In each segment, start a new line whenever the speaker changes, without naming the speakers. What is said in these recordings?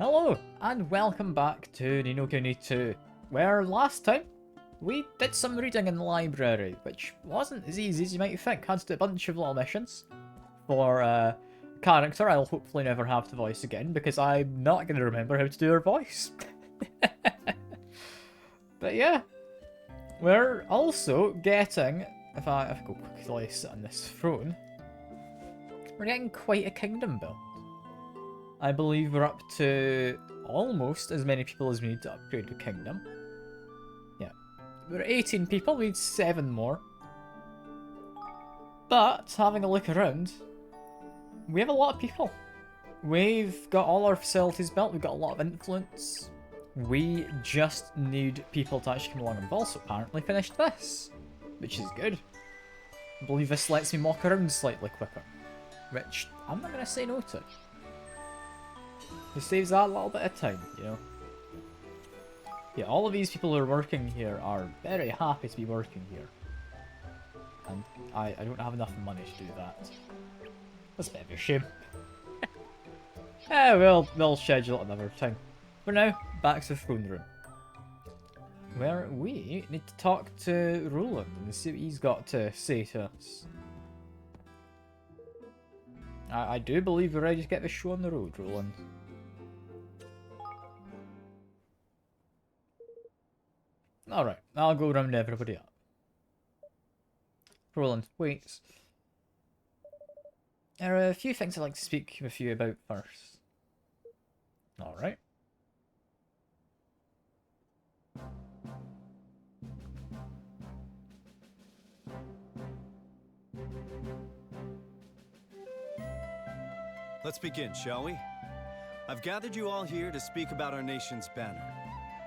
Hello, and welcome back to Kuni 2, where last time we did some reading in the library, which wasn't as easy as you might think. Had to do a bunch of little missions for a character I'll hopefully never have to voice again, because I'm not going to remember how to do her voice. But yeah, we're also getting, if I go quickly sit on this throne, we're getting quite a kingdom built. I believe we're up to almost as many people as we need to upgrade the kingdom. Yeah. We're 18 people, we need 7 more. But, having a look around, we have a lot of people. We've got all our facilities built, we've got a lot of influence. We just need people to actually come along, and we've also apparently finished this, which is good. I believe this lets me walk around slightly quicker, which I'm not going to say no to. It saves that a little bit of time, you know. Yeah, all of these people who are working here are very happy to be working here. And I don't have enough money to do that. That's a bit of a shame. We'll schedule it another time. For now, back to the throne room. Where we need to talk to Roland and see what he's got to say to us. I do believe we're ready to get this show on the road, Roland. Alright, I'll go round everybody up. Roland, wait. There are a few things I'd like to speak with you about first. Alright.
Let's begin, shall we? I've gathered you all here to speak about our nation's banner.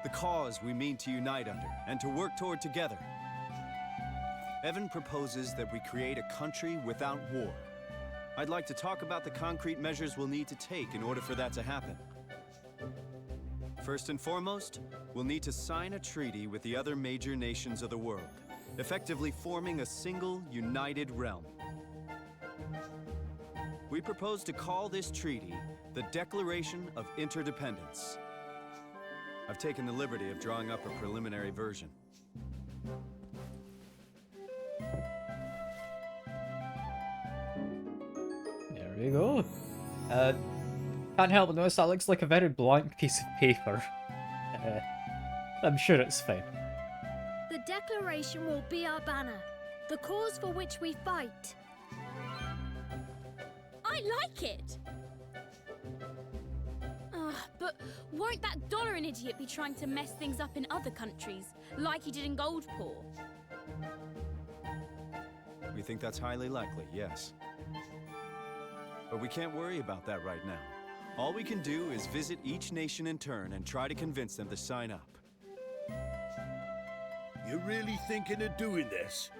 The cause we mean to unite under, and to work toward together. Evan proposes that we create a country without war. I'd like to talk about the concrete measures we'll need to take in order for that to happen. First and foremost, we'll need to sign a treaty with the other major nations of the world, effectively forming a single, united realm. We propose to call this treaty the Declaration of Interdependence. I've taken the liberty of drawing up a preliminary version.
There we go. Can't help but notice that looks like a very blank piece of paper. I'm sure it's fine.
The Declaration will be our banner, the cause for which we fight. I like it! But won't that Dollarin idiot be trying to mess things up in other countries, like he did in Goldpaw?
We think that's highly likely, yes. But we can't worry about that right now. All we can do is visit each nation in turn and try to convince them to sign up.
You're really thinking of doing this?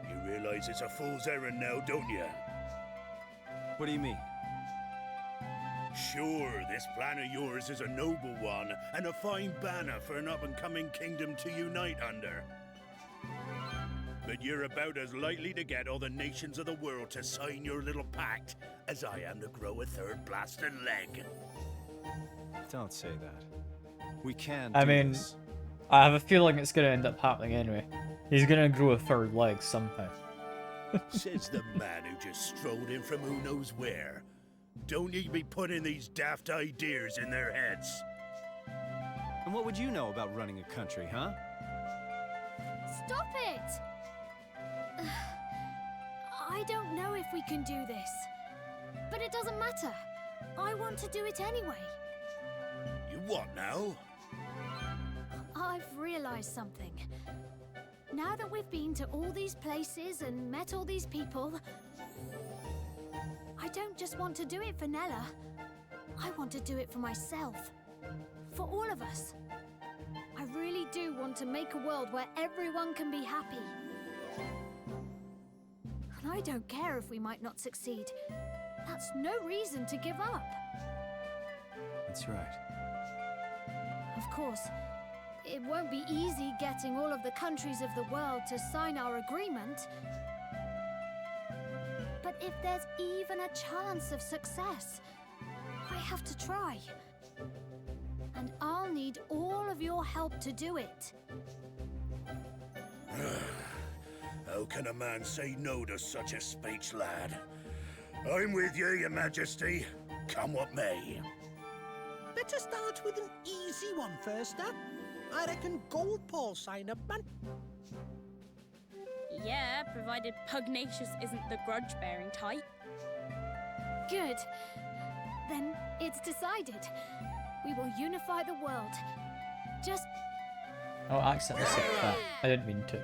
You realize it's a fool's errand now, don't you?
What do you mean?
Sure, this plan of yours is a noble one, and a fine banner for an up-and-coming kingdom to unite under. But you're about as likely to get all the nations of the world to sign your little pact as I am to grow a third blasted leg.
Don't say that. We can
I
do
mean,
this.
I have a feeling it's going to end up happening anyway. He's going to grow a third leg somehow.
Says the man who just strolled in from who knows where. Don't you be putting these daft ideas in their heads.
And what would you know about running a country, huh?
Stop it! I don't know if we can do this. But it doesn't matter. I want to do it anyway.
You what now?
I've realized something. Now that we've been to all these places and met all these people, I don't just want to do it for Nella. I want to do it for myself. For all of us. I really do want to make a world where everyone can be happy. And I don't care if we might not succeed. That's no reason to give up.
That's right.
Of course, it won't be easy getting all of the countries of the world to sign our agreement. But if there's even a chance of success, I have to try. need all of your help to do it.
How can a man say no to such a speech, lad? I'm with you, your majesty. Come what may.
Better start with an easy one first, huh? I reckon Gold Paul sign up, man.
Yeah, provided Pugnacious isn't the grudge-bearing type.
Good. Then it's decided. We will unify the world. Just
Oh, I accidentally said that. I didn't mean to.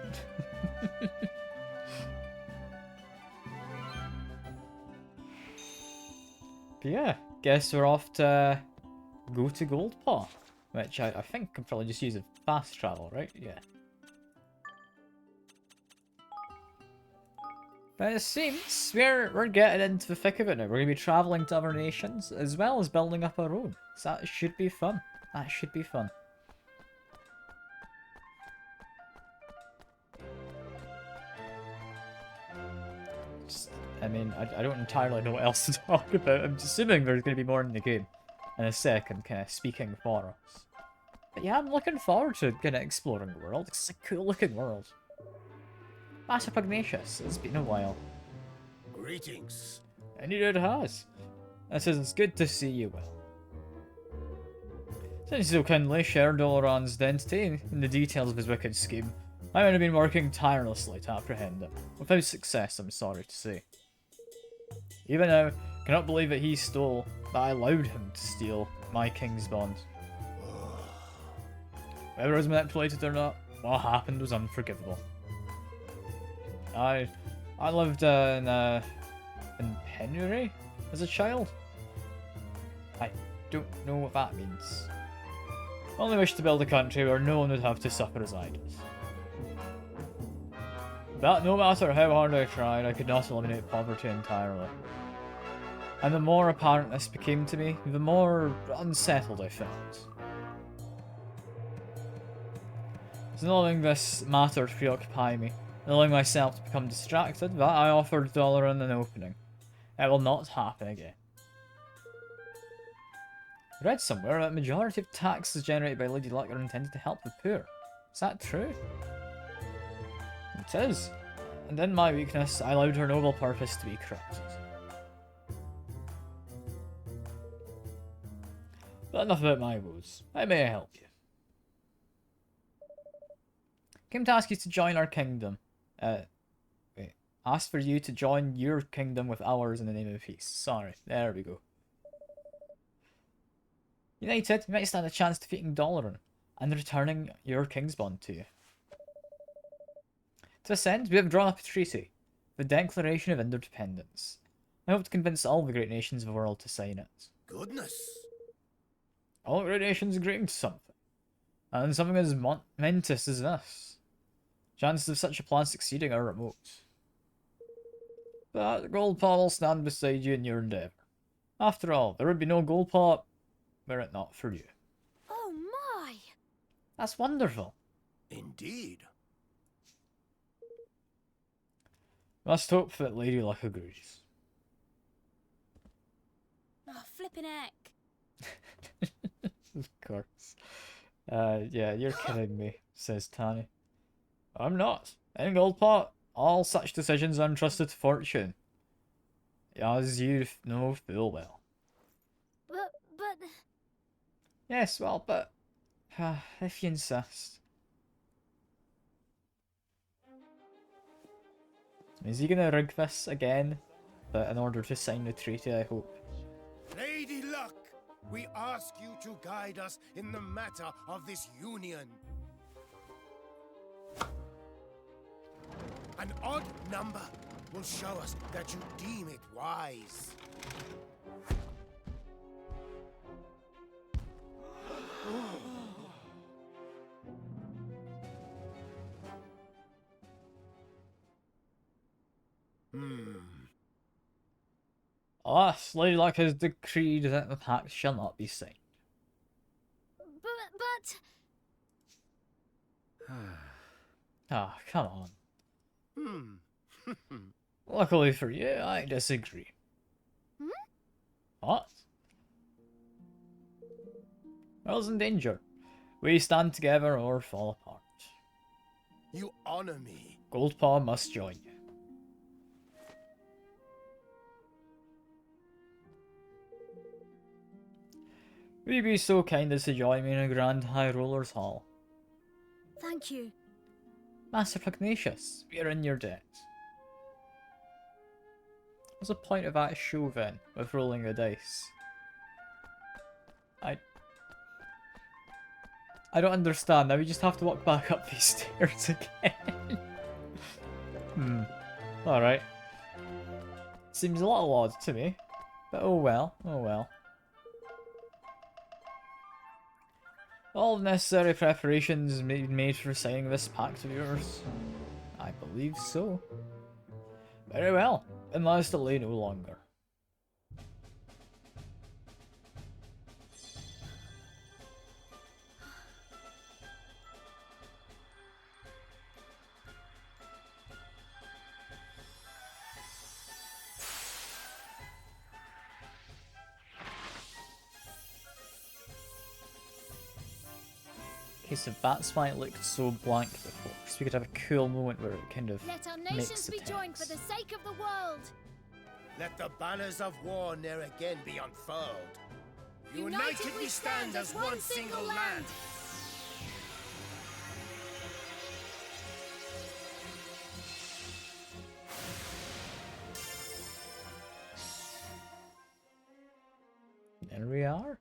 But yeah, guess we're off to go to Goldpaw, which I think can probably just use a fast travel, right? Yeah. But it seems we're getting into the thick of it now. We're gonna be traveling to other nations as well as building up our own. So that should be fun. That should be fun. I mean, I don't entirely know what else to talk about. I'm assuming there's going to be more in the game in a second, kind of speaking for us. But yeah, I'm looking forward to kind of exploring the world. It's a cool looking world. Master Pugnacious, it's been a while.
Greetings.
And it has. It says it's good to see you well. Since you so kindly shared Doloran's identity and the details of his wicked scheme, I have been working tirelessly to apprehend him. Without success, I'm sorry to say. Even now, I cannot believe that he stole, that I allowed him to steal my king's bond. Whether it was manipulated or not, what happened was unforgivable. I lived in penury as a child. I don't know what that means. I only wish to build a country where no one would have to suffer as I did. But no matter how hard I tried, I could not eliminate poverty entirely. And the more apparent this became to me, the more unsettled I felt. So not letting this matter preoccupy me, and allowing myself to become distracted, that I offered Doloran an opening. It will not happen again. I read somewhere that the majority of taxes generated by Lady Luck are intended to help the poor. Is that true? It is. And in my weakness, I allowed her noble purpose to be corrupted. But enough about my woes. How may I help you? Came to ask you to join our kingdom. Wait. Ask for you to join your kingdom with ours in the name of peace. Sorry. There we go. United, you might stand a chance defeating Doloran and returning your king's bond to you. To this end, we have drawn up a treaty, the Declaration of Interdependence. I hope to convince all the great nations of the world to sign it.
Goodness.
All great nations agreeing to something. And something as momentous as this. Chances of such a plan succeeding are remote. But Goldpaw will stand beside you in your endeavour. After all, there would be no Goldpaw were it not for you.
Oh my!
That's wonderful.
Indeed.
Must hope that Lady Luck agrees.
Oh, flippin' heck.
Of course. Yeah, you're kidding me, says Tanny. I'm not. In Goldpaw, all such decisions are entrusted to fortune. As you know full well.
But...
Yes, well, but... if you insist. Is he gonna rig this again? But in order to sign the treaty, I hope.
Lady Luck, we ask you to guide us in the matter of this union. An odd number will show us that you deem it wise.
Alas, Lady Luck has decreed that the pact shall not be signed.
But...
Ah, come on. Luckily for you, I disagree. What? World's in danger. We stand together or fall apart.
You honor me.
Goldpaw must join you. Will you be so kind as to join me in a grand High Roller's Hall?
Thank you.
Master Pugnacious, we are in your debt. What's the point of that show then, with rolling the dice? I don't understand. Now we just have to walk back up these stairs again. Alright. Seems a little odd to me. But oh well, oh well. All necessary preparations made for signing this pact of yours? I believe so. Very well, then let us delay no longer. Okay, so that's why it looked so blank before. So we could have a cool moment where it kind of
Let our
makes
nations
the
be joined for
text.
the sake of the world.
Let the banners of war ne'er again be unfurled. United we stand as one single land.
There we are.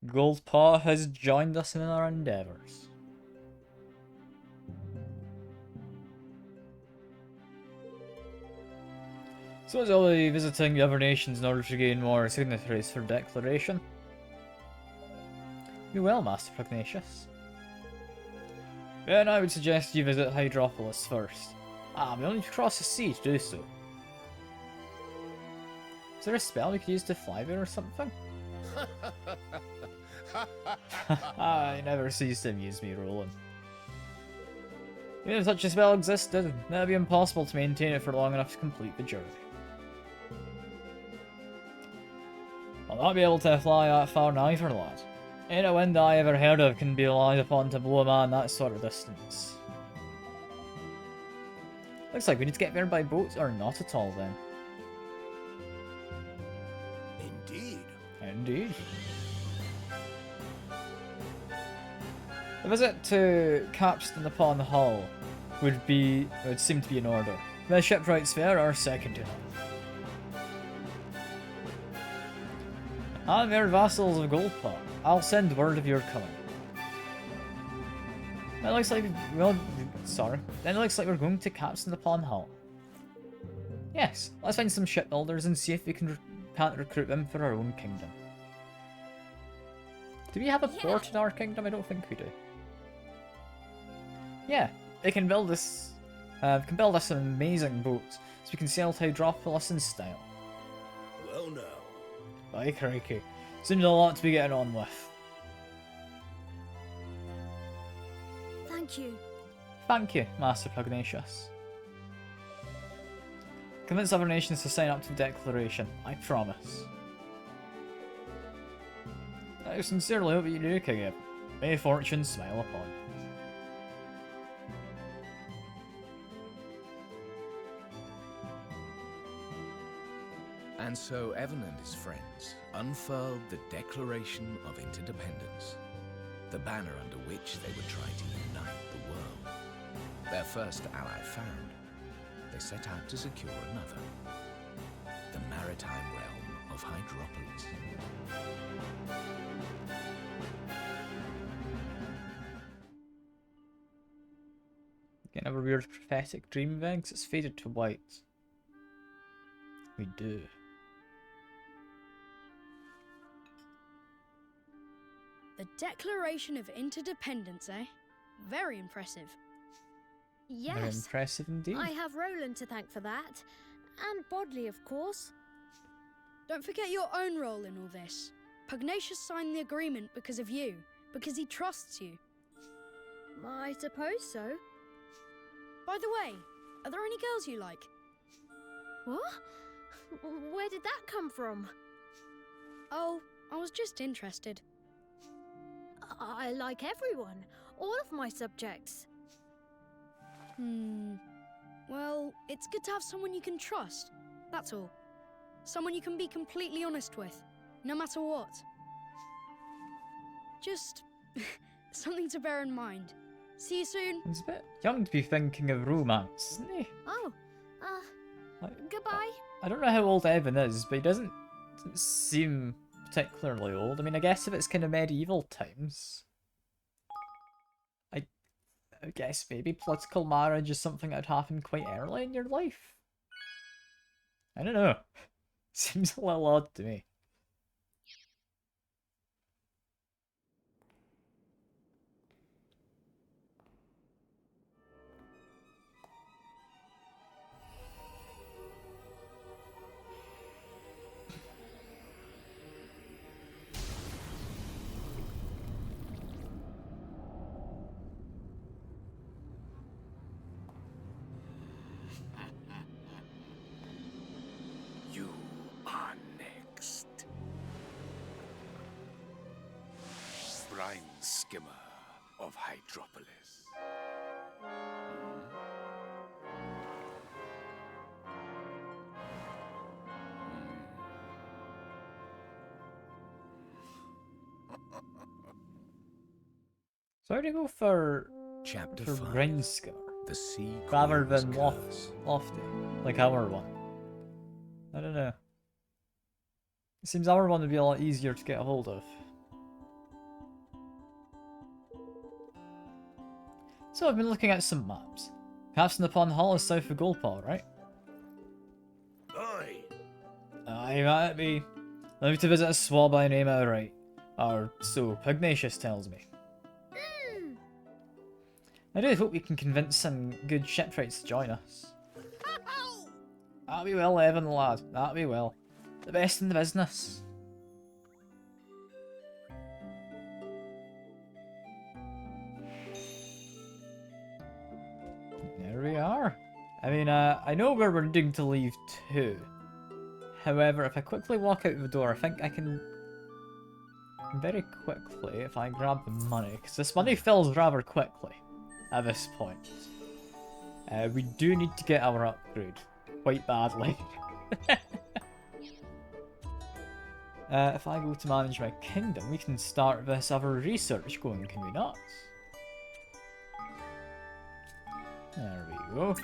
Goldpaw has joined us in our endeavours. So as I'll be visiting the other nations in order to gain more signatories for declaration. You will, Master Pugnacious. Then I would suggest you visit Hydropolis first. We only need to cross the sea to do so. Is there a spell we could use to fly there or something? I never cease to amuse me, Roland. Even if such a spell existed, it would be impossible to maintain it for long enough to complete the journey. I'll not be able to fly that far neither, lad. Ain't a wind I ever heard of can be relied upon to blow a man that sort of distance. Looks like we need to get there by boat, or not at all then.
Indeed.
Indeed. A visit to Capstan upon Hull would seem to be in order. The shipwrights there are second to none. And they're vassals of Goldpaw. I'll send word of your coming. Then it looks like Then it looks like we're going to Capstan upon Hull. Yes, let's find some shipbuilders and see if we can't recruit them for our own kingdom. Do we have a port in our kingdom? I don't think we do. Yeah, they can build us. Can build us an amazing boat, so we can sail to Hydropolis in style.
Well now.
By crikey, seems a lot to be getting on with.
Thank you.
Thank you, Master Pugnacious. Convince other nations to sign up to the declaration, I promise. I sincerely hope you do, King Evan. May fortune smile upon you.
And so Evan and his friends unfurled the Declaration of Interdependence, the banner under which they would try to unite the world. Their first ally found, they set out to secure another, the maritime realm of Hydropolis.
Getting a weird prophetic dream then, 'cause it's faded to white. We do.
The Declaration of Interdependence, eh? Very impressive.
Very
Yes.
impressive indeed.
I have Roland to thank for that. And Bodley, of course.
Don't forget your own role in all this. Pugnacious signed the agreement because of you, because he trusts you.
I suppose so.
By the way, are there any girls you like?
What? Where did that come from?
Oh, I was just interested.
I like everyone. All of my subjects.
Well, it's good to have someone you can trust. That's all. Someone you can be completely honest with, no matter what. Just something to bear in mind. See you soon.
He's a bit young to be thinking of romance, isn't he?
Oh,
Like,
goodbye.
I don't know how old Evan is, but he doesn't seem particularly old. I mean, I guess if it's kind of medieval times, I guess maybe political marriage is something that would happen quite early in your life. I don't know. Seems a little odd to me.
You are next. Brine skimmer of Hydropolis.
So I'd go for
Chapter
for
5.
Brinsker
The Sea
rather
Queen's
than
Curse.
Lofty, like our one. I don't know. It seems our one would be a lot easier to get a hold of. So I've been looking at some maps. Capstan upon Hall is south of Goldpaw, right?
Aye.
Aye, that'd be. Love to visit a swab by name outright. Or so Pugnatius tells me. I do hope we can convince some good shipwrights to join us. That'll be well, Evan, lad. That'll be well. The best in the business. There we are. I mean, I know where we're due to leave too. However, if I quickly walk out the door, I think I can very quickly, if I grab the money, because this money fills rather quickly at this point. We do need to get our upgrade quite badly. If I go to manage my kingdom, we can start this other research going, can we not? There we go.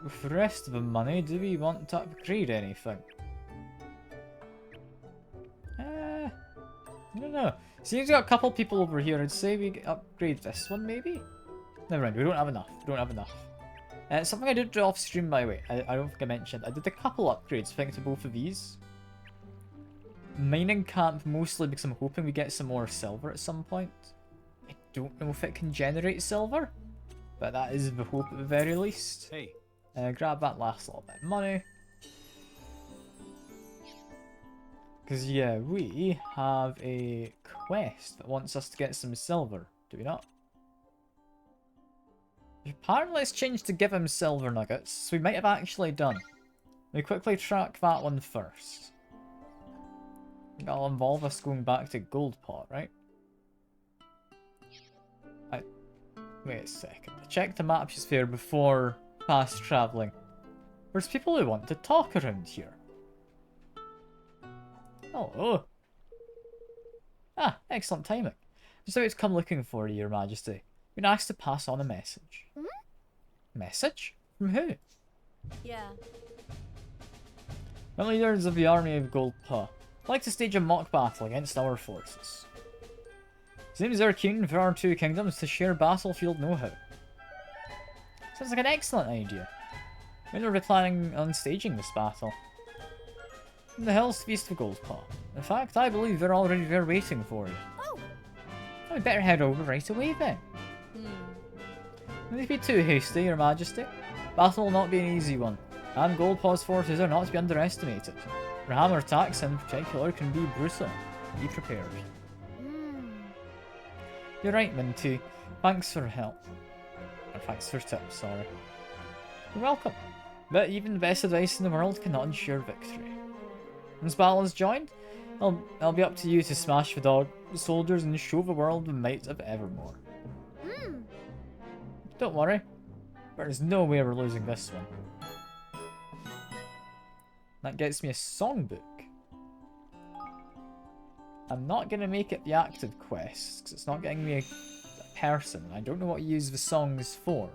With the rest of the money, do we want to upgrade anything? I don't know. Seems we got a couple people over here. I'd say we upgrade this one, maybe? Never mind, we don't have enough. We don't have enough. Something I did do off stream, by the way. I don't think I mentioned. I did a couple upgrades, I think, to both of these. Mining camp, mostly because I'm hoping we get some more silver at some point. I don't know if it can generate silver, but that is the hope at the very least.
Hey.
Grab that last little bit of money. Because, yeah, we have a quest that wants us to get some silver, do we not? Apparently it's changed to give him silver nuggets, so we might have actually done. We quickly track that one first. That'll involve us going back to Goldpot, right? Wait a second. I checked the map just there before fast travelling. There's people who want to talk around here. Hello. Ah, excellent timing. Just about to come looking for you, Your Majesty. Been asked to pass on a message. Message? From who?
Yeah.
The leaders of the army of Goldpaw like to stage a mock battle against our forces. Seems they're keen for our two kingdoms to share battlefield know-how. Sounds like an excellent idea. When are we planning on staging this battle? In the hills east of Goldpaw. In fact, I believe they're already there waiting for you.
Oh.
We better head over right away then. Don't be too hasty, Your Majesty. Battle will not be an easy one, and Goldpaw's forces are not to be underestimated. Their hammer attacks in particular can be brutal. Be prepared. You're right, Minty. Thanks for help. Or thanks for tips, sorry. You're welcome. But even the best advice in the world cannot ensure victory. Once battle is joined, I'll be up to you to smash the dog soldiers and show the world the might of Evermore.
Hmm.
Don't worry, there's no way we're losing this one. That gets me a songbook. I'm not gonna make it the active quest, because it's not getting me a person. I don't know what you use the songs for.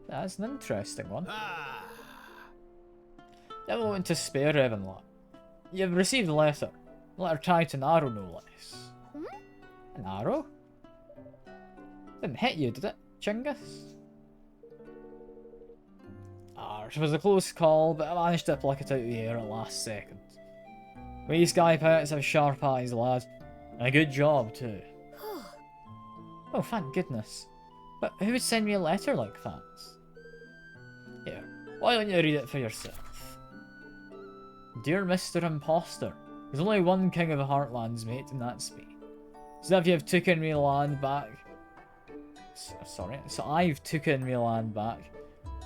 That's an interesting one.
Ah,
You have a moment to spare, Evanlot. You've received a letter. A letter tied to an arrow, no less. An arrow? Didn't hit you, did it, Chingus? It was a close call, but I managed to pluck it out of the air at the last second. We sky pirates have sharp eyes, lad. And a good job, too. Oh, thank goodness. But who would send me a letter like that? Here, why don't you read it for yourself? Dear Mr. Imposter, there's only one king of the Heartlands, mate, and that's me. So if you've taken me land back... So I've taken me land back.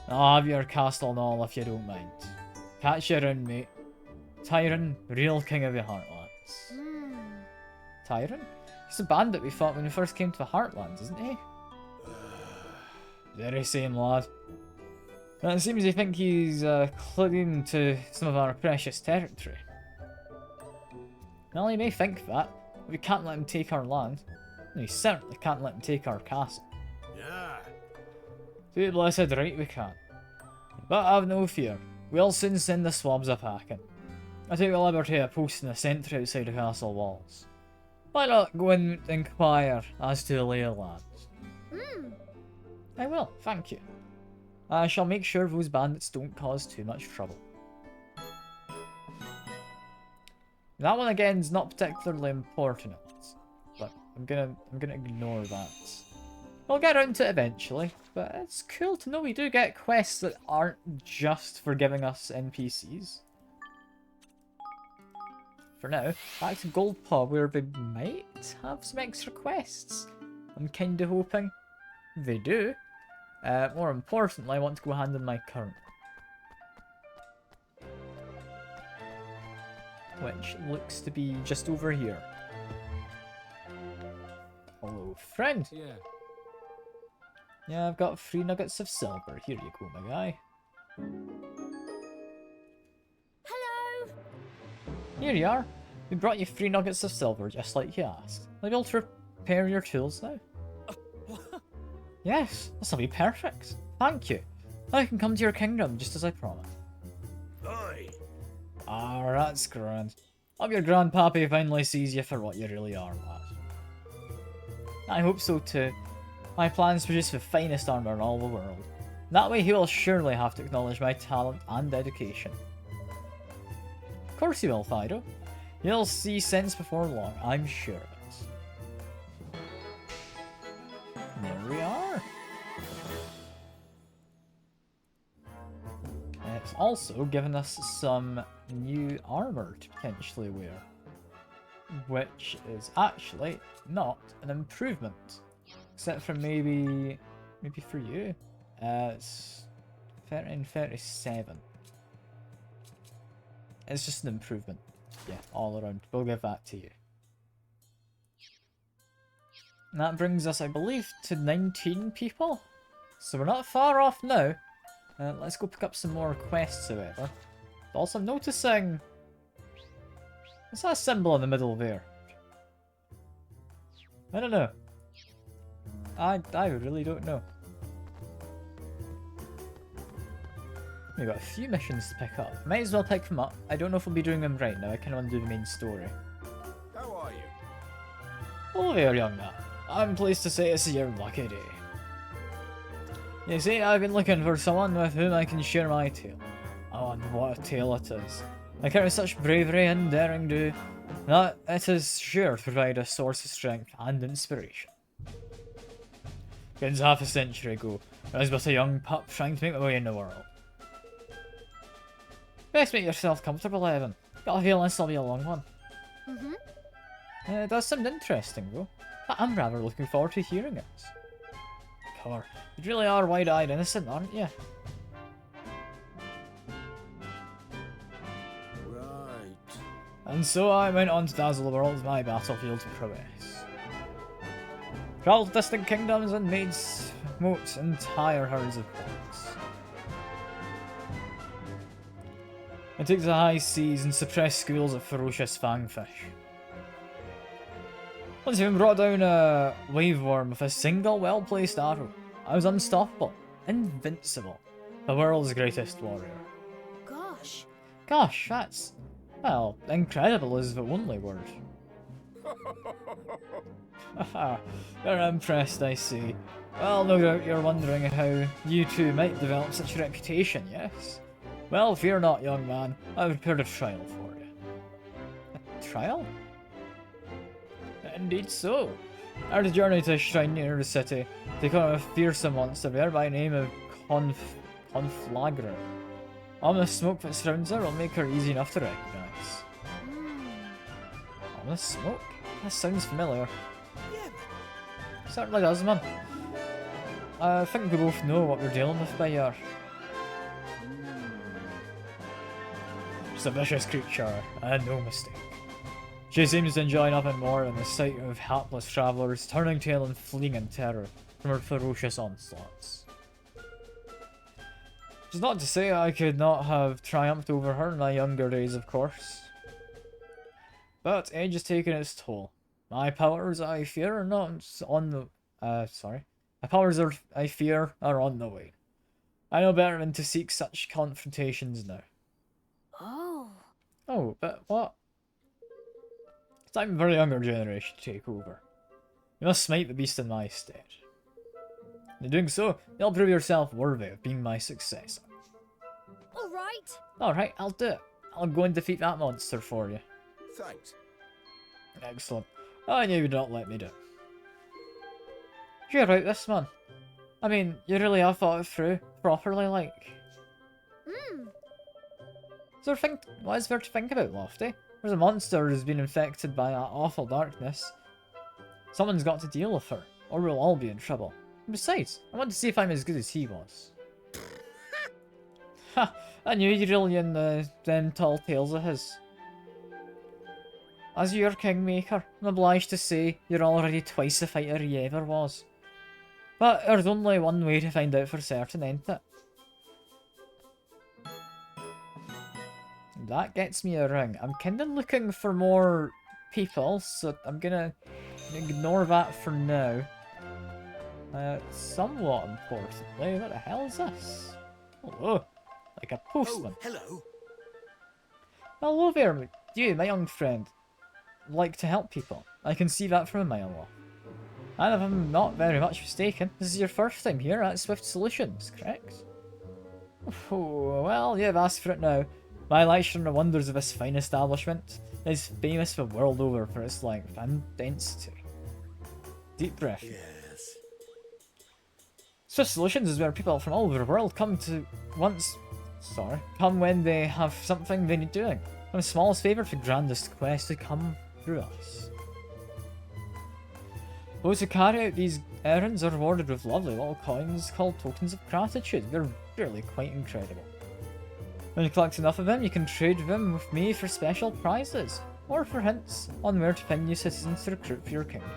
I'll have your castle and all if you don't mind. Catch you around, mate. Tyron, real king of the Heartlands. Tyron? He's the bandit we fought when we first came to the Heartlands, isn't he? Very same, lad. And it seems you think he's clinging to some of our precious territory. Well, he may think that, but we can't let him take our land. And we certainly can't let him take our castle.
yeah.
To blessed right we can. But have no fear, we'll soon send the swabs a-packing. I take the liberty of posting a sentry outside the castle walls. Why not go and inquire as to the lay of lands? I will, thank you. I shall make sure those bandits don't cause too much trouble. That one again is not particularly important, but I'm gonna ignore that. We'll get around to it eventually, but it's cool to know we do get quests that aren't just for giving us NPCs. For now, back to Gold Pub where they might have some extra quests. I'm kinda hoping they do. More importantly, I want to go hand in my current. Which looks to be just over here. Hello, friend. Yeah, I've got 3 nuggets of silver. Here you go, my guy.
Hello.
Here you are. We brought you 3 nuggets of silver, just like you asked. Are you able to repair your tools now? Yes, this'll be perfect. Thank you. I can come to your kingdom, just as I promised.
Oi.
Ah, that's grand. Hope your grandpappy finally sees you for what you really are, lad. I hope so too. My plans produce the finest armour in all the world. That way he will surely have to acknowledge my talent and dedication. Of course he will, Fido. He'll see sense before long, I'm sure of it. There we are. It's also given us some new armour to potentially wear. Which is actually not an improvement. Except for maybe for you. It's 1337. It's just an improvement. Yeah, all around. We'll give that to you. And that brings us, I believe, to 19 people. So we're not far off now. Let's go pick up some more quests, however. Also, I'm noticing... What's that symbol in the middle there? I don't know. I really don't know. We've got a few missions to pick up. Might as well pick them up. I don't know if we'll be doing them right now. I kind of want to do the main story.
How are you?
Hello there, young man. I'm pleased to say it's your lucky day. You see, I've been looking for someone with whom I can share my tale. Oh, and what a tale it is. I carry such bravery and daring do that it is sure to provide a source of strength and inspiration. Begins half a century ago, when I was but a young pup trying to make my way in the world. Best make yourself comfortable, Evan. Got a feeling this'll be a long one. It does sound interesting, though. I'm rather looking forward to hearing it. Car, you really are wide-eyed innocent, aren't you?
Right.
And so I went on to dazzle the world with my battlefield prowess. Traveled to distant kingdoms and made smote entire herds of ports. I took to the high seas and suppressed schools of ferocious fangfish. Once even brought down a wave worm with a single well-placed arrow. I was unstoppable, invincible, the world's greatest warrior.
Gosh.
Gosh, that's, well, incredible is the only word. Haha, you're impressed, I see. Well, no doubt you're wondering how you two might develop such a reputation, yes? Well, fear not, young man. I've prepared a trial for you. A trial? Indeed so. I had a journey to a shrine near the city, take on a fearsome monster there by the name of Conflagra. Ominous smoke that surrounds her will make her easy enough to recognize. Ominous smoke? That sounds familiar. Certainly does, man. I think we both know what we're dealing with by here. She's a vicious creature, and no mistake. She seems to enjoy nothing more than the sight of hapless travellers turning tail and fleeing in terror from her ferocious onslaughts. Which is not to say I could not have triumphed over her in my younger days, of course. But age has taken its toll. My powers, I fear, are not on the... My powers, I fear, are on the way. I know better than to seek such confrontations now.
Oh.
Oh, but what? It's time for the younger generation to take over. You must smite the beast in my stead. In doing so, you'll prove yourself worthy of being my successor.
Alright.
Alright, I'll do it. I'll go and defeat that monster for you.
Thanks.
Excellent. I knew you'd not let me do it. You're right, this man. I mean, you really have thought it through, properly, like. What is there to think about, Lofty? There's a monster who's been infected by that awful darkness. Someone's got to deal with her, or we'll all be in trouble. And besides, I want to see if I'm as good as he was. Ha! I knew you'd really in them tall tales of his. As your kingmaker, I'm obliged to say you're already twice the fighter he ever was. But there's only one way to find out for certain, ain't it? That gets me a ring. I'm kinda looking for more people, so I'm gonna ignore that for now. Somewhat importantly, what the hell is this? Hello, like a postman.
Oh, hello.
Hello there, you, my young friend. Like to help people. I can see that from a mile off. And if I'm not very much mistaken, this is your first time here at Swift Solutions, correct? Oh, well, you've asked for it now. My lecture on the wonders of this fine establishment is famous the world over for its length and density. Deep breath.
Yes.
Swift Solutions is where people from all over the world come when they have something they need doing. From the smallest favour to grandest quest to come through us. Those who carry out these errands are rewarded with lovely little coins called tokens of gratitude. They're really quite incredible. When you collect enough of them, you can trade them with me for special prizes, or for hints on where to find new citizens to recruit for your kingdom.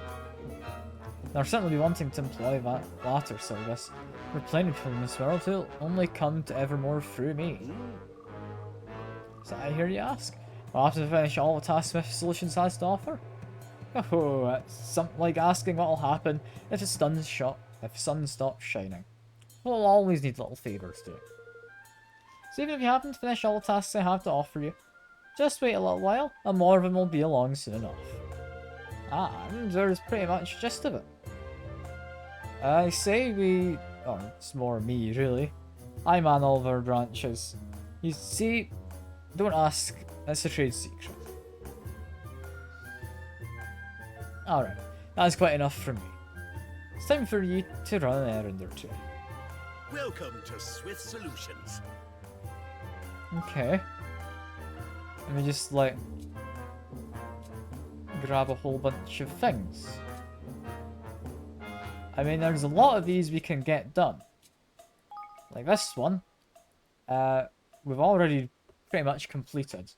I'll certainly be wanting to employ that latter service. There are plenty of people in this world who'll only come to Evermore through me. Is that I hear you ask? Well, after I finish all the tasks Swift Solutions has to offer? Oh, it's something like asking what'll happen if the sun stops shining. We'll always need little favours to do. So even if you happen to finish all the tasks I have to offer you, just wait a little while, and more of them will be along soon enough. And there's pretty much gist of it. I say it's more me really. I man all of our branches. You see, don't ask, it's a trade secret. Alright, that's quite enough from me. It's time for you to run an errand or two.
Welcome to Swift Solutions.
Okay. Let me just, like, grab a whole bunch of things. I mean, there's a lot of these we can get done. Like this one. We've already pretty much completed.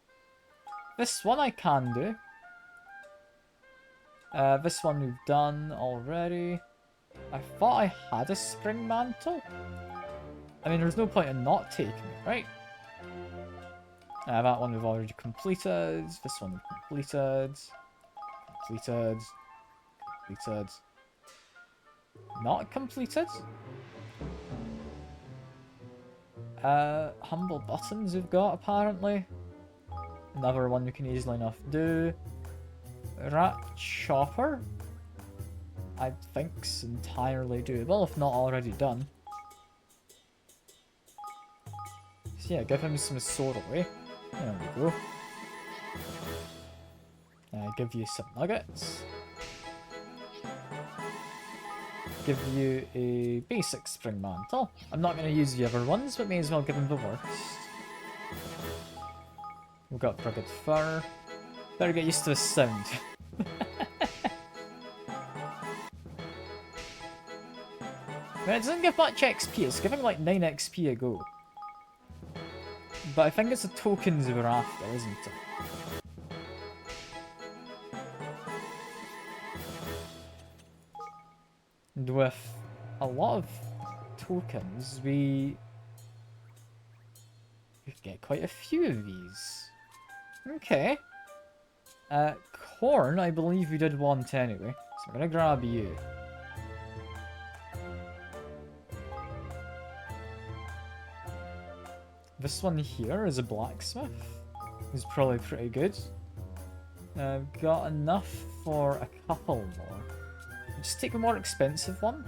This one I can do. This one we've done already. I thought I had a spring mantle. I mean, there's no point in not taking it, right? That one we've already completed. This one we've completed. Completed. Completed. Not completed. Humble buttons we've got, apparently. Another one we can easily enough do. Rat chopper, I think's entirely doable, if not already done. So yeah, give him some sword away. There we go. Give you some nuggets. Give you a basic spring mantle. I'm not going to use the other ones, but may as well give him the worst. We've got rugged fur. Better get used to this sound. It doesn't give much XP, it's giving like 9 XP a go. But I think it's the tokens we're after, isn't it? And with a lot of tokens, we get quite a few of these. Okay. Corn, I believe we did want anyway, so I'm gonna grab you. This one here is a blacksmith. He's probably pretty good. Got enough for a couple more. Just take a more expensive one.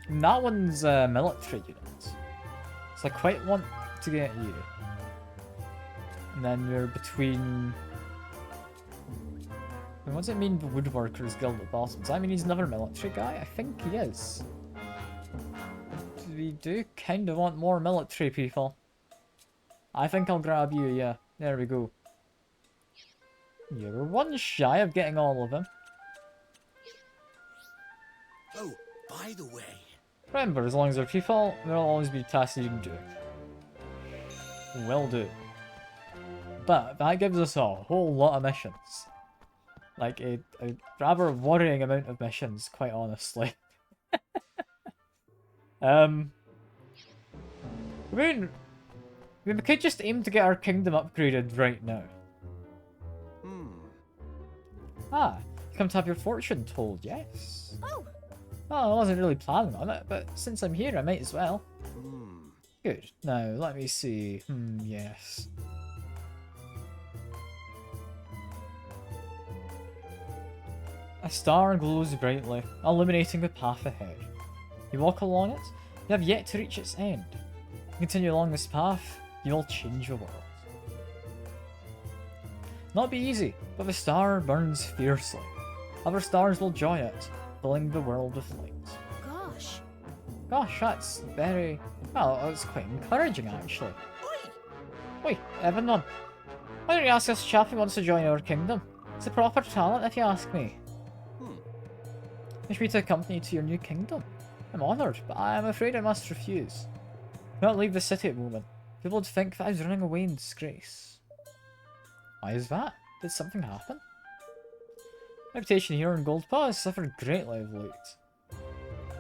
And that one's a military unit. So I quite want to get you. And then we're between... And what does it mean the Woodworkers Guild at bottom? Does that mean he's another military guy? I think he is. We do kind of want more military people. I think I'll grab you, yeah. There we go. You're one shy of getting all of them.
Oh, by the way...
Remember, as long as they're people, there'll always be tasks you can do. Will do. But that gives us a whole lot of missions. Like, a rather worrying amount of missions, quite honestly. I mean, we could just aim to get our kingdom upgraded right now. Ah, you come to have your fortune told, yes?
Oh!
Well, I wasn't really planning on it, but since I'm here, I might as well. Good. Now, let me see. Yes. A star glows brightly, illuminating the path ahead. You walk along it, you have yet to reach its end. You continue along this path, you will change the world. Not be easy, but the star burns fiercely. Other stars will join it, filling the world with light.
Gosh.
Gosh, that's very... well, that's quite encouraging, actually. Oi, everyone. Why don't you ask this chap who wants to join our kingdom? It's a proper talent, if you ask me. Wish me to accompany you to your new kingdom. I'm honoured, but I am afraid I must refuse. I cannot leave the city at the moment. People would think that I was running away in disgrace. Why is that? Did something happen? My reputation here in Goldpaw has suffered greatly of late.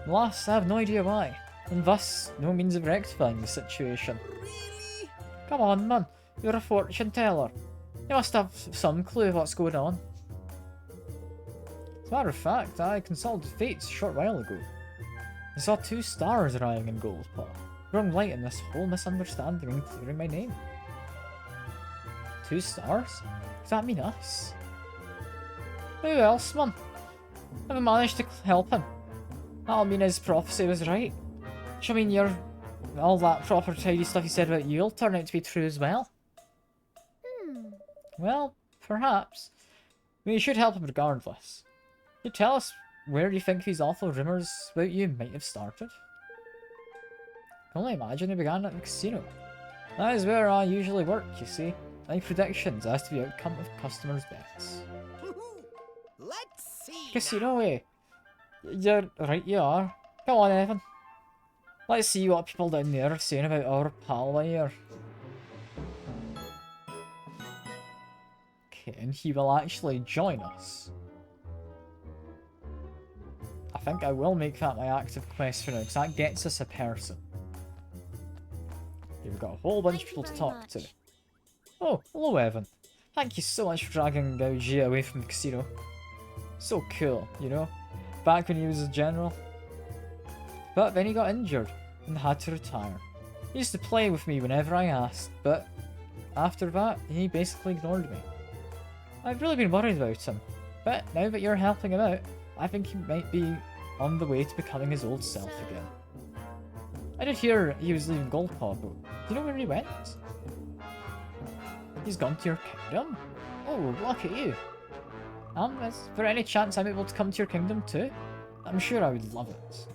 Alas, I have no idea why, and thus no means of rectifying the situation.
Really?
Come on, man. You're a fortune teller. You must have some clue what's going on. As a matter of fact, I consulted fates a short while ago. I saw 2 stars arriving in Goldpaw, throwing light in this whole misunderstanding and clearing my name. 2 stars? Does that mean us? Who else, man? Have I managed to help him? That'll mean his prophecy was right. Which mean all that proper tidy stuff he said about you'll turn out to be true as well. Well, perhaps. I mean, you should help him regardless. You tell us where you think these awful rumours about you might have started. I can only imagine they began at the casino. That is where I usually work, you see. I make predictions as to the outcome of customers' bets.
Let's see.
Casino, eh? You're right, you are. Come on, Evan. Let's see what people down there are saying about our pal here. Okay, and he will actually join us. I think I will make that my active quest for now, because that gets us a person. Okay, we've got a whole bunch of people to talk to. Oh, hello Evan. Thank you so much for dragging Gauji away from the casino. So cool, you know? Back when he was a general. But then he got injured and had to retire. He used to play with me whenever I asked, but after that, he basically ignored me. I've really been worried about him, but now that you're helping him out, I think he might be on the way to becoming his old self again. I did hear he was leaving Goldpaw, but do you know where he went? He's gone to your kingdom? Oh, look at you. Is there any chance I'm able to come to your kingdom too? I'm sure I would love it.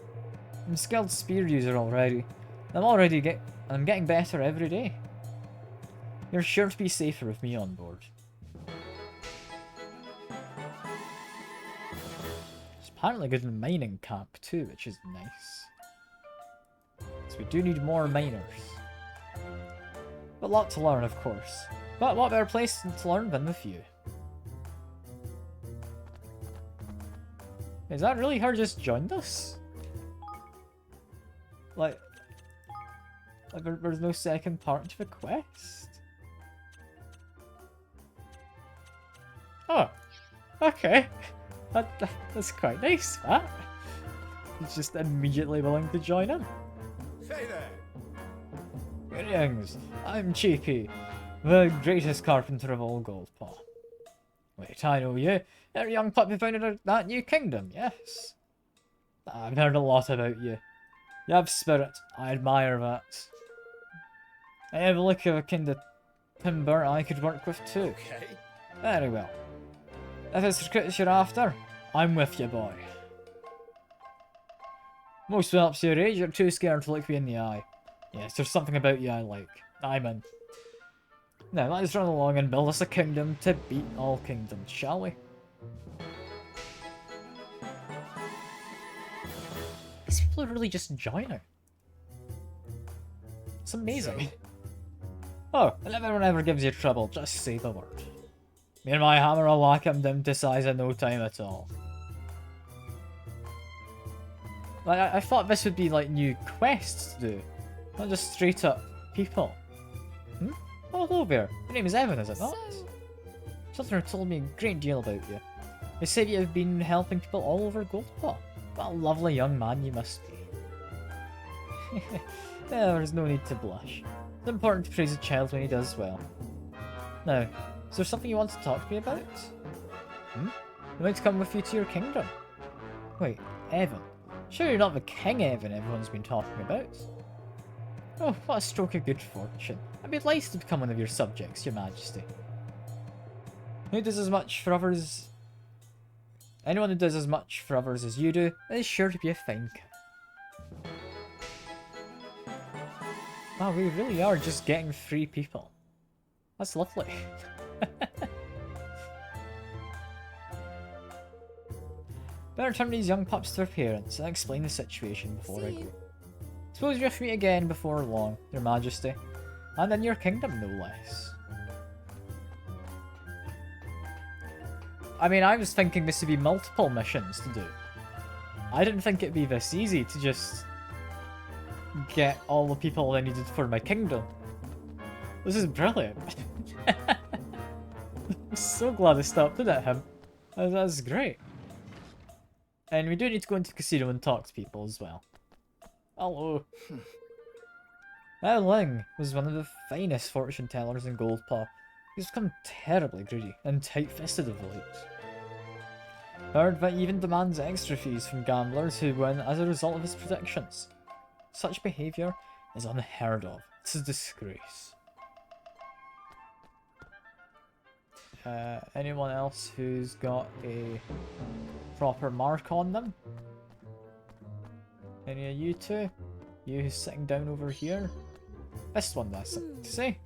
I'm a skilled spear user already. I'm getting better every day. You're sure to be safer with me on board. It's apparently good in mining camp too, which is nice. So we do need more miners. But a lot to learn, of course. But what better place to learn than with you? Is that really her just joined us? Like there's no second part to the quest? Oh, okay. That's quite nice, that. He's just immediately willing to join in.
Say there.
Greetings, I'm Cheeky, the greatest carpenter of all Goldpaw. Wait, I know you. You're a young puppy founded that new kingdom, yes? I've heard a lot about you. You have spirit, I admire that. I have a look of a kind of timber I could work with too.
Okay.
Very well. If it's recruits you're after, I'm with you, boy. Most whelps your age are too scared to look me in the eye. Yes, there's something about you I like. I'm in. Now, let's run along and build us a kingdom to beat all kingdoms, shall we? These people are really just joining. It's amazing. Oh, and if anyone ever gives you trouble, just say the word. Me and my hammer will lock him down to size in no time at all. Like, I thought this would be like new quests to do, not just straight up people. Oh, hello there. Your name is Evan, is it not? Children told me a great deal about you. They said you have been helping people all over Goldpaw. What a lovely young man you must be. There's no need to blush. It's important to praise a child when he does well. Now, is there something you want to talk to me about? I'd like to come with you to your kingdom. Wait, Evan. Sure you're not the King Evan everyone's been talking about? Oh, what a stroke of good fortune. I'd be delighted to become one of your subjects, your majesty. Who does as much for others... Anyone who does as much for others as you do is sure to be a fine king. Wow, we really are just getting 3 people. That's lovely. Better turn these young pups to their parents and explain the situation before I go. Suppose you'll meet again before long, your majesty. And in your kingdom, no less. I mean, I was thinking this would be multiple missions to do. I didn't think it'd be this easy to just get all the people I needed for my kingdom. This is brilliant. I'm so glad I stopped in at him. That's great. And we do need to go into the casino and talk to people as well. Hello. Now Ling was one of the finest fortune tellers in Goldpaw. He's become terribly greedy and tight-fisted of late. Heard that he even demands extra fees from gamblers who win as a result of his predictions. Such behaviour is unheard of. It's a disgrace. Anyone else who's got a proper mark on them? Any of you two? You who's sitting down over here? This one has something to say.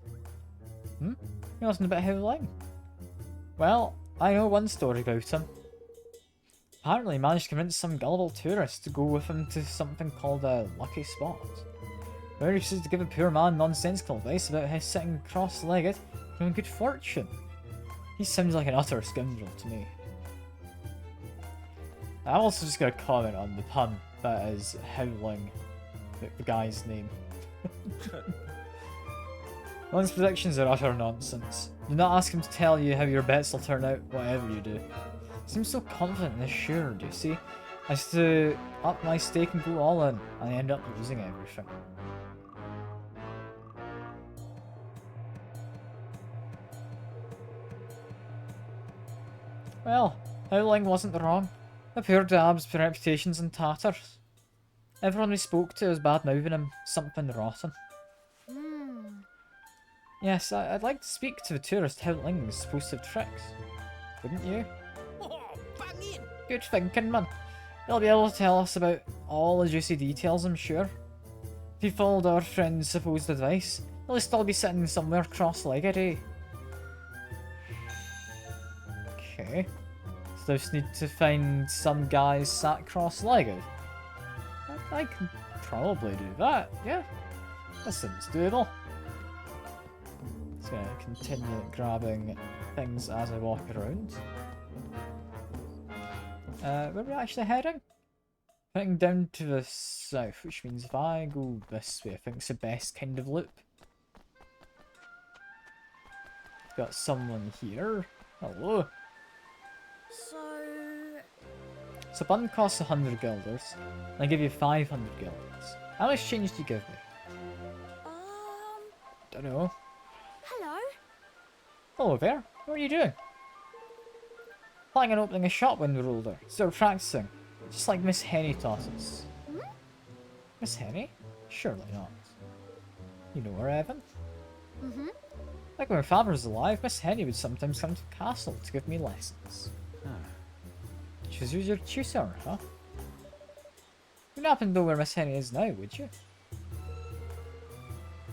You're listening about Ling. Well, I know one story about him. Apparently he managed to convince some gullible tourist to go with him to something called a lucky spot, where he used to give a poor man nonsensical advice about his sitting cross-legged and good fortune. He sounds like an utter scoundrel to me. I'm also just going to comment on the pun that is Howling, the guy's name. One's predictions are utter nonsense. Do not ask him to tell you how your bets will turn out, whatever you do. Seems so confident and assured, you see. I used to up my stake and go all in, and I end up losing everything. Well, Howling wasn't wrong. The poor dab's reputation's in tatters. Everyone we spoke to was bad-mouthing him something rotten. Yes, I'd like to speak to the tourist Howling's supposed to have tricks. Wouldn't you?
Oh, banging!
Good thinking, man. They'll be able to tell us about all the juicy details, I'm sure. If you followed our friend's supposed advice, they'll still be sitting somewhere cross-legged, eh? Okay. So I just need to find some guys sat cross-legged. I can probably do that, yeah. That seems doable. Just gonna continue grabbing things as I walk around. Where are we actually heading? Heading down to the south, which means if I go this way, I think it's the best kind of loop. Got someone here. Hello. So bun costs 100 guilders, and I give you 500 guilders. How much change do you give me? Don't know.
Hello?
Hello there. What are you doing? Planning on opening a shop when we're older. Still practicing. Just like Miss Henny taught us. Miss Henny? Surely not. You know her, Evan? Like when my father was alive, Miss Henny would sometimes come to the castle to give me lessons. She was your tutor, huh? You wouldn't happen to know where Miss Henny is now, would you?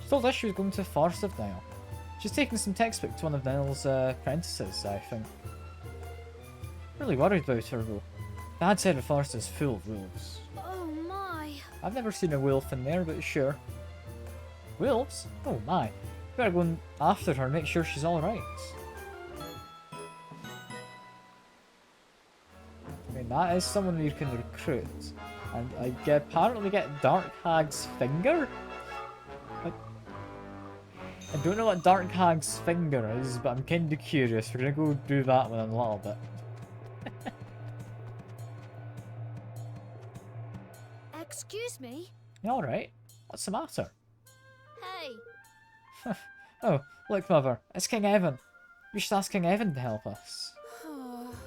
She told us she was going to the Forest of Nile. She's taking some textbook to one of Nile's apprentices, I think. Really worried about her though. Dad said the forest is full of wolves.
Oh my.
I've never seen a wolf in there, but sure. Wolves? Oh my. Better go after her and make sure she's alright. I mean, that is someone you can recruit. And I apparently get Dark Hag's finger? I don't know what Dark Hag's finger is, but I'm kinda curious. We're gonna go do that one in a little bit.
Excuse me?
You alright? What's the matter?
Hey.
Oh, look, Mother. It's King Evan. We should ask King Evan to help us.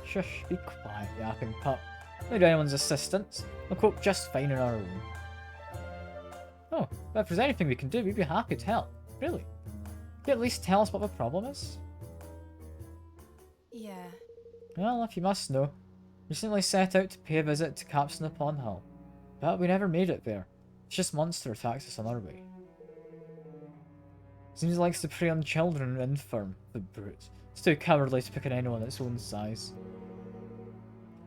Shush, be quiet, yapping pup. No need anyone's assistance. We'll cope just fine on our own. Oh, but if there's anything we can do, we'd be happy to help. Really. Can you at least tell us what the problem is?
Yeah.
Well, if you must know, recently set out to pay a visit to Capstan upon Hill. But we never made it there. It's just monster attacks us on our way. Seems he likes to prey on children and infirm, the brute. It's too cowardly to pick on anyone its own size.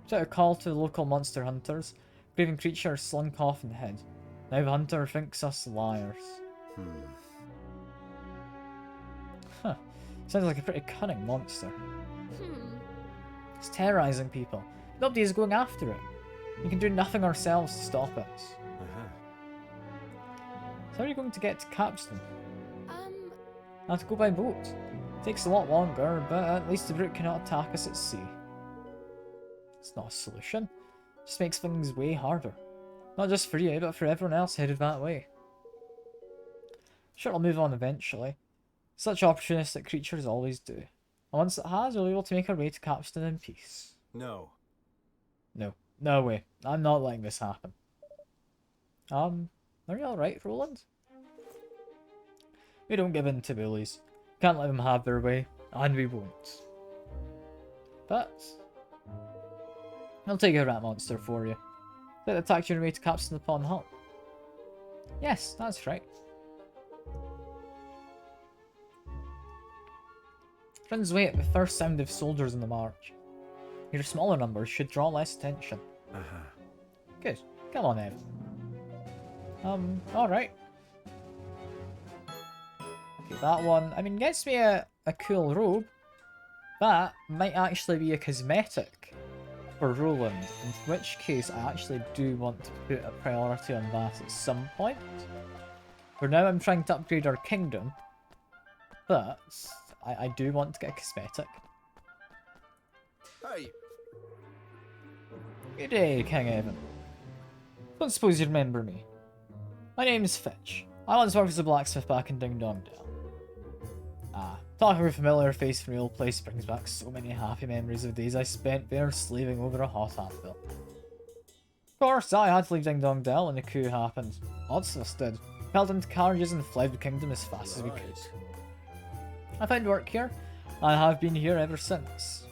Without a call to the local monster hunters, grieving creature slunk off in the head. Now the hunter thinks us liars. Huh. Sounds like a pretty cunning monster. It's terrorizing people. Nobody is going after it. We can do nothing ourselves to stop it. So how are you going to get to Capstan? I have to go by boat. Takes a lot longer, but at least the brute cannot attack us at sea. It's not a solution. Just makes things way harder. Not just for you, but for everyone else headed that way. Sure, it'll move on eventually. Such opportunistic creatures always do. And once it has, we'll be able to make our way to Capstan in peace.
No.
No way. I'm not letting this happen. Are you alright, Roland? We don't give in to bullies. Can't let them have their way, and we won't. But I'll take a rat monster for you. That attacked your way to Capstan upon Hill. Yes, that's right. Runs away at the first sound of soldiers in the march. Your smaller numbers should draw less attention. Good. Come on, Ev. Alright. Okay, that one, I mean, gets me a cool robe. That might actually be a cosmetic for Roland, in which case I actually do want to put a priority on that at some point. For now I'm trying to upgrade our kingdom, but I do want to get a cosmetic.
Hey,
Good day, King Evan. Don't suppose you remember me. My name's Fitch. I once worked as a blacksmith back in Ding Dong Dell. Talking of a familiar face from the old place brings back so many happy memories of days I spent there slaving over a hot anvil. Of course, I had to leave Ding Dong Dell when the coup happened. Lots of us did. Held into carriages and fled the kingdom as fast as we could. I found work here, and have been here ever since.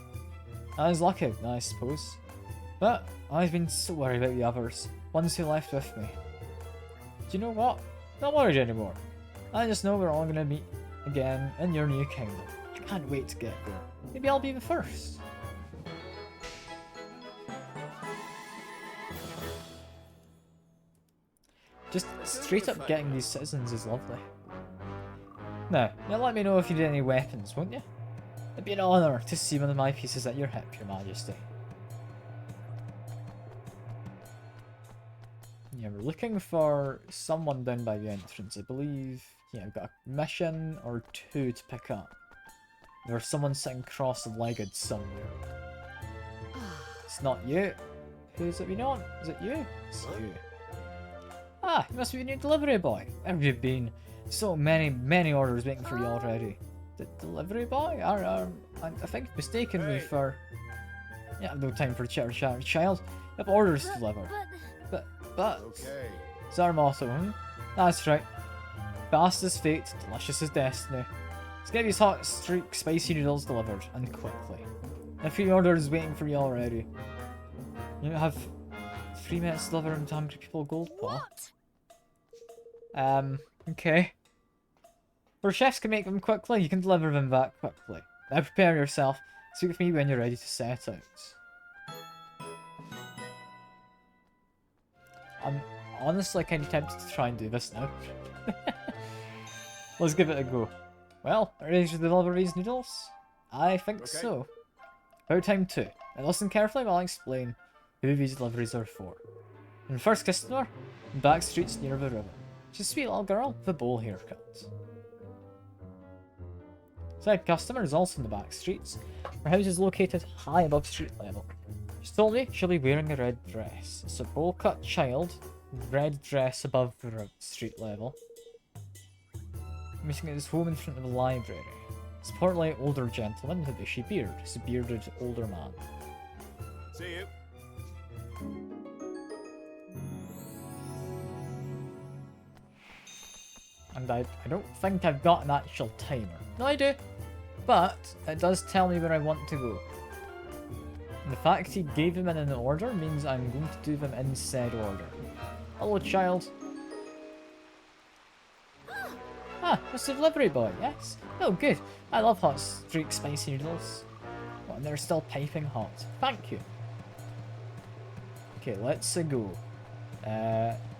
I was lucky, I suppose. But I've been so worried about the others, ones who left with me. Do you know what? Not worried anymore. I just know we're all gonna meet again in your new kingdom. I can't wait to get there. Maybe I'll be the first. Just straight up getting these citizens is lovely. Now let me know if you need any weapons, won't you? It'd be an honour to see one of my pieces at your hip, Your Majesty. Yeah, we're looking for someone down by the entrance, I believe. Yeah, I've got a mission or two to pick up. There's someone sitting cross-legged somewhere. It's not you. Who's it been on? Is it you? It's you. Ah, you must be the new delivery boy. Where have you been? So many orders waiting for you already. The delivery boy? I think you've mistaken me for... Yeah, I've no time for child. You have orders to deliver. But...
okay.
It's our motto, hmm? That's right. Fast as fate, delicious as destiny. Let's get these hot streak spicy noodles delivered, and quickly. A few orders waiting for you already. You have 3 minutes to deliver them to hungry people gold paw. Okay. For chefs can make them quickly, you can deliver them back quickly. Now prepare yourself. Speak with me when you're ready to set out. I'm honestly kind of tempted to try and do this now. Let's give it a go. Well, are you ready to deliver these noodles? I think so. About time too. Now listen carefully while I explain who these deliveries are for. And first customer, back streets near the river. She's a sweet little girl with a bowl haircut. Second customer is also in the back streets. Her house is located high above street level. She told me she'll be wearing a red dress. It's a bowl cut child, red dress above the street level. Meeting at his home in front of a library. It's a portly older gentleman with a bushy beard. He's a bearded older man.
See you.
And I don't think I've got an actual timer. No, I do. But it does tell me where I want to go. And the fact he gave them in an order means I'm going to do them in said order. Hello, child. Ah, it's the delivery boy, yes? Oh, good. I love hot streak spicy noodles. Oh, and they're still piping hot. Thank you. Okay, let's go.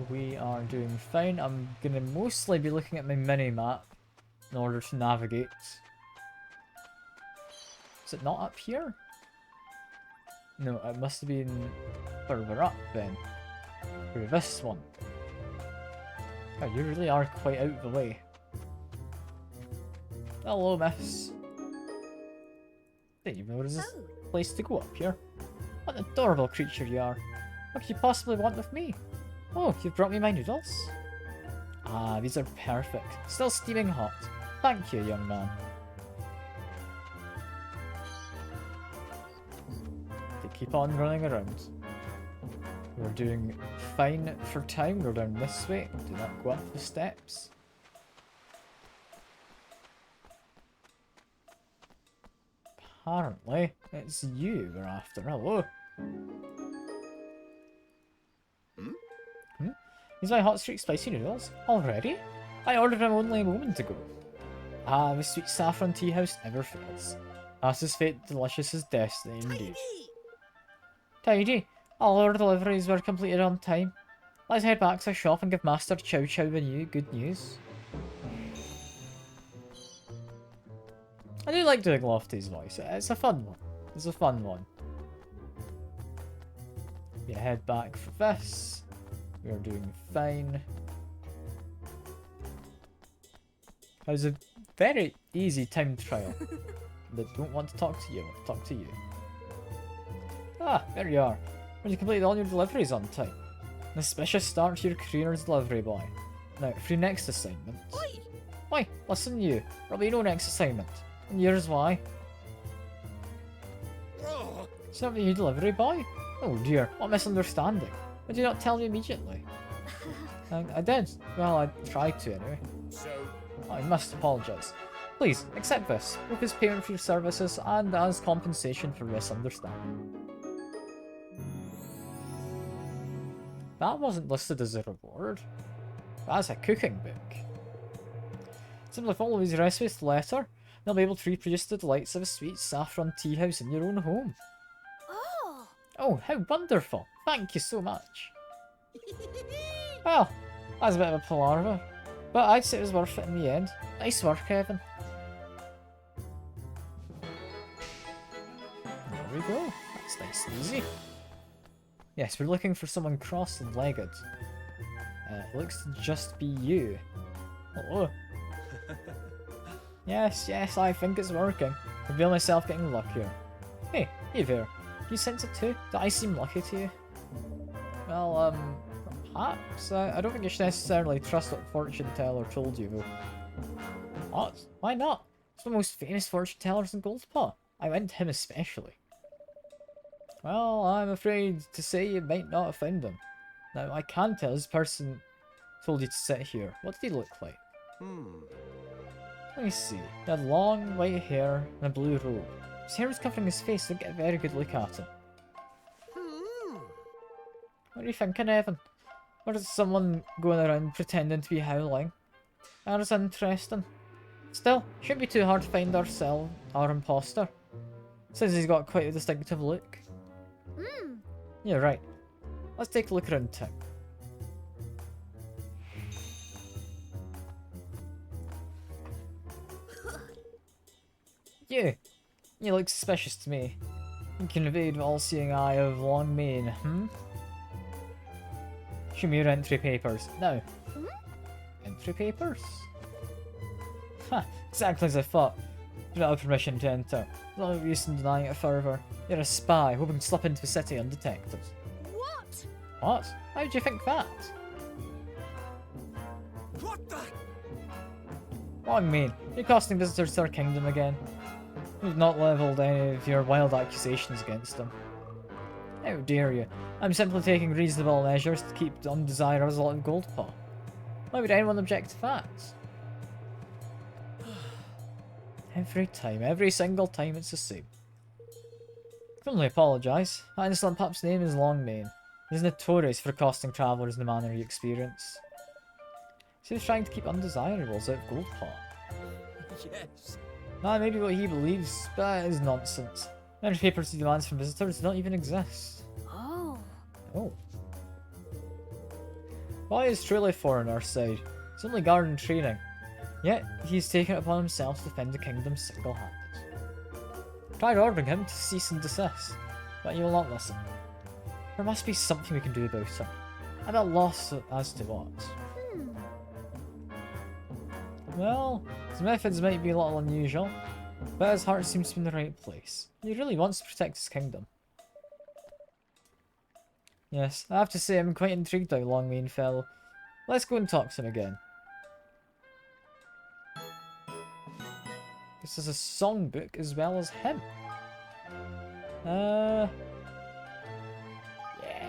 We are doing fine. I'm gonna mostly be looking at my mini-map in order to navigate. Is it not up here? No, it must have been further up then. For this one. Oh, you really are quite out of the way. Hello, miss. Didn't even know there's a place to go up here. What an adorable creature you are. What could you possibly want with me? Oh, you've brought me my noodles? Ah, these are perfect. Still steaming hot. Thank you, young man. They keep on running around. We're doing fine for time. We're down this way. Do not go up the steps. Apparently, it's you we're after. Hello. These are my hot streak spicy noodles. Already? I ordered them only a moment ago. Ah, the sweet saffron tea house never fails. Fast as fate, delicious as destiny indeed. Tidy. All our deliveries were completed on time. Let's head back to the shop and give Master Chow Chow the good news. I do like doing Lofty's voice. It's a fun one. It's a fun one. We head back for this. We are doing fine. It was a very easy time trial. They don't want to talk to you, I want to talk to you. Ah, there you are. When you complete all your deliveries on time. An auspicious start to your career as delivery boy. Now, for your next assignment.
Oi!
Why, listen you. There'll be no next assignment. And yours why?
Oh,
Is that your delivery boy? Oh dear, what misunderstanding. Why did you not tell me immediately? I did. Well, I tried to anyway.
so
I must apologise. Please, accept this, both as payment for your services and as compensation for misunderstanding. That wasn't listed as a reward. That's a cooking book. Simply follow these recipes to the letter, and they'll be able to reproduce the delights of a sweet saffron tea house in your own home.
Oh!
Oh, how wonderful! Thank you so much. Well, that's a bit of a palaver, but I'd say it was worth it in the end. Nice work, Evan. There we go. That's nice and easy. Yes, we're looking for someone cross-legged. It looks to just be you. Hello. Yes, I think it's working. I feel myself getting luckier. Hey, you there. Do you sense it too? Do I seem lucky to you? Well, perhaps. I don't think you should necessarily trust what fortune teller told you, though. What? Why not? It's the most famous fortune tellers in Goldpaw. I went to him especially. Well, I'm afraid to say you might not have found him. Now, I can tell this person told you to sit here. What did he look like? Let me see. He had long white hair and a blue robe. His hair was covering his face, so get a very good look at him. What are you thinking, Evan? Or is someone going around pretending to be howling? That's interesting. Still, shouldn't be too hard to find our imposter. Since he's got quite a distinctive look. Yeah, right. Let's take a look around town. You look suspicious to me. You can evade the all-seeing eye of Longmane, Show me your entry papers. Now. Entry papers? Ha! Exactly as I thought. You don't have permission to enter. No use in denying it further. You're a spy, hoping to slip into the city undetected.
What?
What? How did you think that?
what the?
Longmane, you're costing visitors to our kingdom again. We've not levelled any of your wild accusations against them. How dare you? I'm simply taking reasonable measures to keep the undesirables out of Goldpaw. Why would anyone object to that? Every single time it's the same. I can only apologise. I understand Pup's name is Longmane. He's notorious for accosting travellers in the manner you experience. So he's trying to keep undesirables out of Goldpaw.
Yes.
That may be what he believes, but that is nonsense. Many papers he demands from visitors do not even exist.
Oh.
Oh. While he is truly foreign on our side, he's only guard in training. Yet, he's taken it upon himself to defend the kingdom single-handed. Tried ordering him to cease and desist, but he will not listen. There must be something we can do about him. I'm at a loss as to what. Well, his methods might be a little unusual, but his heart seems to be in the right place. He really wants to protect his kingdom. Yes, I have to say I'm quite intrigued by Longmane fellow. Let's go and talk to him again. This is a songbook as well as him. Yeah,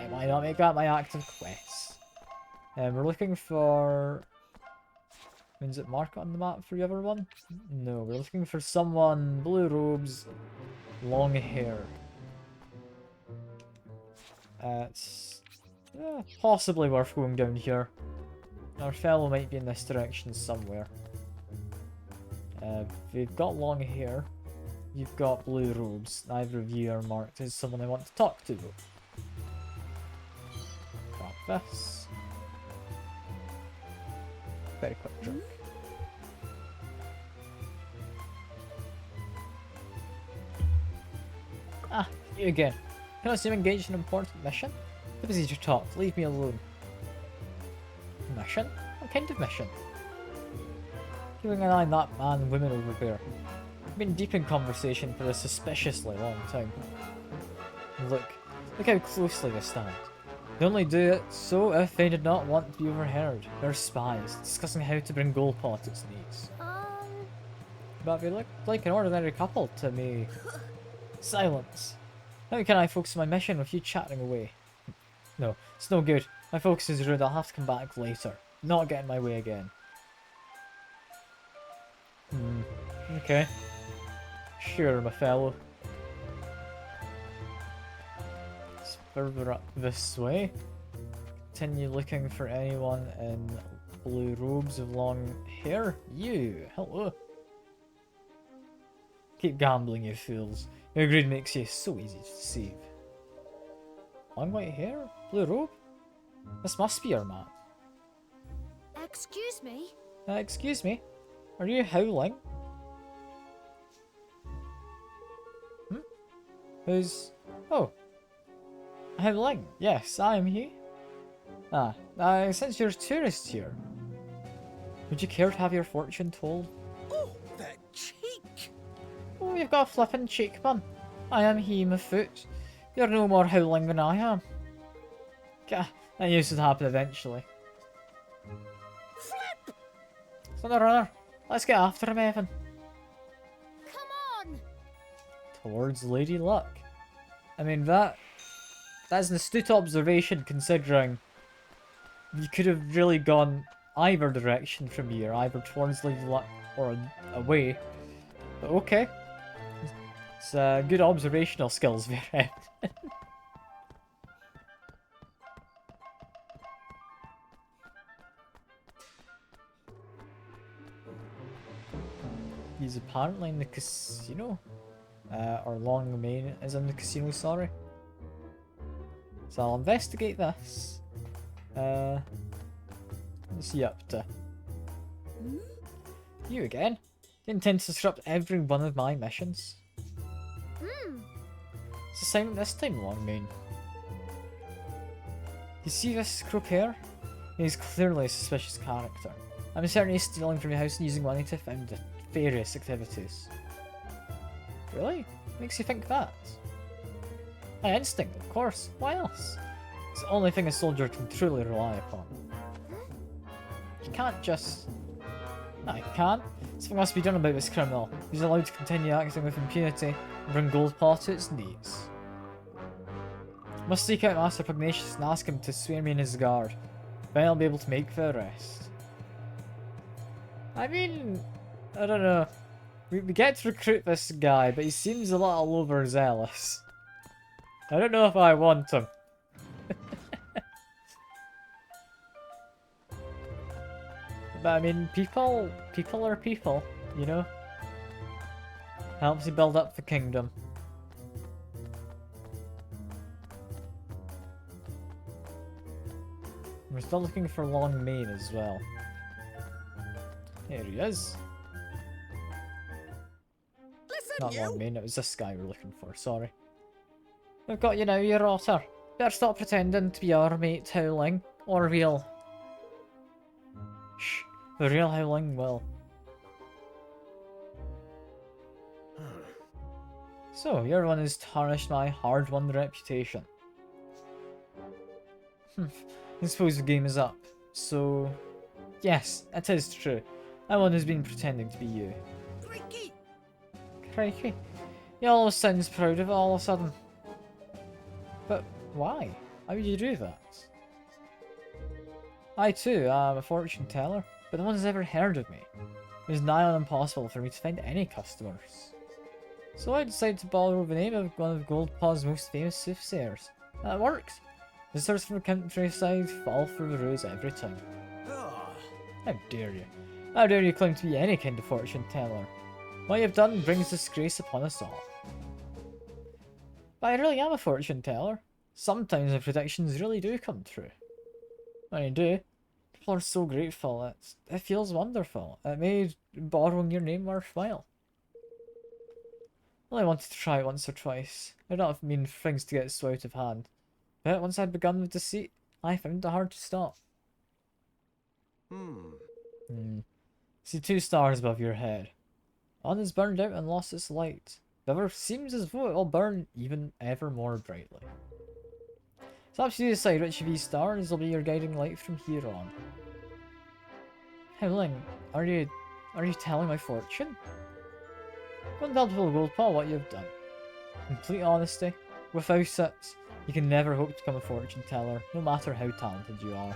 why not make that my active quest? We're looking for... Means it mark it on the map for the other one? No, we're looking for someone, blue robes, long hair. It's possibly worth going down here. Our fellow might be in this direction somewhere. We've got long hair. You've got blue robes. Neither of you are marked as someone I want to talk to though. Grab this. Very quick drink. Ah, you again. Can I seem engaged in an important mission? Too busy to talk. Leave me alone. Mission? What kind of mission? Keeping an eye on that man and women over there. I've been deep in conversation for a suspiciously long time. Look how closely they stand. They only do it so if they did not want to be overheard. They're spies, discussing how to bring Goldpot its needs. But they look like an ordinary couple to me. Silence. How can I focus on my mission with you chatting away? No, it's no good. My focus is rude. I'll have to come back later. Not get in my way again. Okay. Sure, my fellow. It's further up this way. Continue looking for anyone in blue robes with long hair. You, hello. Keep gambling, you fools. Your greed makes you so easy to deceive. Long white hair? Blue robe? This must be our man.
Excuse me?
Excuse me? Are you howling? Who's... Oh. Howling? Yes, I am he. Since you're a tourist here, would you care to have your fortune told?
Oh, the cheek!
Oh, you've got a flippin' cheek, man. I am he, my foot. You're no more howling than I am. Gah, that used to happen eventually.
Flip!
Thunder runner, let's get after him, Evan.
Come on!
Towards Lady Luck. I mean, that's an astute observation, considering you could have really gone either direction from here, either towards Lady Luck or away. But okay. It's good observational skills, Vera. He's apparently in the casino. Or Long Main is in the casino, sorry. So I'll investigate this. What's he up to? You again? You intend to disrupt every one of my missions? It's the same this time, Long Main. You see this croqueur? He's clearly a suspicious character. I'm certain he's stealing from your house and using money to fund various activities. Really? Makes you think that? My instinct, of course. Why else? It's the only thing a soldier can truly rely upon. You can't just... No, you can't. Something must be done about this criminal. He's allowed to continue acting with impunity and bring Goldpot to its knees. Must seek out Master Pugnacious and ask him to swear me in his guard. Then I'll be able to make the arrest. I mean... I don't know. We get to recruit this guy, but he seems a little overzealous. I don't know if I want him. But I mean, people are people, you know? Helps you build up the kingdom. We're still looking for Long Mane as well. Here he is. Not Long Mane, it was this guy we're looking for, sorry. We've got you now, you rotter. Better stop pretending to be our mate Howling, or real. Shh, the real Howling will. So, your one has tarnished my hard-won reputation. I suppose the game is up. So, yes, it is true. That one has been pretending to be you.
Crikey!
Crikey. He always sounds proud of it all of a sudden. But why? How would you do that? I too am a fortune teller, but no one's ever heard of me. It is nigh on impossible for me to find any customers. So I decided to borrow the name of one of Goldpaw's most famous soothsayers. And it worked. Visitors from the countryside fall for the ruse every time. How dare you? How dare you claim to be any kind of fortune teller? What you've done brings disgrace upon us all. But I really am a fortune teller. Sometimes the predictions really do come true. When they do, people are so grateful. It feels wonderful. It made borrowing your name worthwhile. I only wanted to try it once or twice. I did not mean for things to get so out of hand. But once I'd begun with deceit, I found it hard to stop. See 2 stars above your head. One is burned out and lost its light. The other seems as though it will burn even ever more brightly. It's up to you to decide which of these stars will be your guiding light from here on. Howling, are you telling my fortune? Go and tell people Goldpaw what you've done. Complete honesty. Without it, you can never hope to become a fortune teller, no matter how talented you are.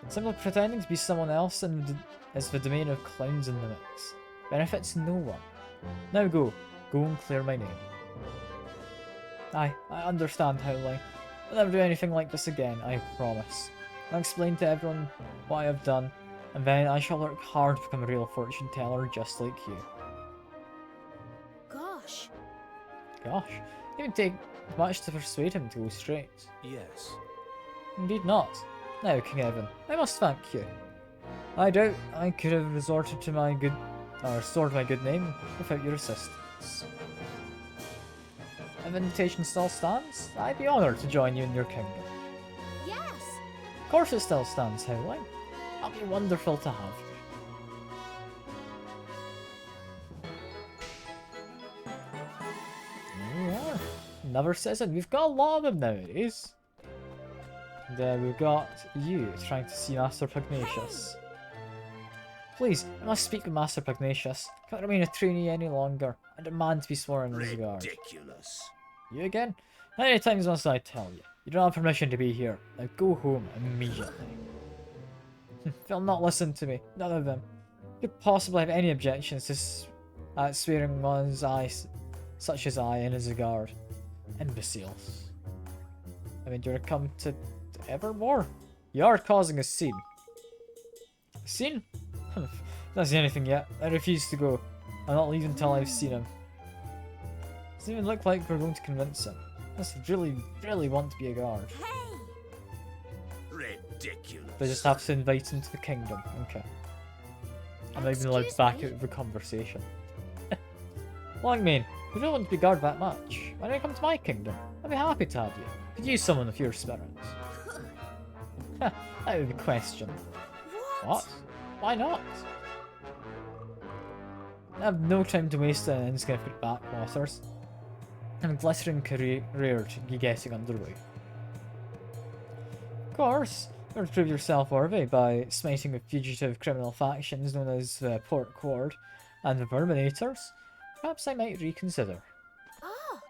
Simply pretending to be someone else is the domain of clowns and mimics. Benefits no one. Now go and clear my name. Aye, I understand, Howling. I'll never do anything like this again, I promise. I'll explain to everyone what I have done, and then I shall work hard to become a real fortune teller just like you.
Gosh.
Gosh, it didn't take much to persuade him to go straight.
Yes.
Indeed not. Now, King Evan, I must thank you. I doubt I could have resorted to my good, or restored my good name without your assistance. If the invitation still stands, I'd be honoured to join you in your kingdom.
Yes.
Of course it still stands, Howling. That'll be wonderful to have. There we are. Another citizen. We've got a lot of them nowadays. And we've got you trying to see Master Pugnacious. Please, I must speak with Master Pugnacious. I can't remain a trainee any longer. I demand to be sworn in as a guard.
Ridiculous.
You again? How many times must I tell you? You don't have permission to be here. Now go home immediately. They'll not listen to me. None of them. Could possibly have any objections to swearing one's eyes, such as I in as a guard. Imbeciles. I mean, you're come to Evermore? You are causing a scene. A scene? Not seen anything yet. I refuse to go. I'm not leaving until I've seen him. Doesn't even look like we're going to convince him. Must really want to be a guard.
Ridiculous.
They just have to invite him to the kingdom. Okay. I'm not even allowed back out of the conversation. Longmane, you don't want to be guard that much. Why don't you come to my kingdom? I'd be happy to have you. Could use someone of your spirit. Out of the question. What? Why not? I have no time to waste in insignificant backwaters. And a glittering career to be getting underway. Of course, you would prove yourself worthy by smiting the fugitive criminal factions known as Port Quard and the Verminators. Perhaps I might reconsider.
Ah.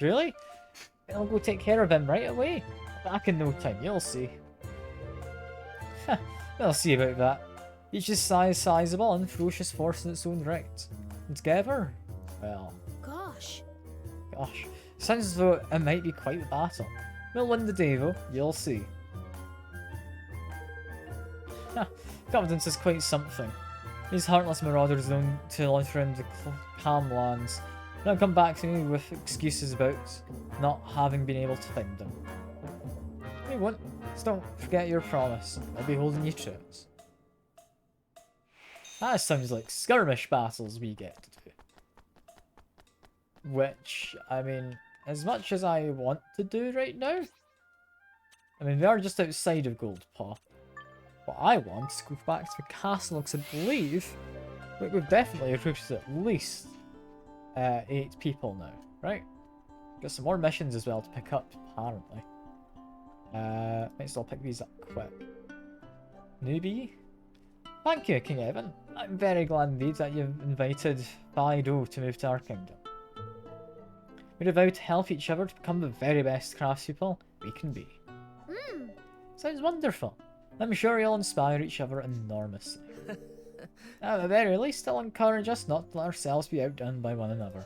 Really? I'll go take care of him right away. Back in no time, you'll see. We'll see about that. Each is sizable and ferocious force in its own right. And together, well...
Gosh.
Sounds as though it might be quite the battle. We'll win the day though, you'll see. Confidence is quite something. These heartless marauders known to launch around the calm lands don't come back to me with excuses about not having been able to find them. They won't. Just don't forget your promise. I'll be holding you to it. That sounds like skirmish battles we get to do. Which, I mean, as much as I want to do right now, I mean, they are just outside of Goldpaw. What I want is to go back to the castle, because I believe we've definitely recruited at least 8 people now, right? Got some more missions as well to pick up, apparently. Might still pick these up quick. Newbie? Thank you, King Evan. I'm very glad indeed that you've invited Fido to move to our kingdom. We vow to help each other to become the very best craftspeople we can be. Sounds wonderful. I'm sure you'll inspire each other enormously. At the very least, it'll encourage us not to let ourselves be outdone by one another.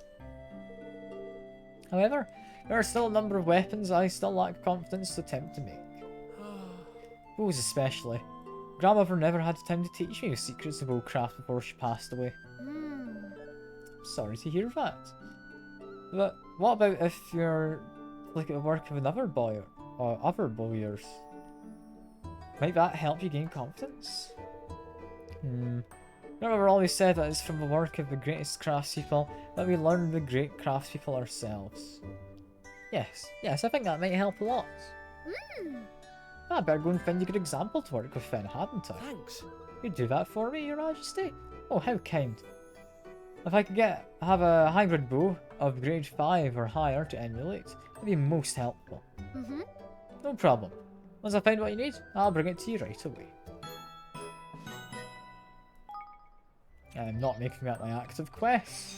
However, there are still a number of weapons I still lack confidence to attempt to make. Bows especially. Grandmother never had the time to teach me the secrets of bowcraft before she passed away. Sorry to hear that. But what about if you're like at the work of another boy or other bowyers? Might that help you gain confidence? Remember, always said that it's from the work of the greatest craftspeople that we learn the great craftspeople ourselves. Yes, I think that might help a lot. I better go and find a good example to work with then, hadn't I?
Thanks.
You'd do that for me, Your Majesty? Oh, how kind. If I could have a hybrid bow of grade 5 or higher to emulate, that'd be most helpful. No problem. Once I find what you need, I'll bring it to you right away. I'm not making that my active quest.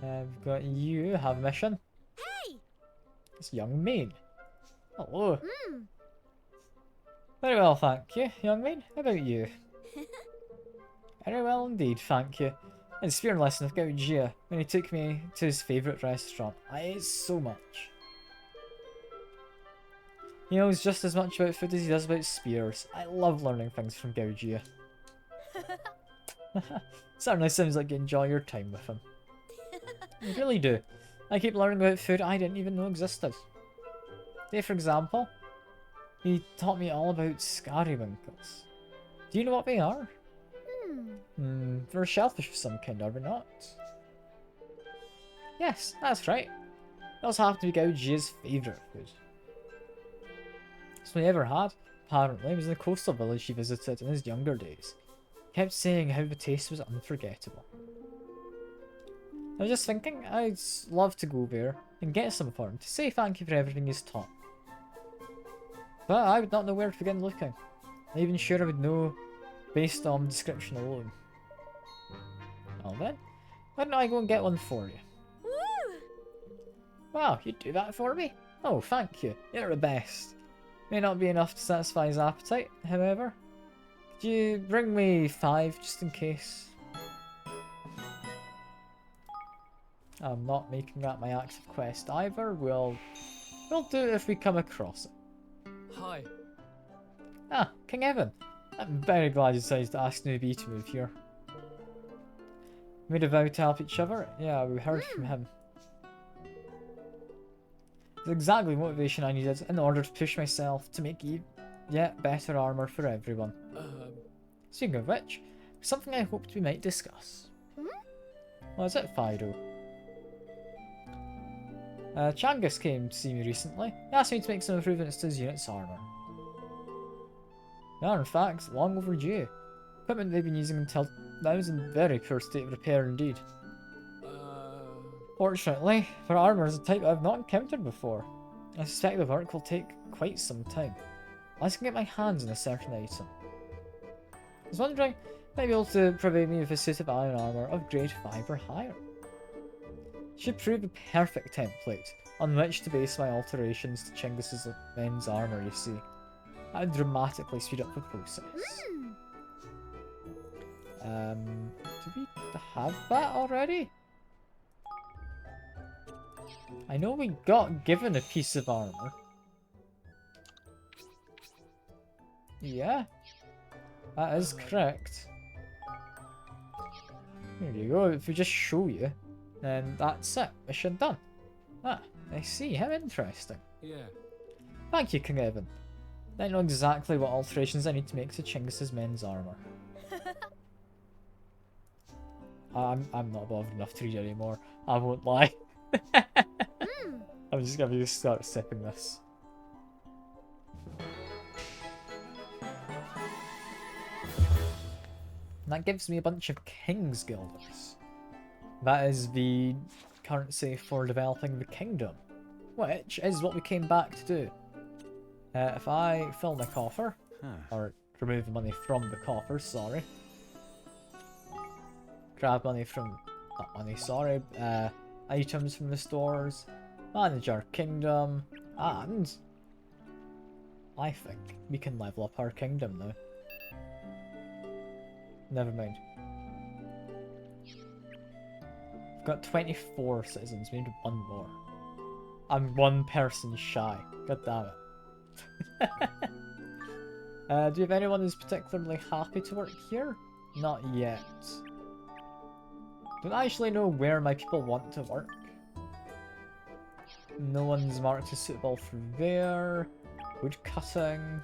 I've got you have mission.
Hey!
It's young maid. Hello. Very well, thank you, young maid. How about you? Very well indeed, thank you. In Spear lesson with Gaugia, when he took me to his favourite restaurant, I ate so much. He knows just as much about food as he does about spears. I love learning things from Gaugia. Certainly sounds like you enjoy your time with him. You really do. I keep learning about food I didn't even know existed. Say for example, he taught me all about scariwinkles. Do you know what they are? They're shellfish of some kind, are they not? Yes, that's right. They also happen to be Gaugia's favourite food. That's what he ever had, apparently, was in the coastal village he visited in his younger days. He kept saying how the taste was unforgettable. I was just thinking, I'd love to go there and get some for him to say thank you for everything he's taught. But I would not know where to begin looking. Not even sure I would know based on description alone. Well then, why don't I go and get one for you?
Woo!
Wow, you'd do that for me? Oh, thank you. You're the best. May not be enough to satisfy his appetite, however. Could you bring me 5 just in case? I'm not making that my active quest either. We'll do it if we come across it.
Hi.
Ah, King Evan. I'm very glad you decided to ask Newbie to move here. Made a vow to help each other? Yeah, we heard from him. It's exactly the motivation I needed in order to push myself to make yet better armor for everyone. Speaking of which, something I hoped we might discuss. What is it, Fido? Changus came to see me recently. He asked me to make some improvements to his unit's armor. They are, in fact, long overdue. Equipment they've been using until now is in very poor state of repair indeed. Fortunately, for armor is a type I've not encountered before. I suspect the work will take quite some time. Unless I can get my hands on a certain item. I was wondering, might be able to provide me with a suit of iron armor of grade 5 or higher. Should prove the perfect template on which to base my alterations to Chinggis's men's armor, you see. That would dramatically speed up the process. Do we have that already? I know we got given a piece of armor. Yeah, that is correct. There you go, if we just show you, then that's it, mission done. Ah, I see, how interesting.
Yeah.
Thank you, King Evan. I know exactly what alterations I need to make to Chinggis's men's armor. I'm not bothered enough to read anymore, I won't lie. I'm just gonna start sipping this. And that gives me a bunch of King's Guilders. That is the currency for developing the kingdom, which is what we came back to do. If I fill my coffer, or remove the money from the coffer, sorry. Grab money from, not money, sorry, items from the stores, manage our kingdom, and I think we can level up our kingdom now. Never mind. We've got 24 citizens, we need one more. I'm one person shy, god damn it. Do you have anyone who's particularly happy to work here? Not yet. Don't actually know where my people want to work. No one's marked as suitable for there. Wood cutting.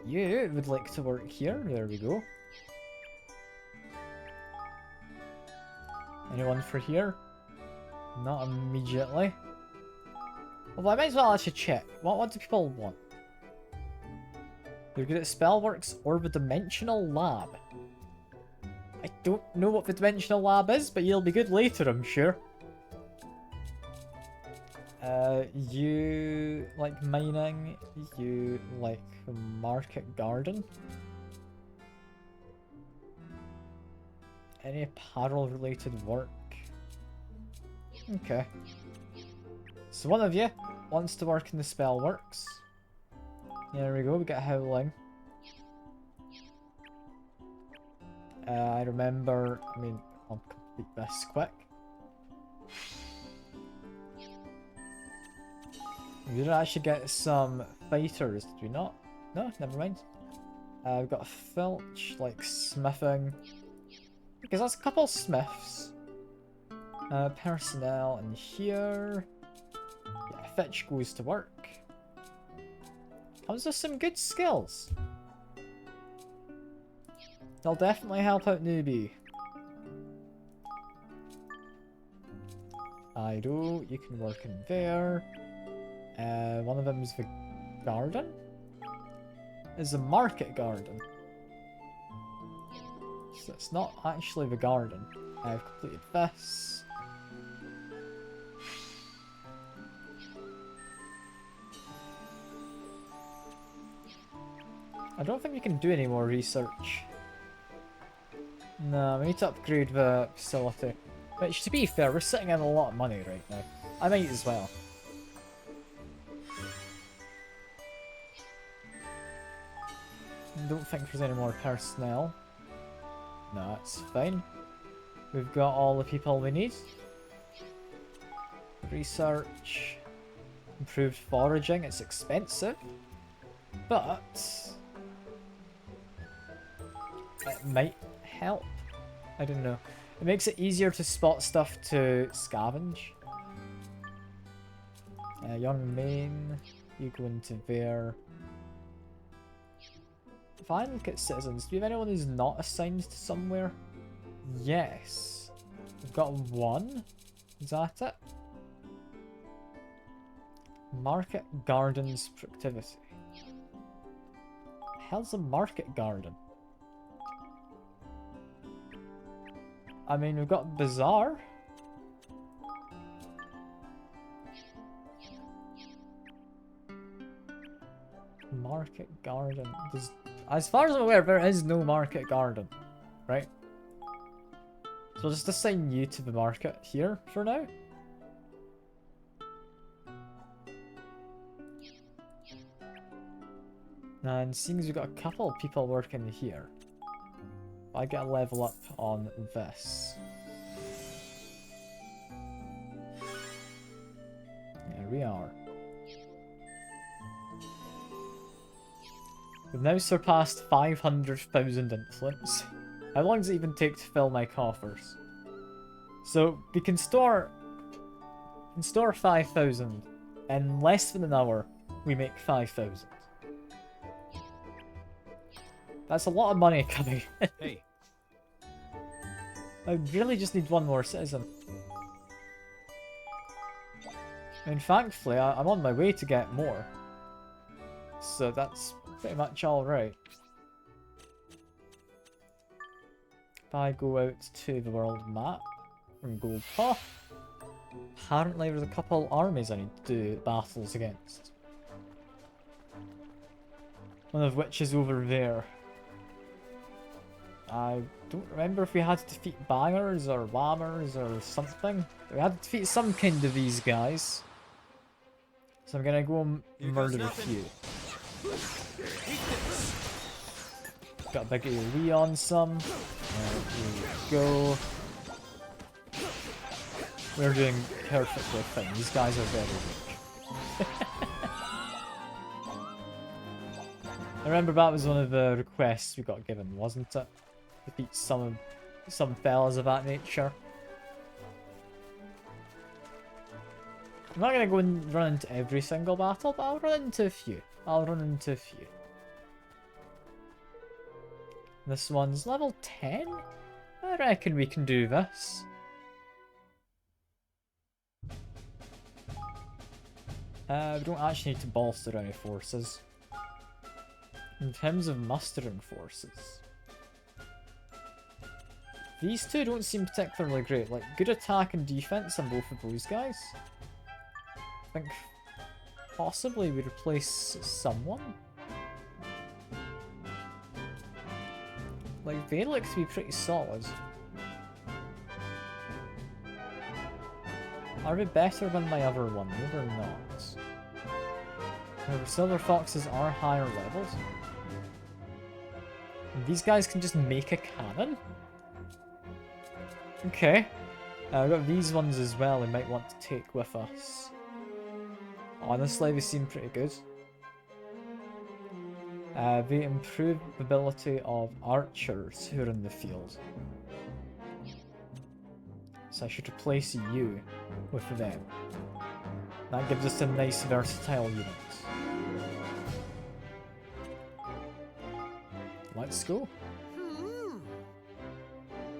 You would like to work here. There we go. Anyone for here? Not immediately. Well, I might as well actually check. What do people want? You're good at Spellworks or the Dimensional Lab. I don't know what the Dimensional Lab is, but you'll be good later, I'm sure. You like mining, you like market garden. Any apparel related work? Okay. So one of you wants to work in the Spellworks. There we go, we got Howling. I remember, I'll complete this quick. We did actually get some fighters, did we not? No, never mind. We've got a Filch, like smithing. Because that's a couple smiths. Personnel in here. Yeah, Fitch goes to work. Comes with some good skills. They'll definitely help out newbie. Ido, you can work in there. One of them is the garden? Is the market garden. So it's not actually the garden. I've completed this. I don't think we can do any more research. No, we need to upgrade the facility. Which, to be fair, we're sitting in a lot of money right now. I might as well. Don't think there's any more personnel. No, it's fine. We've got all the people we need. Research. Improved foraging. It's expensive. But it might help. I don't know. It makes it easier to spot stuff to scavenge. Young main. You go into there. If I look at citizens, do you have anyone who's not assigned to somewhere? Yes. We've got one. Is that it? Market Gardens Productivity. Hell's a market garden? I mean, we've got Bazaar. Market garden. As far as I'm aware, there is no market garden, right? So I'll just assign you to the market here for now. And seeing as we've got a couple of people working here, I get a level up on this. There we are. We've now surpassed 500,000 influence. How long does it even take to fill my coffers? So we can store 5,000. In less than an hour, we make 5,000. That's a lot of money coming in.
Hey.
I really just need one more citizen. I mean, thankfully, I'm on my way to get more. So that's pretty much alright. If I go out to the world map and go pop, apparently there's a couple armies I need to do battles against. One of which is over there. I don't remember if we had to defeat bangers or whammers or something. We had to defeat some kind of these guys. So I'm gonna go and murder a few. Got a big AoE on some. Here we go. We're doing perfectly fine. These guys are very weak. I remember that was one of the requests we got given, wasn't it? Defeat some fellas of that nature. I'm not gonna go and run into every single battle, but I'll run into a few. This one's level 10? I reckon we can do this. We don't actually need to bolster any forces. In terms of mustering forces, these two don't seem particularly great. Like, good attack and defense on both of those guys. I think possibly we replace someone. Like, they look to be pretty solid. Are we better than my other one? No, we're not. However, silver foxes are higher levels. And these guys can just make a cannon? Okay. We've got these ones as well we might want to take with us. Honestly, they seem pretty good. They improve the ability of archers who are in the field. So I should replace you with them. That gives us a nice versatile unit. Let's go.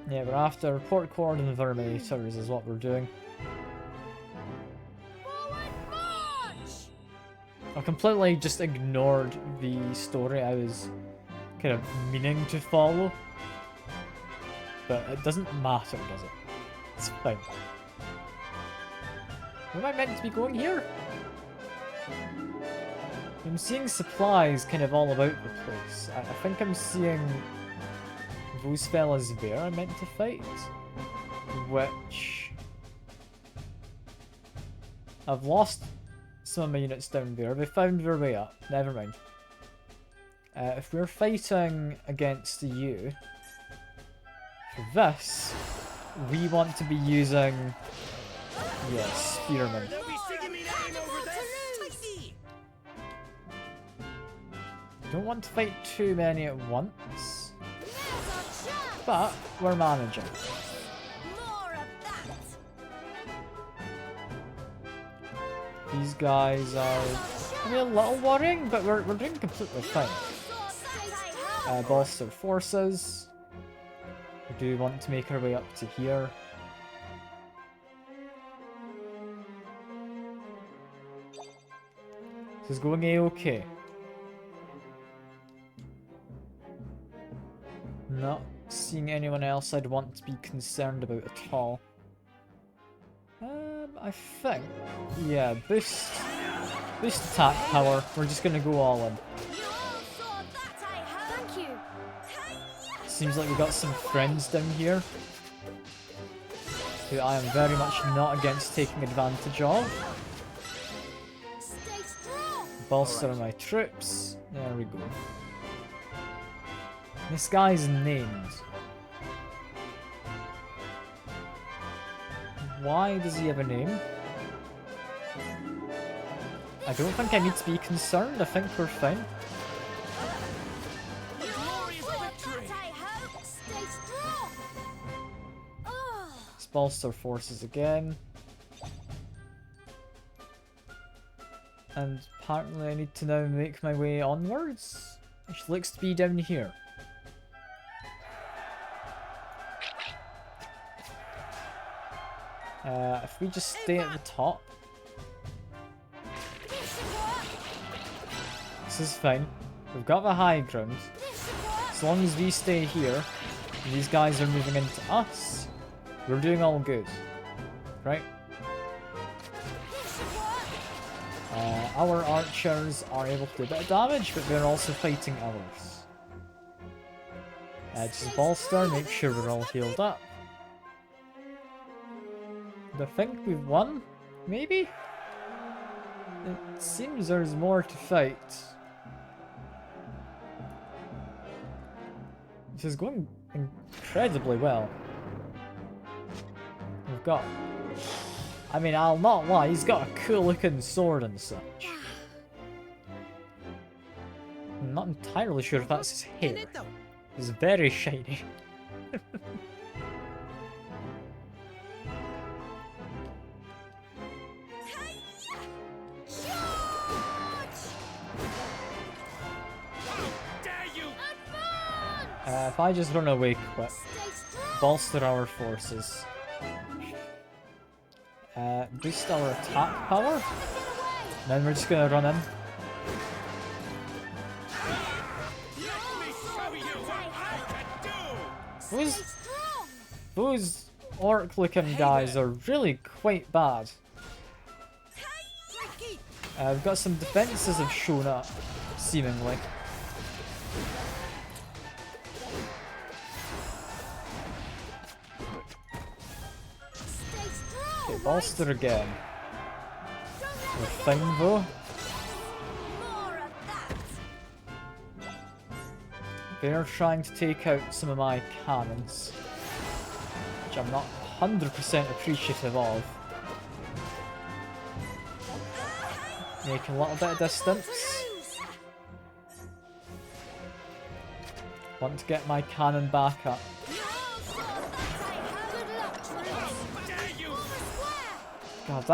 Yeah, we're after report cord and verminators is what we're doing. I completely just ignored the story I was kind of meaning to follow. But it doesn't matter, does it? It's fine. Where am I meant to be going here? I'm seeing supplies kind of all about the place. I think I'm seeing those fellas there I meant to fight. Which... I've lost some of my units down there. They found their way up. Never mind. If we're fighting against you, for this, we want to be using... yes, spearmen. Don't want to fight too many at once, but we're managing. These guys are maybe a little worrying, but we're doing completely fine. Bolster forces. We do want to make our way up to here. This is going A-okay. Not seeing anyone else I'd want to be concerned about at all. I think, yeah, boost attack power. We're just gonna go all in.
Thank you.
Seems like we got some friends down here who I am very much not against taking advantage of.
Stay strong.
Bolster my troops. There we go. This guy's named. Why does he have a name? I don't think I need to be concerned. I think we're fine. Let's bolster forces again. And apparently I need to now make my way onwards, which looks to be down here. If we just stay at the top. This is fine. We've got the high ground. As long as we stay here, and these guys are moving into us, we're doing all good. Right? Our archers are able to do a bit of damage, but they're also fighting ours. Just bolster, make sure we're all healed up. I think we've won? Maybe? It seems there's more to fight. This is going incredibly well. We've got... I mean, I'll not lie, he's got a cool looking sword and such. I'm not entirely sure if that's his hair. It's very shiny. If I just run away quick,
Stay strong.
bolster our forces. Boost our attack power. Then we're just gonna run in.
Stay strong.
Those orc-looking guys are really quite bad. We've got some defenses have shown up, seemingly.
Stay strong.
Okay, bolster again.
Don't
We're
let them
fine though.
More of that.
They're trying to take out some of my cannons, which I'm not 100% appreciative of. Making a little bit of distance. Want to get my cannon back up. God,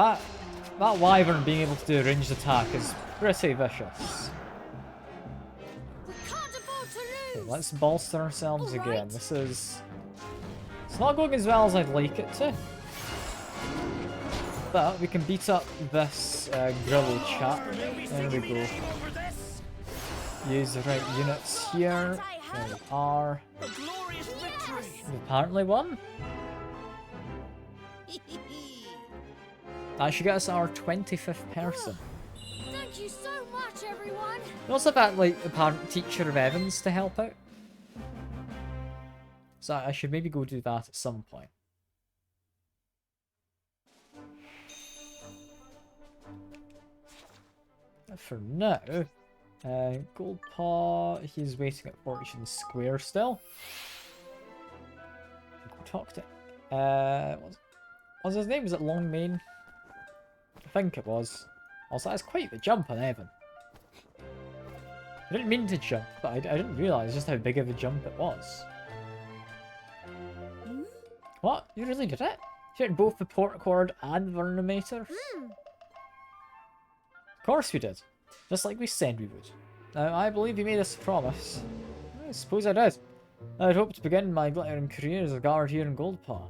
that wyvern being able to do a ranged attack is pretty vicious.
We can't afford to
Okay,
lose.
let's bolster ourselves again. This is... It's not going as well as I'd like it to. But we can beat up this Grillo chap. There we go. Use the right units here. There we are. We apparently won. That should get us our 25th person.
Thank you so much, everyone.
We also have like apparent teacher of Evans to help out. So I should maybe go do that at some point. For now, Goldpaw, he's waiting at Fortune Square still. Go talk to what was his name? Was it Longmane? I think it was. Also, that's quite the jump on Evan. I didn't mean to jump, but I didn't realise just how big of a jump it was. What? You really did it? You hit both the port cord and the Vernimator? Of course we did. Just like we said we would. Now, I believe you made us a promise. I suppose I did. I'd hoped to begin my glittering career as a guard here in Goldpaw.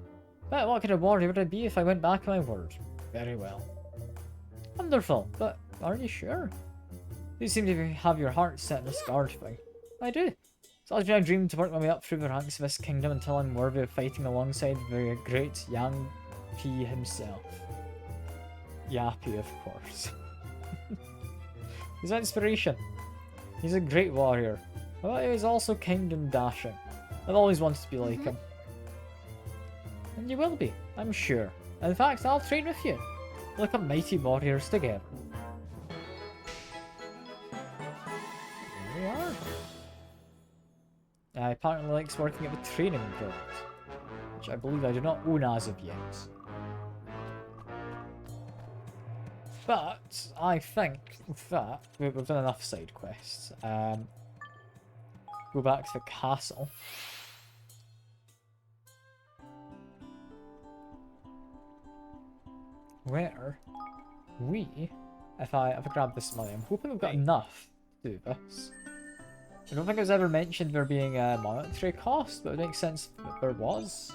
But what kind of warrior would I be if I went back on my word? Very well. Wonderful, but are you sure? You seem to have your heart set on this guard thing. I do. It's always been a dream to work my way up through the ranks of this kingdom until I'm worthy of fighting alongside the great Yang P himself. Yappy, of course. He's an inspiration. He's a great warrior. But he's also kind and dashing. I've always wanted to be like him. And you will be, I'm sure. In fact, I'll train with you. Like a mighty warriors together. There we are. I apparently likes working at the training guild, which I believe I do not own as of yet. But I think that we've done enough side quests. Go back to the castle. Where we, if I grab this money, I'm hoping we've got enough to do this. I don't think it was ever mentioned there being a monetary cost, but it makes sense that there was.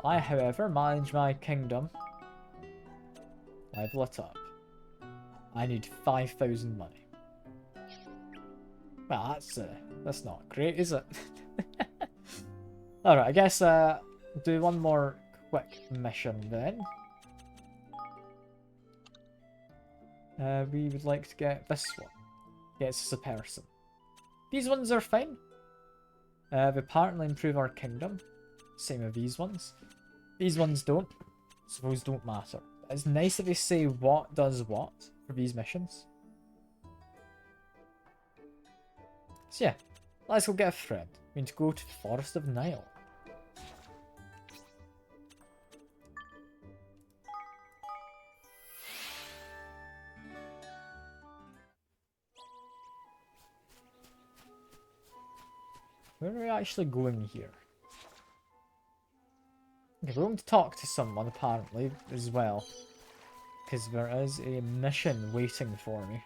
I, however, manage my kingdom. I've lit up. I need 5,000 money. Well, that's not great, is it? Alright, I guess do one more quick mission then. We would like to get this one. Gets us a person. These ones are fine. They apparently improve our kingdom. Same with these ones. These ones don't. So those don't matter. It's nice that they say what does what for these missions. So yeah, let's go get a friend. We need to go to the Forest of Nile. Where are we actually going here? Okay, we're going to talk to someone apparently as well. Because there is a mission waiting for me.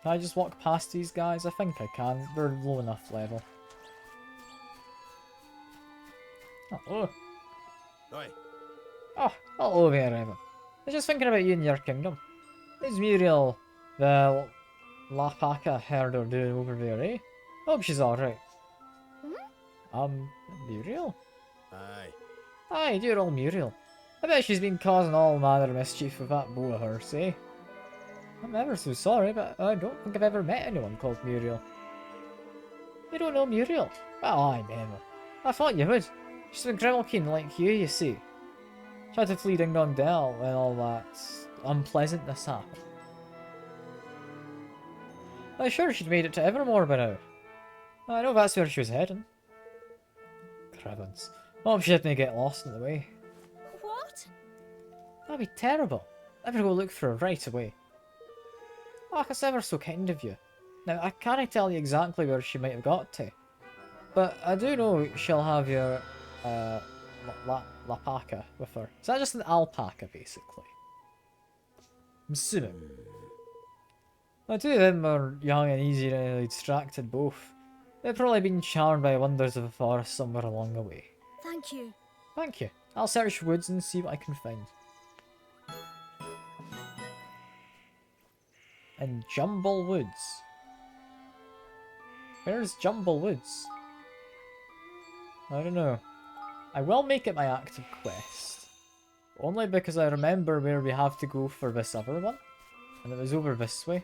Can I just walk past these guys? I think I can. They're low enough level. Oh,
Oi,
oh, hello there, Evan. I was just thinking about you and your kingdom. Is Muriel the Lapaka herder doing over there, eh? Hope she's alright. Muriel?
aye.
Aye, dear old Muriel. I bet she's been causing all manner of mischief with that bow of hers, eh? I'm ever so sorry, but I don't think I've ever met anyone called Muriel. You don't know Muriel? Well, I never. I thought you would. She's been grimmelkeen like you see. Tried to flee Ding Dong Dell when all that unpleasantness happened. I'm sure she'd made it to Evermore by now. I know that's where she was heading. Cribbins. Hope she didn't get lost in the way.
What?
That'd be terrible. I better go look for her right away. Oh, that's ever so kind of you. Now, I can't tell you exactly where she might have got to, but I do know she'll have your, Lapaka with her. Is that just an alpaca, basically? I'm assuming. The two of them are young and easy to distracted both. They've probably been charmed by wonders of the forest somewhere along the way.
Thank you.
Thank you. I'll search woods and see what I can find. And Jumble Woods. Where's Jumble Woods? I don't know. I will make it my active quest. Only because I remember where we have to go for this other one. And it was over this way.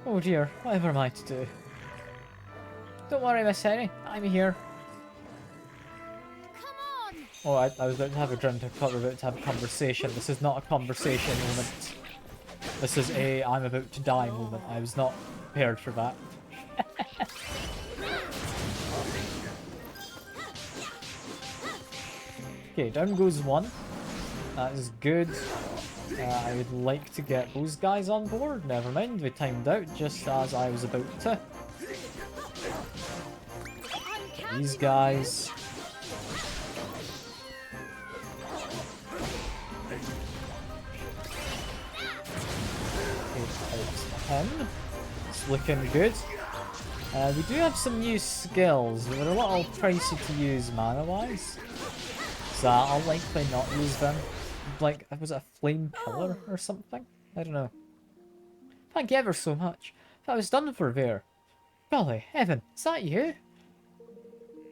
Oh dear, whatever am I to do? Don't worry, Miss Henny, I'm here.
Come on!
Oh, I was about to have a drink, I thought we were about to have a conversation. This is not a conversation moment. This is a I'm about to die moment. I was not prepared for that. Okay, down goes one. That is good. I would like to get those guys on board. Never mind, we timed out just as I was about to. These guys. Out him. It's looking good. We do have some new skills. They're a little pricey to use mana-wise. So I'll likely not use them. Like, was it a flame pillar or something? I don't know. Thank you ever so much. That was done for there. Golly, Evan, is that you?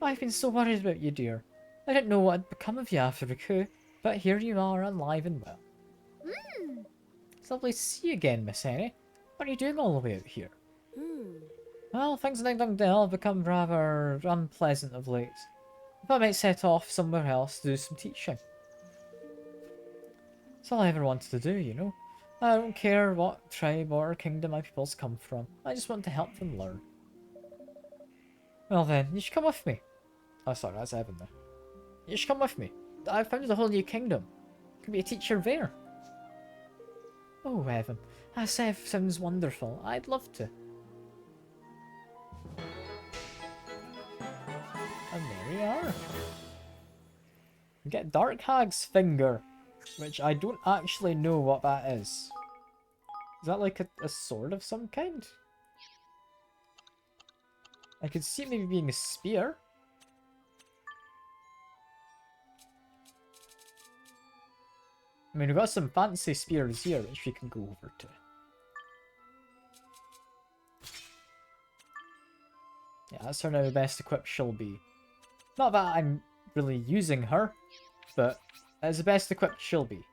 I've been so worried about you, dear. I didn't know what had become of you after the coup, but here you are, alive and well. It's lovely to see you again, Miss Henny. What are you doing all the way out here? Well, things in Ding Dong Dell have become rather unpleasant of late. I thought I might set off somewhere else to do some teaching. It's all I ever wanted to do, you know. I don't care what tribe or kingdom my peoples come from. I just want to help them learn. Well then, you should come with me. Oh, sorry, that's Evan there. You should come with me. I've found a whole new kingdom. Could be a teacher there. Oh, Evan. That sounds wonderful. I'd love to. And there we are. We get Dark Hag's finger, which I don't actually know what that is. Is that like a sword of some kind? I could see it maybe being a spear. I mean, we've got some fancy spears here, which we can go over to. Yeah, that's her now best equipped she'll be. Not that I'm really using her, but as the best equipped she'll be.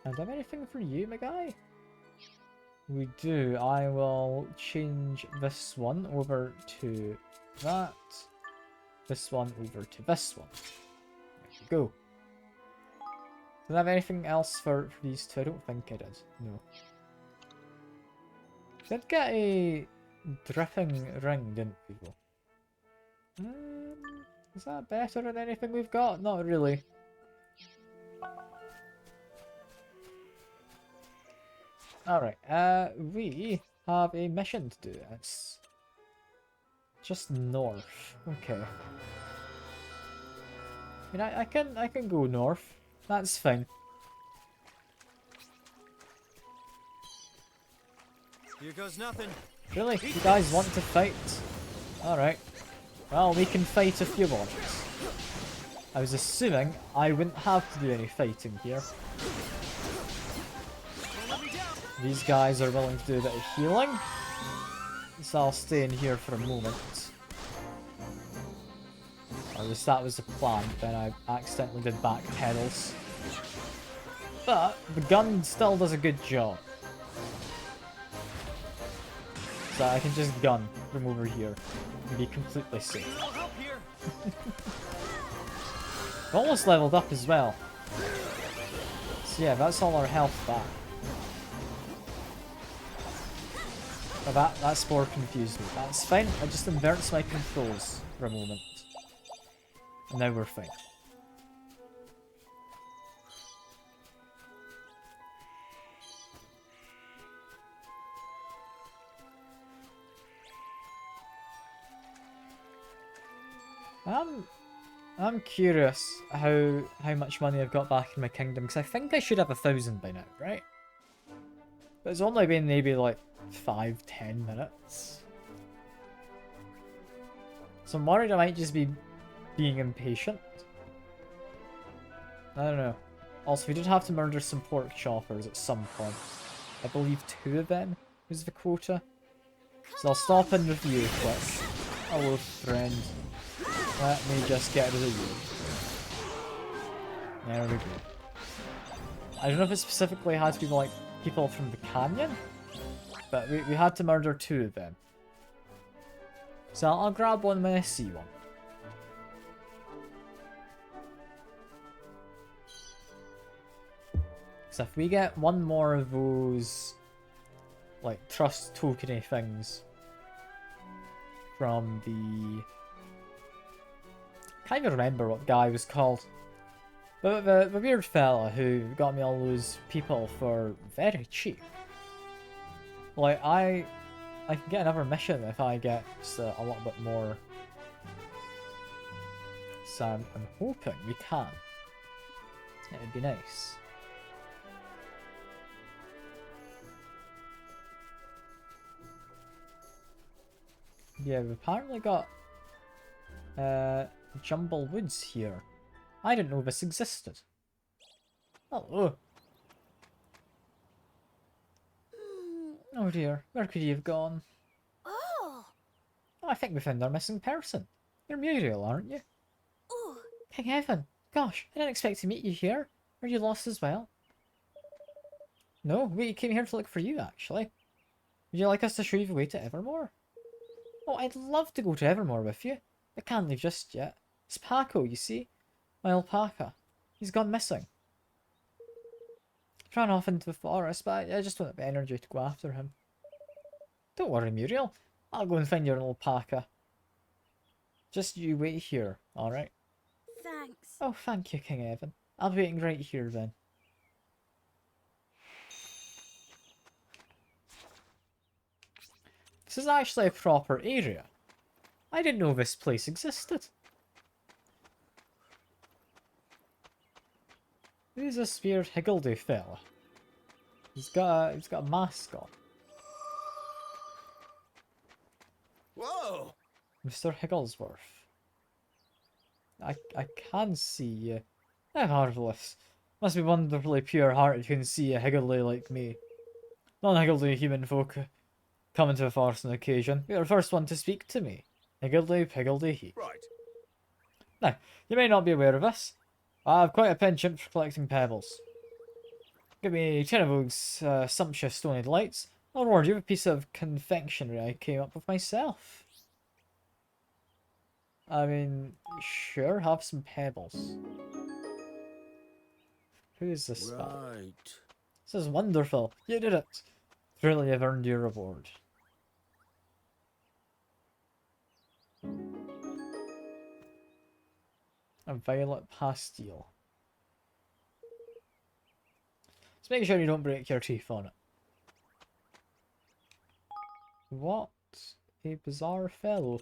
And do I have anything for you, my guy? We do. I will change this one over to that. This one over to this one. There we go. Do I have anything else for these two? I don't think I did. No. Did get a dripping ring, didn't we, though? Is that better than anything we've got? Not really. Alright, we have a mission to do. It's just north. Okay. I mean, I can go north. That's fine.
Here goes nothing.
Really? You guys want to fight? Alright. Well, we can fight if you want. I was assuming I wouldn't have to do any fighting here. These guys are willing to do a bit of healing. So I'll stay in here for a moment. Or at least that was the plan, then I accidentally did back pedals. But the gun still does a good job. So I can just gun from over here and be completely safe. We're almost leveled up as well. So yeah, that's all our health back. Oh, that spore confused me. That's fine, I just inverts my controls for a moment. And now we're fine. I'm curious how much money I've got back in my kingdom, because I think I should have 1,000 by now, right? But it's only been maybe like 5-10 minutes. So I'm worried I might just be being impatient. I don't know. Also, we did have to murder some pork choppers at some point. I believe 2 of them was the quota. So I'll stop in with you quick. Hello, friend. Let me just get rid of you. There we go. I don't know if it specifically had to be like people from the canyon, but we had to murder 2 of them. So I'll grab one when I see one. So if we get one more of those like trust tokeny things from the... Can't even remember what the guy was called. But the weird fella who got me all those people for very cheap. Like, I can get another mission if I get just a little bit more. So I'm hoping we can. It would be nice. Yeah, we've apparently got Jumble Woods here. I didn't know this existed. Hello. Oh dear, where could you have gone?
Oh!
I think we found our missing person. You're Muriel, aren't you?
Oh!
King Heaven! Gosh, I didn't expect to meet you here. Are you lost as well? No, we came here to look for you, actually. Would you like us to show you the way to Evermore? Oh, I'd love to go to Evermore with you. I can't leave just yet. It's Paco, you see? My alpaca. He's gone missing. Ran off into the forest, but I just don't have the energy to go after him. Don't worry, Muriel. I'll go and find your alpaca. Just you wait here, alright?
Thanks.
Oh, thank you, King Evan. I'll be waiting right here then. This is actually a proper area. I didn't know this place existed. Who's this weird higgledy fella? He's got a mask on.
Whoa!
Mr. Higglesworth. I can see you. Marvellous. Must be wonderfully pure-hearted you can see a higgledy like me. Non-higgledy human folk come into a forest on occasion. You're the first one to speak to me. Higgledy-piggledy he.
Right.
Now, you may not be aware of this. I have quite a penchant for collecting pebbles. Give me 10 of those sumptuous stony delights. I'll reward you with a piece of confectionery I came up with myself. I mean, sure, have some pebbles. Who is this fella?
Right.
This is wonderful. You did it. Truly, you've earned your reward. A violet pastille. Just make sure you don't break your teeth on it. What a bizarre fellow.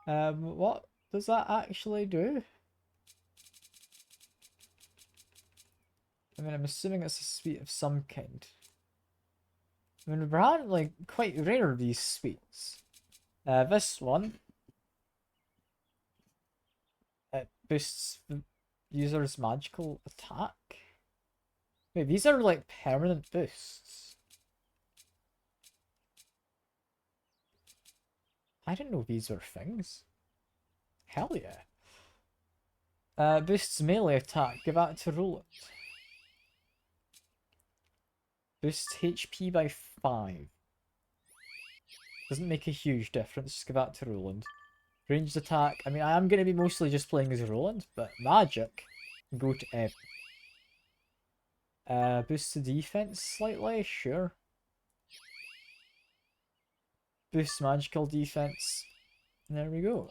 What does that actually do? I mean, I'm assuming it's a sweet of some kind. I mean, we're having, like, quite rare, these sweets. This one, it boosts the user's magical attack. Wait, these are, like, permanent boosts. I didn't know these were things. Hell yeah. Boosts melee attack, give that to roll it. Boosts HP by 5. Doesn't make a huge difference, just give that to Roland. Ranged attack, I mean, I am going to be mostly just playing as Roland, but magic, go to Ev. Boosts the defense slightly, sure. Boosts magical defense. There we go.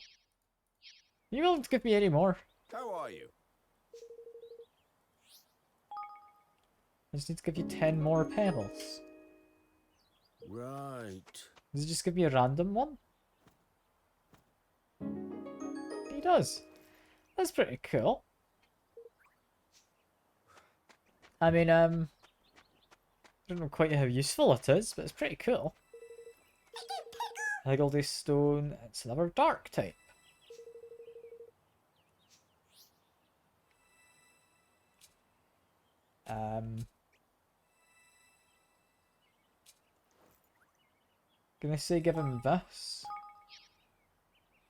You won't give me any more.
How are you?
I just need to give you 10 more pebbles.
Right.
Does it just give me a random one? He does. That's pretty cool. I mean, I don't know quite how useful it is, but it's pretty cool. Higgledy Stone, it's another dark type. Gonna say give him this.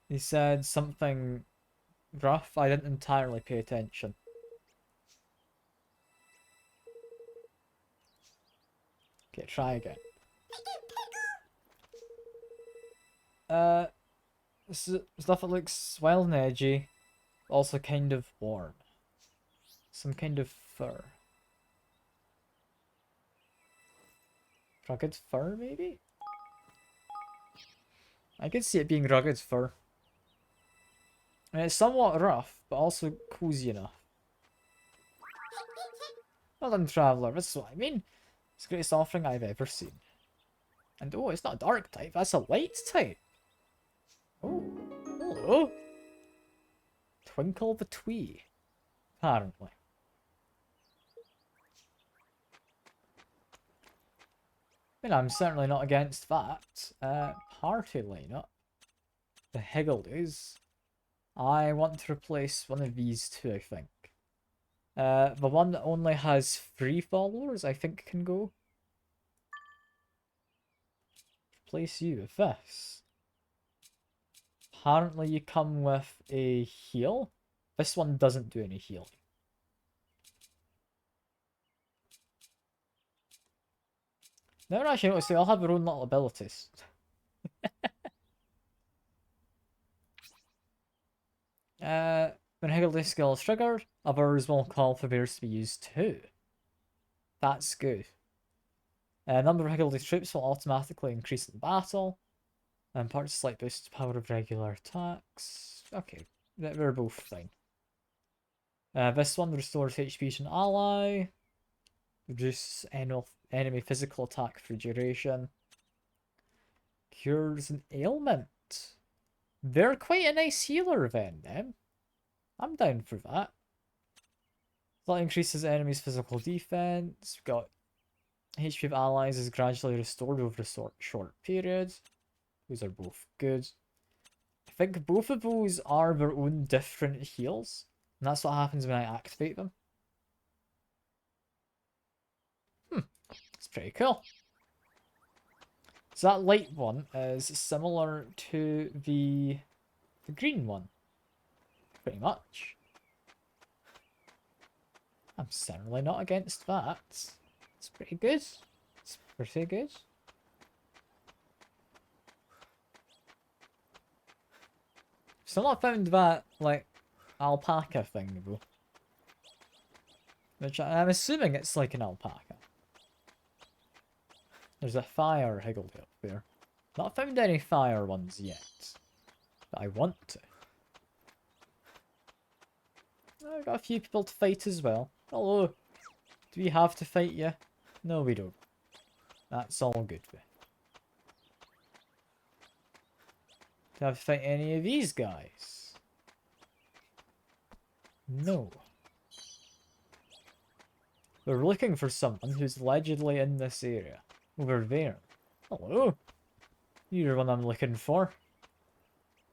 He said something rough, I didn't entirely pay attention. Okay, try again. This is stuff that looks wild and edgy, also kind of warm. Some kind of fur. Rugged fur, maybe? I could see it being rugged fur. And it's somewhat rough, but also cozy enough. Well done, Traveller, that's what I mean. It's the greatest offering I've ever seen. And oh, it's not a dark type, that's a light type. Oh, hello. Twinkle the Twee, apparently. I mean, I'm certainly not against that. Party lineup. The Higgledies. I want to replace one of these two, I think. The one that only has 3 followers, I think can go. Replace you with this. Apparently you come with a heal. This one doesn't do any healing. Never actually noticed they all have their own little abilities. When Higgledy skill is triggered, others will call for theirs to be used too. That's good. Number of Higgledy troops will automatically increase in battle. And parts slight boost to power of regular attacks. Okay, they're both fine. This one restores HP to an ally. Reduces enemy physical attack for duration. Cures an ailment. They're quite a nice healer then, them. I'm down for that. That increases enemies' physical defense. We've got HP of allies is gradually restored over a short period. Those are both good. I think both of those are their own different heals. And that's what happens when I activate them. It's pretty cool. So that light one is similar to the green one. Pretty much. I'm certainly not against that. It's pretty good. It's pretty good. Still not found that, like, alpaca thing, though. Which I'm assuming it's like an alpaca. There's a fire Higgledy up there. Not found any fire ones yet. But I want to. I've got a few people to fight as well. Hello. Do we have to fight you? No, we don't. That's all good. Do I have to fight any of these guys? No. We're looking for someone who's allegedly in this area. Over there. Hello. You're the one I'm looking for.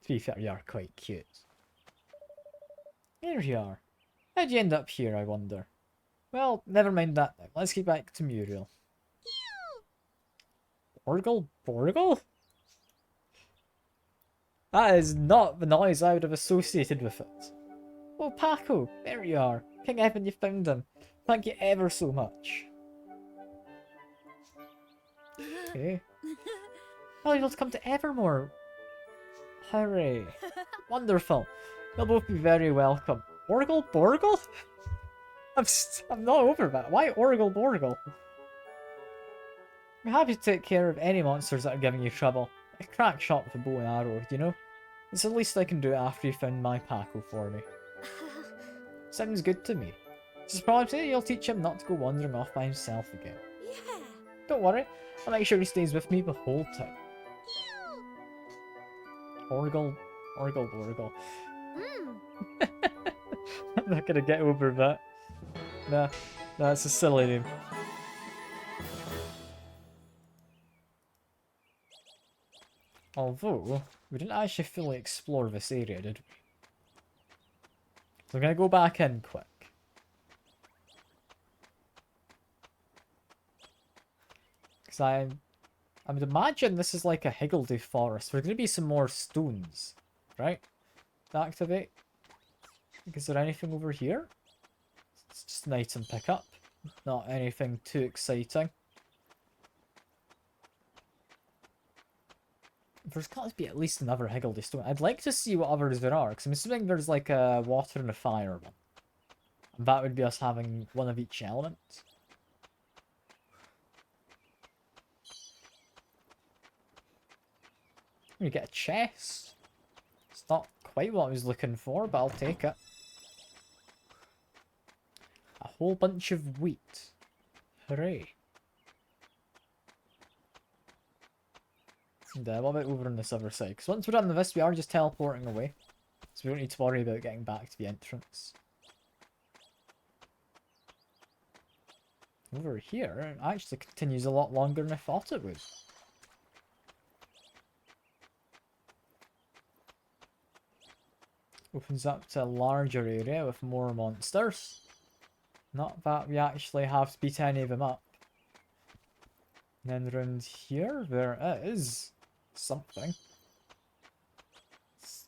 To be fair, you are quite cute. Here you are. How'd you end up here, I wonder? Well, never mind that now. Let's get back to Muriel. Borgle? Borgle? That is not the noise I would have associated with it. Oh, Paco, there you are. King Evan, you found him. Thank you ever so much. Okay. Well, you'll come to Evermore. Hooray. Wonderful. You'll both be very welcome. Orgle? Borgle? I'm not over that. Why Orgle Borgle? I'm happy to take care of any monsters that are giving you trouble. A crack shot with a bow and arrow, you know? It's the least I can do after you found my Paco for me. Sounds good to me. Just promise me you'll teach him not to go wandering off by himself again.
Yeah.
Don't worry, I'll make sure he stays with me the whole time. Orgle, Orgle, Orgle. I'm not gonna get over that. Nah, it's a silly name. Although, we didn't actually fully explore this area, did we? So I'm gonna go back in quick. Because I would imagine this is like a higgledy forest. There's gonna be some more stones, right? To activate. Is there anything over here? It's just an item pickup. Not anything too exciting. There's got to be at least another higgledy stone. I'd like to see what others there are, because I'm assuming there's like a water and a fire one. And that would be us having one of each element. We get a chest. It's not quite what I was looking for, but I'll take it. A whole bunch of wheat. Hooray. And what about over on this other side? Because once we're done with this, we are just teleporting away. So we don't need to worry about getting back to the entrance. Over here, it actually continues a lot longer than I thought it would. Opens up to a larger area with more monsters. Not that we actually have to beat any of them up. And then around here, there is something. It's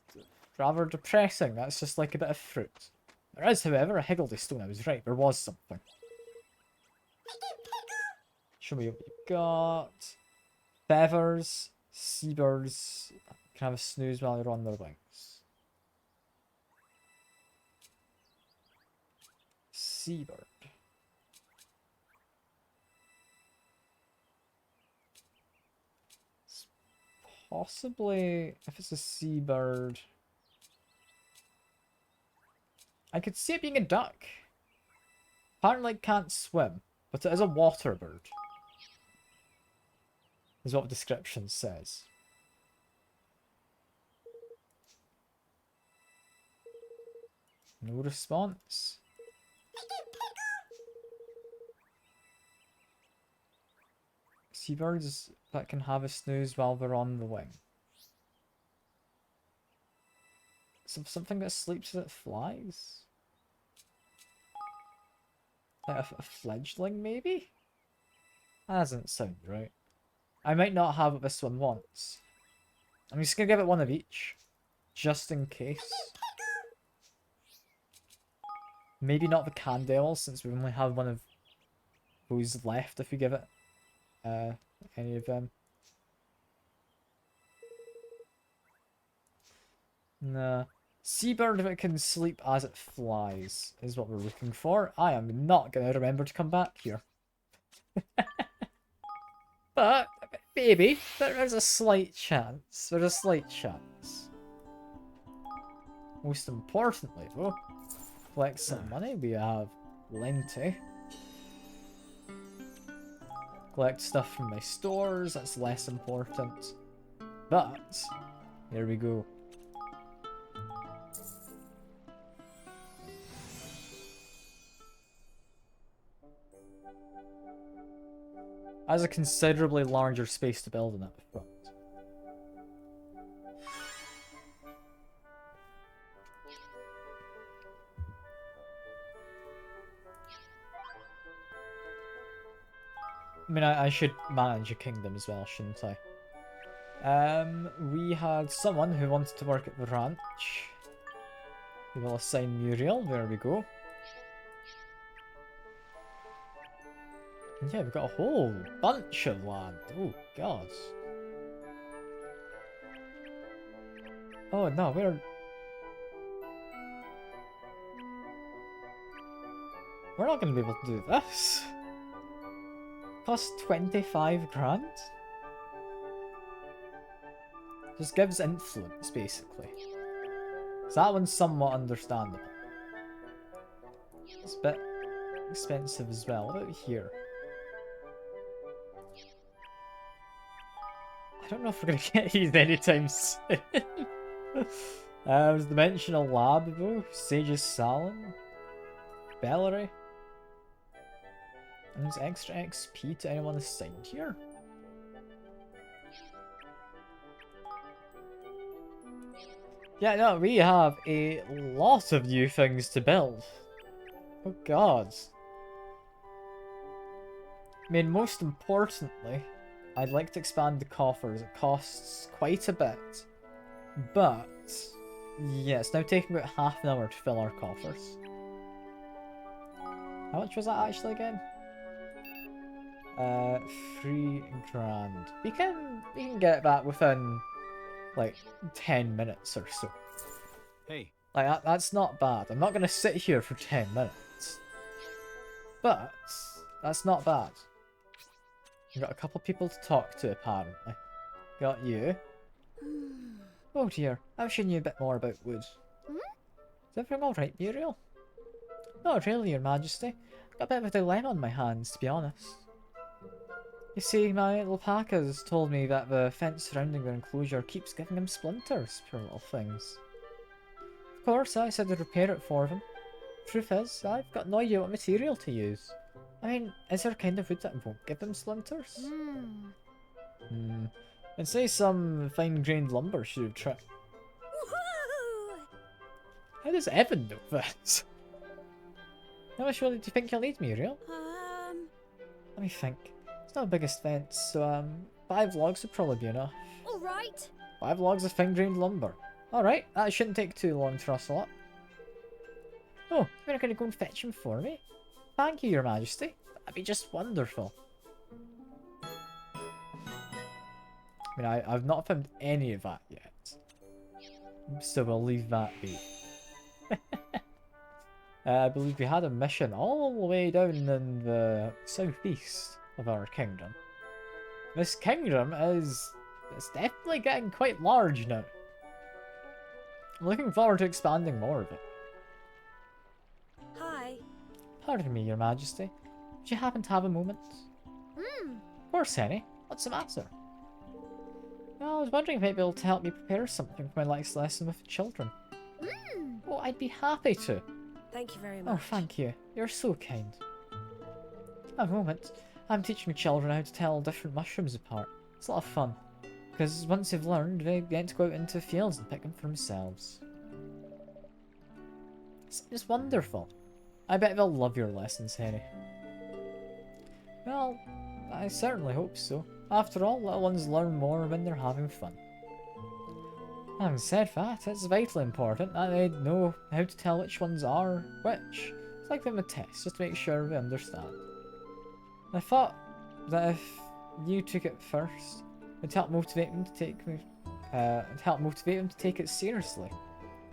rather depressing. That's just like a bit of fruit. There is, however, a higgledy stone. I was right. There was something. Show me what you got. Feathers, seabirds can have a snooze while they're on their wings. Seabird. Possibly, if it's a seabird, I could see it being a duck. Apparently it can't swim, but it is a water bird. Is what the description says. No response. Seabirds that can have a snooze while they're on the wing. Something that sleeps as it flies? Like a fledgling, maybe? That doesn't sound right. I might not have what this one wants. I'm just gonna give it one of each. Just in case. Maybe not the Candle, since we only have one of those left if we give it any of them. Nah. Seabird, if it can sleep as it flies, is what we're looking for. I am not going to remember to come back here. But, maybe, there's a slight chance. There's a slight chance. Most importantly, though, collect some money. We have plenty. Collect stuff from my stores, that's less important. But, There we go. Has a considerably larger space to build in at the front. I mean, I should manage a kingdom as well, shouldn't I? We had someone who wanted to work at the ranch. We will assign Muriel. There we go. And yeah, we've got a whole bunch of land. Oh, God. Oh, no, we're not going to be able to do this. Cost 25 grand? Just gives influence, basically. So that one's somewhat understandable. It's a bit expensive as well. What about here? I don't know if we're going to get these anytime soon. There's Dimensional Lab, though. Sage's Salon. Bellery. And there's extra XP to anyone assigned here. Yeah, no, we have a lot of new things to build. Oh god. I mean, most importantly, I'd like to expand the coffers. It costs quite a bit. But, yeah, it's now taking about half an hour to fill our coffers. How much was that actually again? 3 grand. We can get that within like 10 minutes or so.
Hey.
Like that's not bad. I'm not gonna sit here for 10 minutes. But that's not bad. We've got a couple people to talk to apparently. Got you. Oh dear, I wish I knew a bit more about wood. Is everything alright, Muriel? Not really, Your Majesty. Got a bit of a dilemma on my hands, to be honest. You see, my alpacas told me that the fence surrounding their enclosure keeps giving them splinters, poor little things. Of course, I said I'd repair it for them. Truth is, I've got no idea what material to use. I mean, is there a kind of wood that won't give them splinters? And say some fine-grained lumber should have tried. How does Evan know this? How much wood do you think you'll need, Muriel? Let me think. It's not the biggest fence, so 5 logs would probably be enough.
Alright.
5 logs of fine-grained lumber. Alright, that shouldn't take too long to rustle up. Oh, you're going to go and fetch him for me? Thank you, Your Majesty. That'd be just wonderful. I mean, I've not found any of that yet. So we'll leave that be. I believe we had a mission all the way down in the southeast of our kingdom. This kingdom it's definitely getting quite large now. I'm looking forward to expanding more of it.
Hi.
Pardon me, Your Majesty. Would you happen to have a moment? Of course, Henny. What's the matter? Well, I was wondering if you might be able to help me prepare something for my next lesson with the children. Oh, I'd be happy to.
Thank you very much.
Oh, thank you. You're so kind. At the moment, I'm teaching the children how to tell different mushrooms apart. It's a lot of fun. Because once they've learned, they get to go out into fields and pick them for themselves. It's wonderful. I bet they'll love your lessons, Henry. Well, I certainly hope so. After all, little ones learn more when they're having fun. Having said that, it's vitally important that they know how to tell which ones are which. It's like them a test, just to make sure we understand. I thought that if you took it first, it'd help motivate them to take it seriously.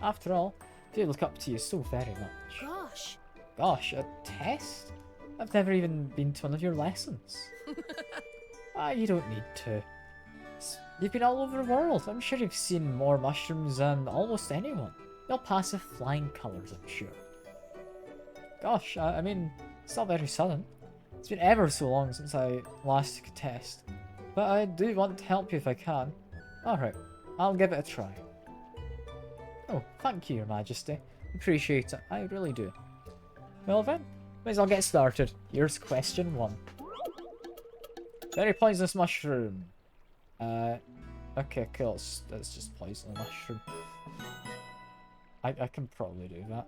After all, they look up to you so very much.
Gosh.
Gosh, a test? I've never even been to one of your lessons. You don't need to. You've been all over the world. I'm sure you've seen more mushrooms than almost anyone. They'll pass with flying colours, I'm sure. Gosh, I mean, it's not very sudden. It's been ever so long since I last took a test. But I do want to help you if I can. Alright, I'll give it a try. Oh, thank you, Your Majesty. Appreciate it. I really do. Well then, might as well get started. Here's question 1. Very poisonous mushroom. Okay, cool. It's just poison mushroom. I can probably do that.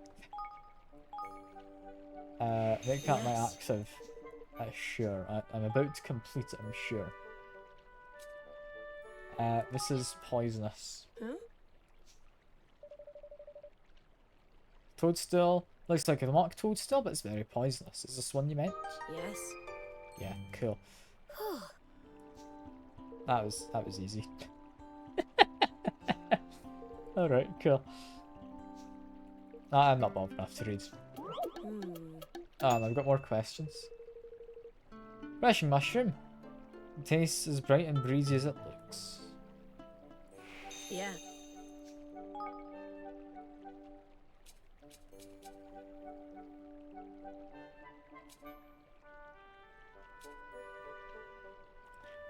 Make that my active. Sure. I'm about to complete it, I'm sure. This is poisonous.
Huh?
Toadstool. Looks like a mock toadstool, but it's very poisonous. Is this one you meant?
Yes.
Yeah, cool. That was easy. Alright, cool. I'm not bothered enough to read. And I've got more questions. Fresh mushroom. It tastes as bright and breezy as it looks.
Yeah.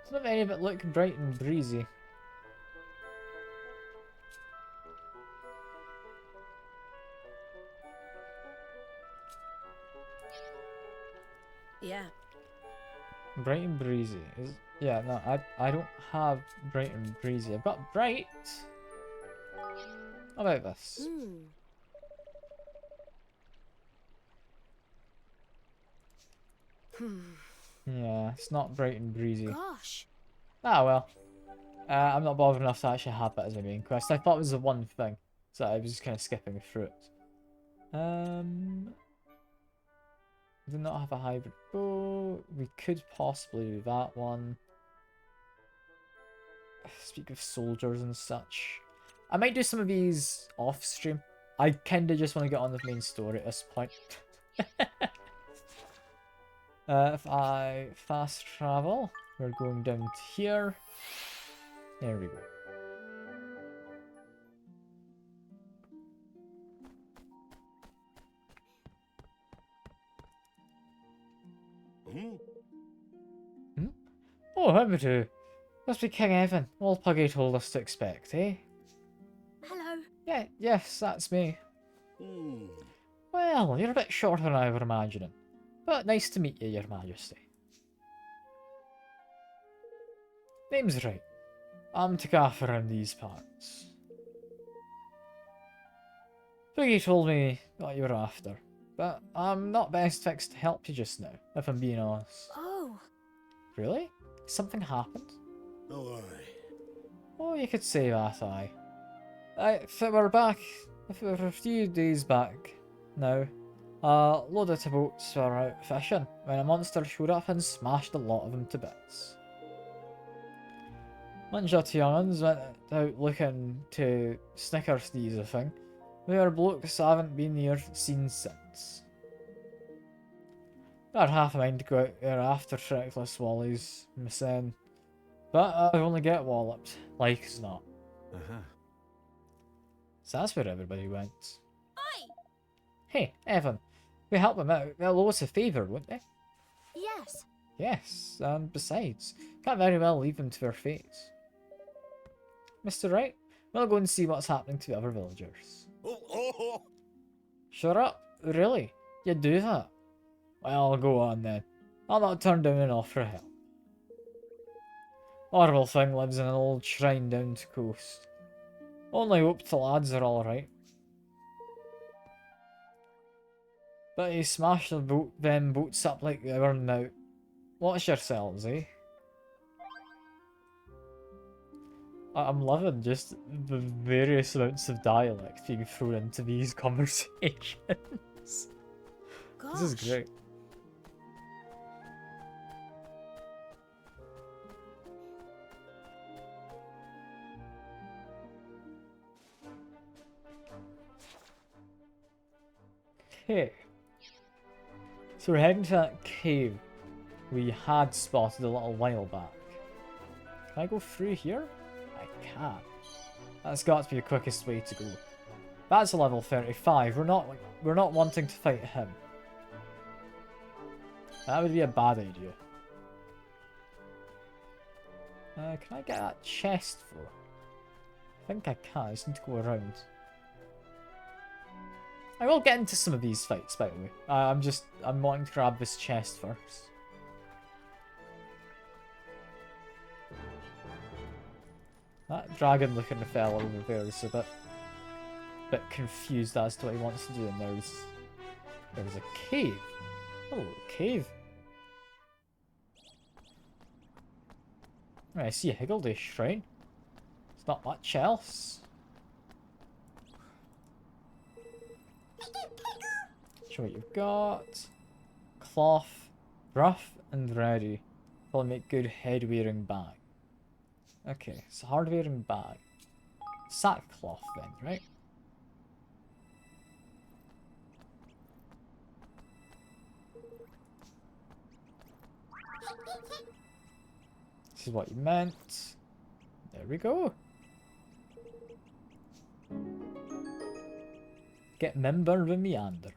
It's not any of it look bright and breezy.
Yeah.
Bright and breezy is yeah, no, I don't have bright and breezy. I've got bright. How about this? Yeah, it's not bright and breezy.
Gosh.
Ah well. I'm not bothered enough to actually have that as my main quest. I thought it was the one thing, so I was just kind of skipping through it. Do not have a hybrid bow. We could possibly do that one. Speak of soldiers and such. I might do some of these off stream. I kinda just want to get on with the main story at this point. If I fast travel, we're going down to here. There we go. Oh, how we do? Must be King Evan. Old Puggy told us to expect, eh?
Hello.
Yeah, yes, that's me. Well, you're a bit shorter than I were imagining. But nice to meet you, Your Majesty. Name's right. I'm to gaff around these parts. Puggy told me what you were after, but I'm not best fixed to help you just now, if I'm being honest.
Oh.
Really? Something happened?
Oh, aye.
Oh, you could say that, aye. If it were a few days back now, a load of boats were out fishing when a monster showed up and smashed a lot of them to bits. Bunch of young'uns went out looking to snicker sneeze a thing, but our blokes haven't been here seen since. Got half a mind to go out there after trackless wallies, I'm saying. But I only get walloped, like as not. So that's where everybody went.
Oi!
Hey, Evan, we help them out, they'll owe us a favour, won't they?
Yes.
Yes, and besides, can't very well leave them to their fates. Mr. Wright, we'll go and see what's happening to the other villagers. Shut up, really? You'd do that? Well, go on then. I'll not turn down an offer of help. Horrible thing lives in an old shrine down the coast. Only hope the lads are alright. But he smashed them boats up like they were now. Watch yourselves, eh? I'm loving just the various amounts of dialect being thrown into these conversations.
Gosh.
This is great. Okay. So we're heading to that cave we had spotted a little while back. Can I go through here? I can. That's got to be the quickest way to go. That's a level 35. We're not wanting to fight him. That would be a bad idea. Can I get that chest for? think I can. I just need to go around. I will get into some of these fights, by the way. I'm wanting to grab this chest first. That dragon-looking fella over there is a bit confused as to what he wants to do, and there's a cave. Oh, cave. I see a Higgledy shrine. It's not much else. Show what you've got. Cloth, rough and ready. Will make good head-wearing bag. Okay, so hard-wearing bag. Sackcloth then, right? This is what you meant. There we go. Get member of the meander.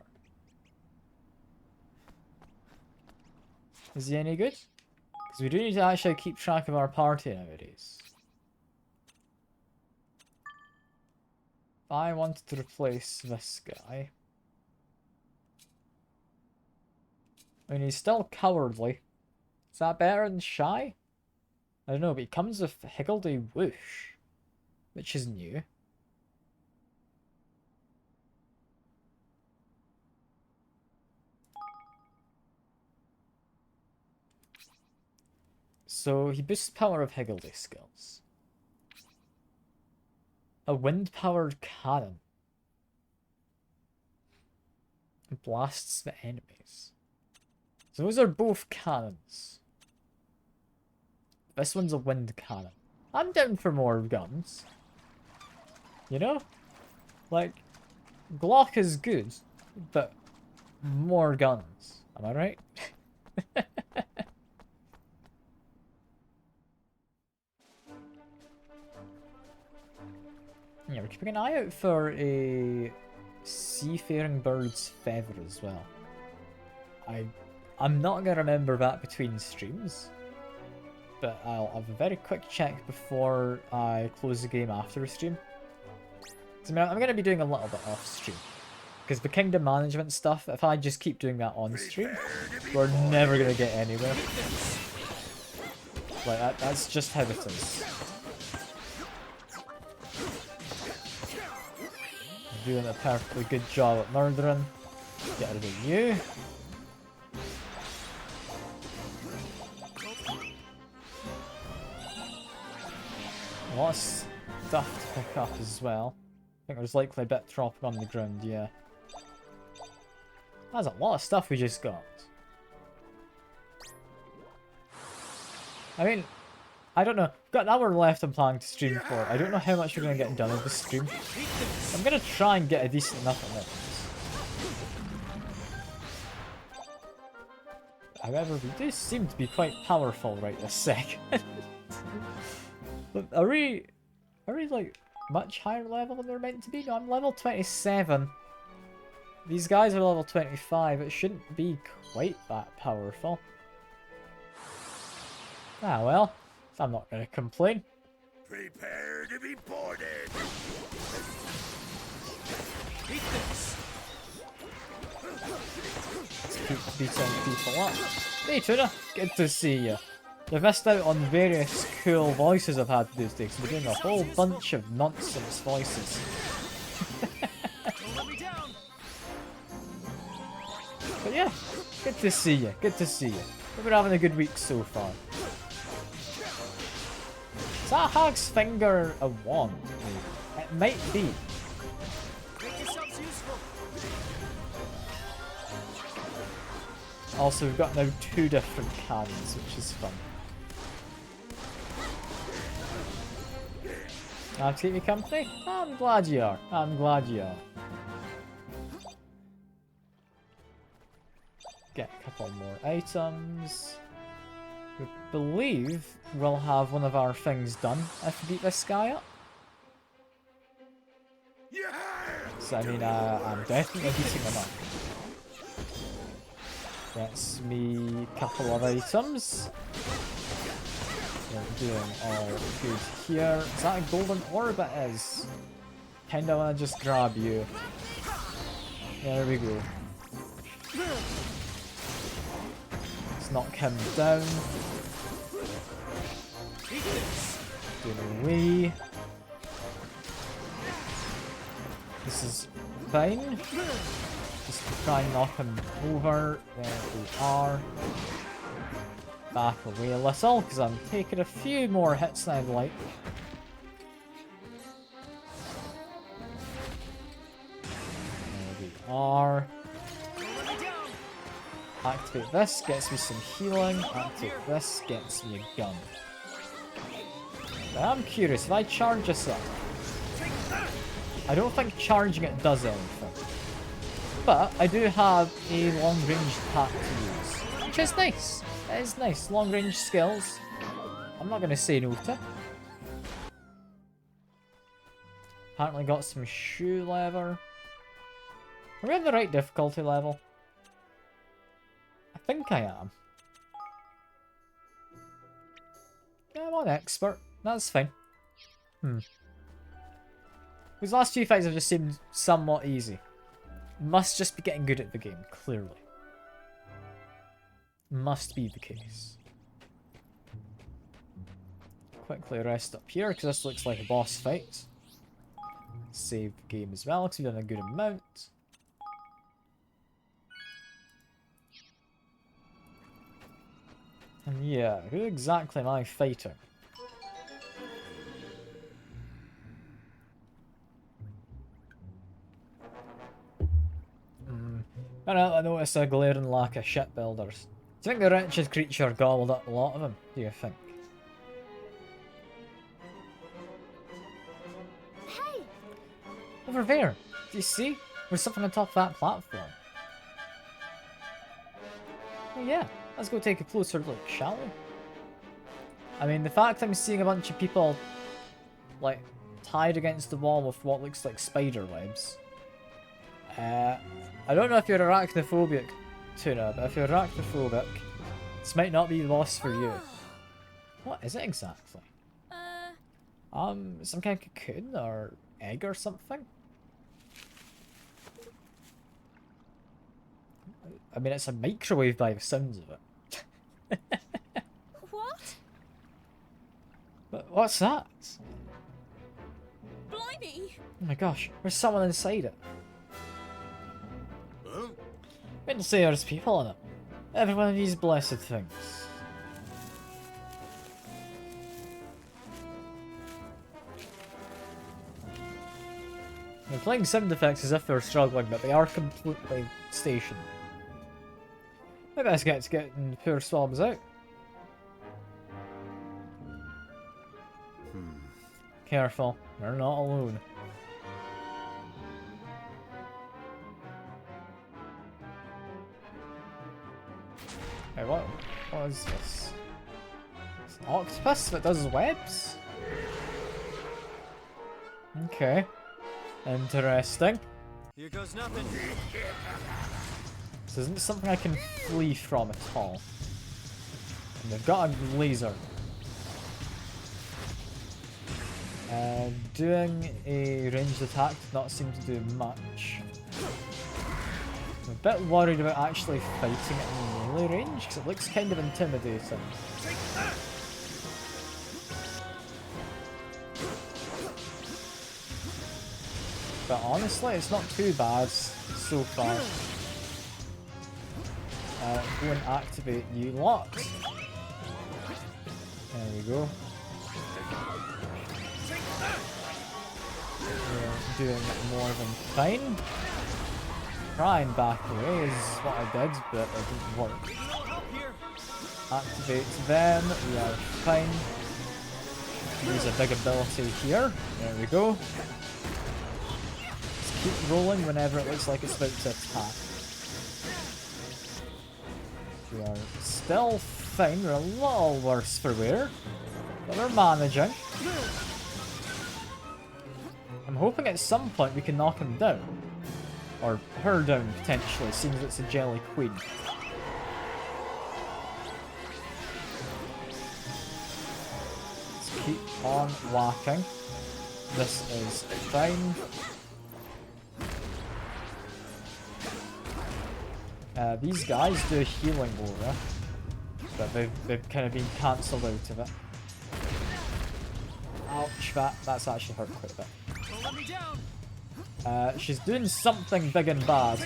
Is he any good? Because we do need to actually keep track of our party nowadays. If I wanted to replace this guy. I mean, he's still cowardly. Is that better than shy? I don't know, but he comes with Higgledy Whoosh, which is new. So he boosts power of Higgledy skills. A wind-powered cannon. Blasts the enemies. So those are both cannons. This one's a wind cannon. I'm down for more guns. You know? Like, Glock is good, but more guns. Am I right? Yeah, we're keeping an eye out for a seafaring bird's feather as well. I'm not gonna remember that between streams, but I'll have a very quick check before I close the game after the stream. So, I mean, I'm gonna be doing a little bit off stream, because the kingdom management stuff, if I just keep doing that on stream, we're never gonna get anywhere. Like, that's just how it is. Doing a perfectly good job at murdering. Get rid of you. A lot of stuff to pick up as well. I think there's likely a bit dropping on the ground, yeah. That's a lot of stuff we just got. I mean, I don't know. We've got an hour left I'm planning to stream for. I don't know how much we're going to get done in this stream. I'm going to try and get a decent enough amount. However, we do seem to be quite powerful right this second. But are we like much higher level than we're meant to be? No, I'm level 27. These guys are level 25. It shouldn't be quite that powerful. Ah well. I'm not going to complain.
Prepare to be boarded.
Let's keep beating people up. Hey Tuna, good to see you. You've missed out on various cool voices I've had to do today, because we're doing a whole bunch of nonsense voices. But yeah, good to see you, good to see you. We've been having a good week so far. Is that Hag's finger a wand? It might be. Also, we've got now 2 different cannons, which is fun. I have to keep you company? I'm glad you are. I'm glad you are. Get a couple more items. We believe we'll have one of our things done if we beat this guy up. So I mean, I'm definitely beating him up. Gets me a couple of items. We're doing all good here. Is that a golden orb? It is. Kinda wanna just grab you. There we go. Let's knock him down. Get away. This is fine. Just try and knock him over. There we are. Back away a little, because I'm taking a few more hits than I'd like. There we are. Activate this, gets me some healing. Activate this, gets me a gun. Now I'm curious, if I charge this up, I don't think charging it does anything. But I do have a long-range attack to use, which is nice. It is nice. Long-range skills. I'm not going to say no to. Apparently got some shoe leather. Are we on the right difficulty level? I think I am. Yeah, I'm on expert. That's fine. These last few fights have just seemed somewhat easy. Must just be getting good at the game, clearly. Must be the case. Quickly rest up here, because this looks like a boss fight. Save the game as well, because we've done a good amount. And yeah, who exactly am I fighting? I noticed a glaring lack of shipbuilders. Do you think the richest creature gobbled up a lot of them? Do you think?
Hey!
Over there! Do you see? There's something on top of that platform. Oh yeah, let's go take a closer look, shall we? I mean, the fact I'm seeing a bunch of people, like, tied against the wall with what looks like spider webs. I don't know if you're arachnophobic, Tuna, but if you're arachnophobic, this might not be the boss for you. What is it exactly? Some kind of cocoon or egg or something? I mean, it's a microwave by the sounds of it.
What?
But what's that?
Blimey!
Oh my gosh, there's someone inside it.
Huh?
Didn't say there's people in it. Every one of these blessed things. They're playing sound effects as if they're struggling, but they are completely stationed. Maybe I best get to getting poor swabs out. Careful, we're not alone. Hey, what is this? It's an octopus that does webs? Okay. Interesting.
Here goes nothing.
This isn't something I can flee from at all. And they've got a laser. Doing a ranged attack did not seem to do much. I'm a bit worried about actually fighting it in melee range, because it looks kind of intimidating. But honestly, it's not too bad so far. Go and activate you lot. There we go. We're doing more than fine. Try and back away is what I did, but it didn't work. Activate them, we are fine. Use a big ability here. There we go. Just keep rolling whenever it looks like it's about to attack. We are still fine, we're a little worse for wear, but we're managing. I'm hoping at some point we can knock him down. Or her down, potentially, seeing as it's a jelly queen. on whacking. This is fine. These guys do healing aura, but they've kind of been cancelled out of it. Ouch, that's actually hurt quite a bit. She's doing something big and bad,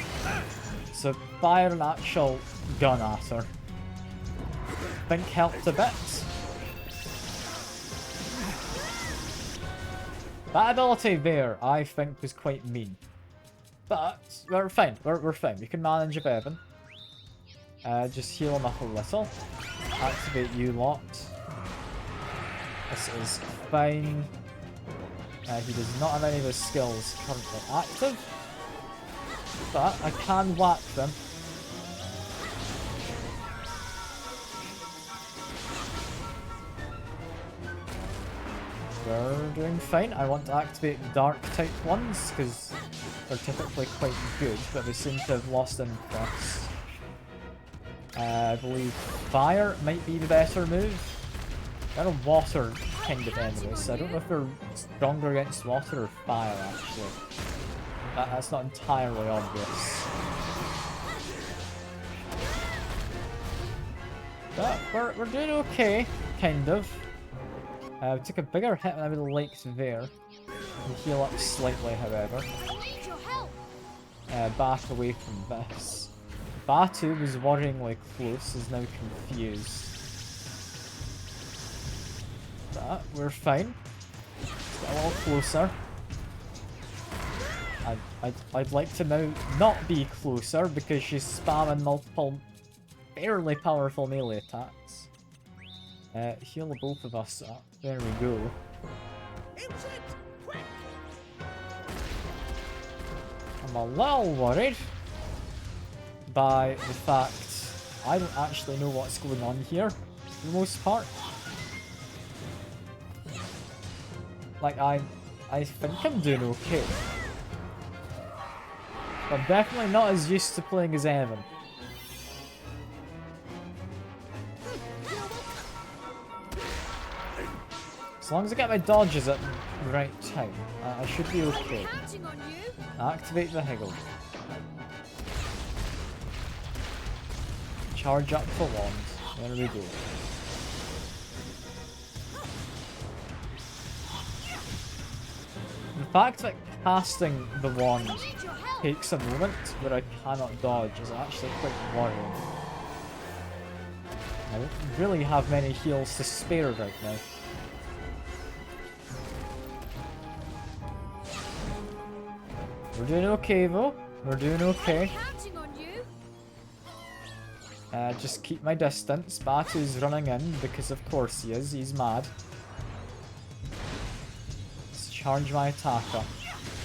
so fire an actual gun at her. I think helped a bit. That ability there, I think, was quite mean. But we're fine. We're fine. We can manage a Bevan. Just heal him up a little. Activate you lot. This is fine. He does not have any of his skills currently active. But I can whack them. We're doing fine. I want to activate dark type ones because they're typically quite good, but they seem to have lost interest. I believe fire might be the better move. They're a water kind of enemy, so I don't know if they're stronger against water or fire actually. That's not entirely obvious. But we're doing okay, kind of. We took a bigger hit than I would have liked there. We heal up slightly, however. Back away from this. Batu was worryingly close, is now confused. But we're fine. Let's get a little closer. I'd like to now not be closer because she's spamming multiple fairly powerful melee attacks. Heal both of us up. There we go. I'm a little worried by the fact I don't actually know what's going on here for the most part. Like, I think I'm doing okay. But I'm definitely not as used to playing as Evan. As long as I get my dodges at the right time, I should be okay. Activate the Higgle. Charge up for wand. There we go. The fact that casting the wand takes a moment where I cannot dodge is actually quite worrying. I don't really have many heals to spare right now. We're doing okay though. We're doing okay. Just keep my distance. Batu's running in because of course he is. He's mad. Let's charge my attack up.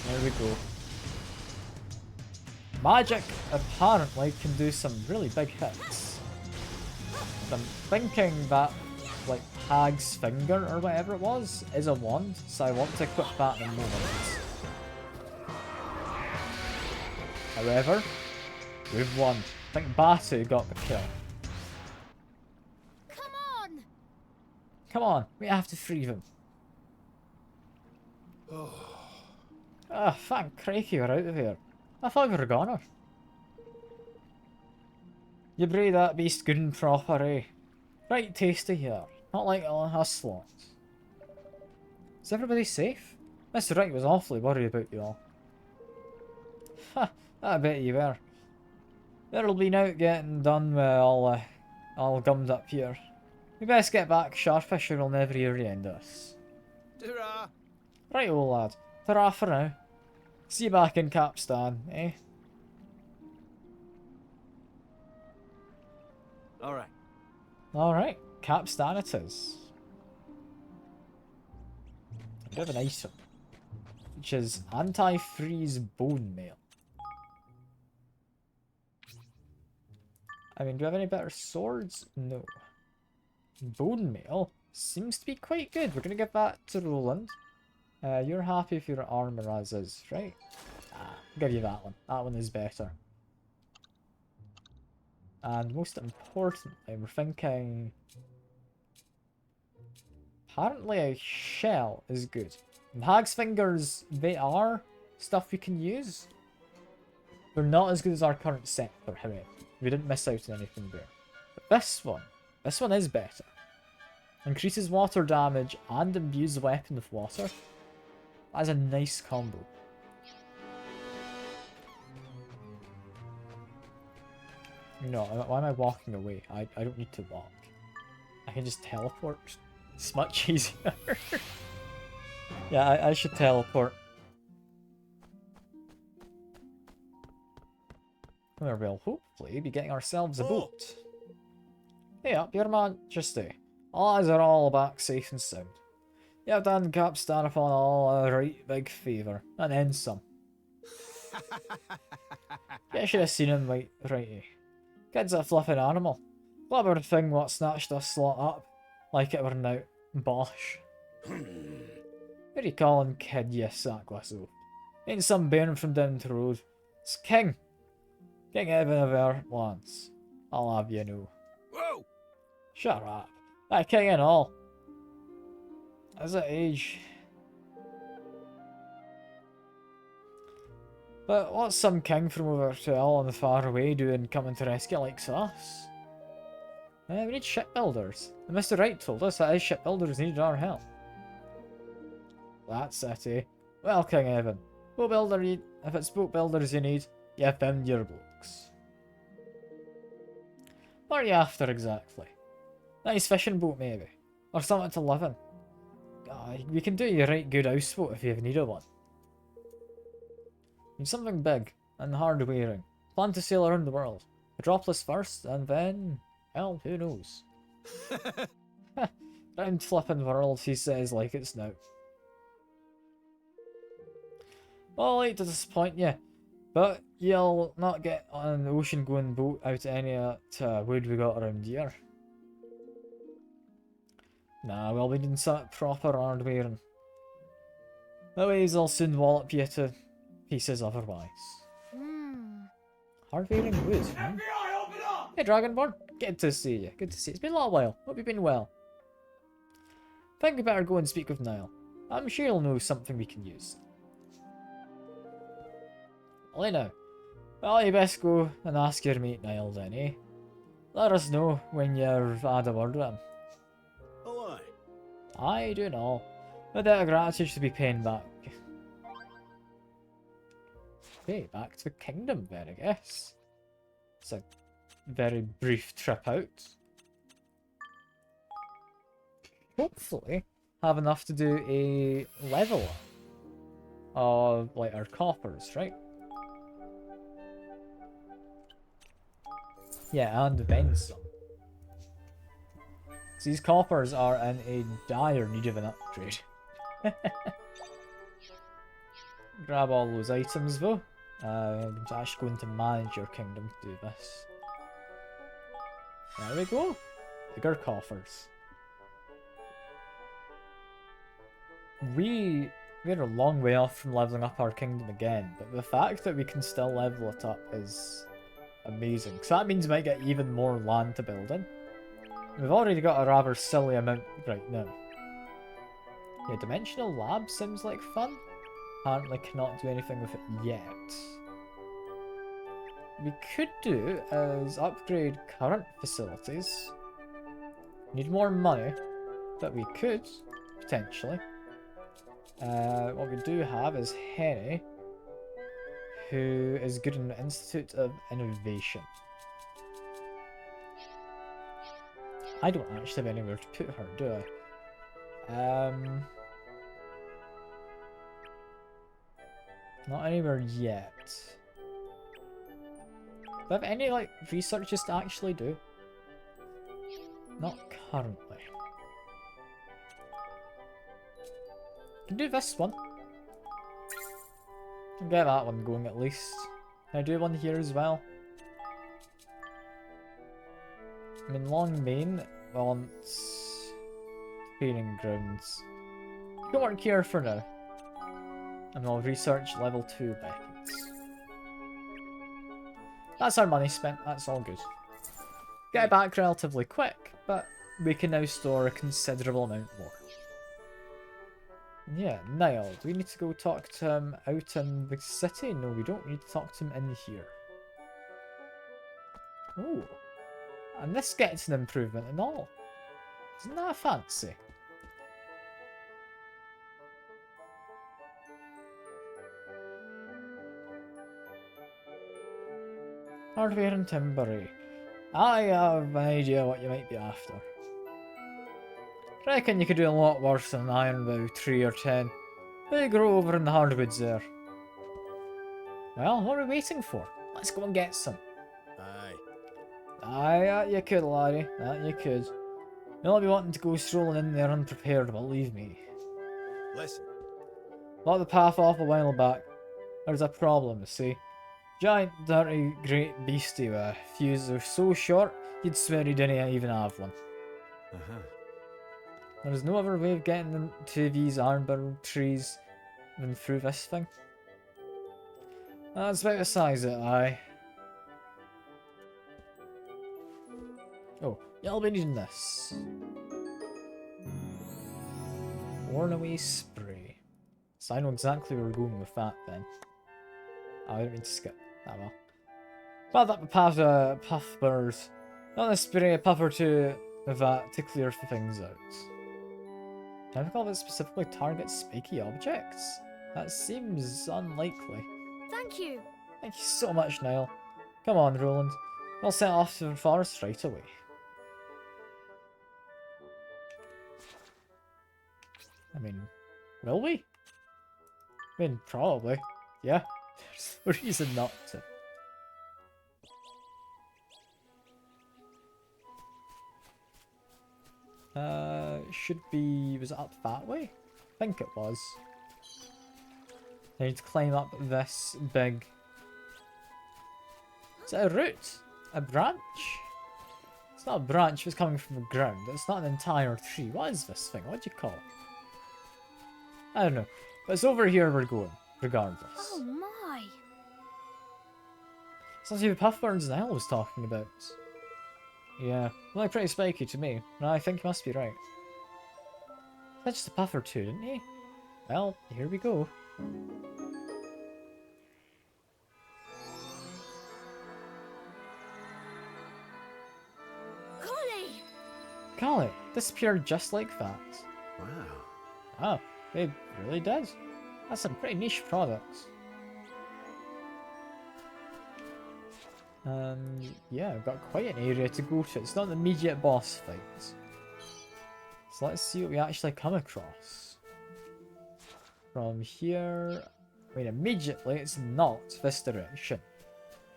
There we go. Magic apparently can do some really big hits. I'm thinking that like Hag's Finger or whatever it was is a wand, so I want to equip that in a moment. However, we've won. I think Batu got the kill.
Come on!
Come on, we have to free them. Ah, thank crikey we're out of here. I thought we were gone. You breed that beast good and proper, eh? Right tasty here. Not like a slot. Is everybody safe? Mr. Wright was awfully worried about you all. Ha! I bet you were. There'll be now getting done with all gummed up here. We best get back sharpish or we'll never hear the end of us.
Ta-ra!
Right, old lad. Ta-ra for now. See you back in Capstan, eh?
Alright.
Alright, Capstan it is. A bit of an item. Which is anti-freeze bone mail. I mean, do I have any better swords? No. Bone mail seems to be quite good. We're going to give that to Roland. You're happy with your armor as is, right? I'll give you that one. That one is better. And most importantly, we're thinking Apparently a shell is good. And hag's fingers, they are stuff we can use. They're not as good as our current scepter, however. We didn't miss out on anything there. But this one is better. Increases water damage and imbues the weapon with water. That is a nice combo. No, why am I walking away? I don't need to walk. I can just teleport. It's much easier. Yeah, I should teleport. We will hopefully be getting ourselves a boat. Hey up, your majesty. All eyes are all back safe and sound. You have done Capstan upon all a right big favour, and then some. You should have seen him righty. Kid's a flippin' animal. Clever thing what snatched us slot up, like it were now. Bosh. What are you calling kid, you sackless oaf? Ain't some bairn from down the road. It's King. King Evan of our lands. I'll have you know.
Whoa!
Shut up. That king and all. As at age. But what's some king from over to all on the far away doing coming to rescue like us? We need shipbuilders. And Mr. Wright told us that his shipbuilders needed our help. That's it, eh? Well, King Evan, boat builder if it's boat builders you need, you found your blokes. What are you after exactly? Nice fishing boat maybe? Or something to live in? We can do you a right good houseboat if you ever needed one. Need something big and hard wearing. Plan to sail around the world. A dropless first and then, well, who knows? Round flippin' world, he says like it's now. Well, I hate to disappoint you, but you'll not get on an ocean-going boat out of any of that wood we got around here. Nah, we'll be doing something proper hard wearing. Otherwise, I'll soon wallop you to pieces otherwise. Hard wearing wood, hmm? Hey, Dragonborn, good to see you. Good to see you. It's been a little while. Hope you've been well. Think we better go and speak with Niall. I'm sure he'll know something we can use. Well, now. Well, you best go and ask your mate Niall then, eh? Let us know when you've had a word with him.
Oh, aye.
I do know. A debt of gratitude to be paying back. Okay, back to the kingdom then, I guess. It's a very brief trip out. Hopefully, have enough to do a level of, like, our coppers, right? Yeah, and then some. These coppers are in a dire need of an upgrade. Grab all those items though. I'm actually going to manage your kingdom to do this. There we go. Bigger coffers. We're a long way off from leveling up our kingdom again, but the fact that we can still level it up is amazing. So that means we might get even more land to build in. We've already got a rather silly amount right now. Yeah, Dimensional Lab seems like fun. Apparently cannot do anything with it yet. We could do is upgrade current facilities. Need more money, but we could, potentially. What we do have is Henny, who is good in the Institute of Innovation. I don't actually have anywhere to put her, do I? Not anywhere yet. Do I have any, like, researches to actually do? Not currently. Can do this one. Can get that one going at least. Can I do one here as well? I mean, Long Main wants training grounds. You can work here for now. And I'll research level 2 beacons. That's our money spent, that's all good. Get it back relatively quick, but we can now store a considerable amount more. Yeah, Niall, do we need to go talk to him out in the city? No, we don't need to talk to him in here. Oh, and this gets an improvement and all. Isn't that fancy? Hardware and timbery. I have an idea what you might be after. Reckon you could do a lot worse than an ironbow 3 or 10. They grow over in the hardwoods there. Well, what are we waiting for? Let's go and get some.
Aye.
Aye, that you could, laddie. That you could. You'll be wanting to go strolling in there unprepared, believe me.
Listen.
Blocked the path off a while back. There's a problem, you see. Giant, dirty, great beastie with a fuse that was so short, you'd swear he didn't even have one. There's no other way of getting them to these ironbound trees than through this thing. That's about the size of it, aye. Oh, you'll be needing this. Worn away spray. So I know exactly where we're going with that then. Oh, I didn't mean to skip. Ah well. But up a puff burrs. Not a spray, a puff or two of that to clear things out. Can I recall that specifically targets spiky objects? That seems unlikely.
Thank you.
Thank you so much, Niall. Come on, Roland. We'll set off to the forest right away. I mean, will we? I mean, probably. Yeah. There's no reason not to. Should be... was it up that way? I think it was. I need to climb up this big... Is it a root? A branch? It's not a branch, it's coming from the ground. It's not an entire tree. What is this thing? What do you call it? I don't know. But it's over here we're going, regardless.
Oh my!
It's like the puffburns Niall was talking about. Yeah, they look pretty spiky to me. No, I think you must be right. That's just a puff or two, didn't he? Well, here we go.
Golly!
Golly, disappeared just like that.
Wow.
Oh, it really does. That's some pretty niche products. Yeah, I've got quite an area to go to. It's not an immediate boss fight. So let's see what we actually come across. From here... I mean, immediately it's not this direction.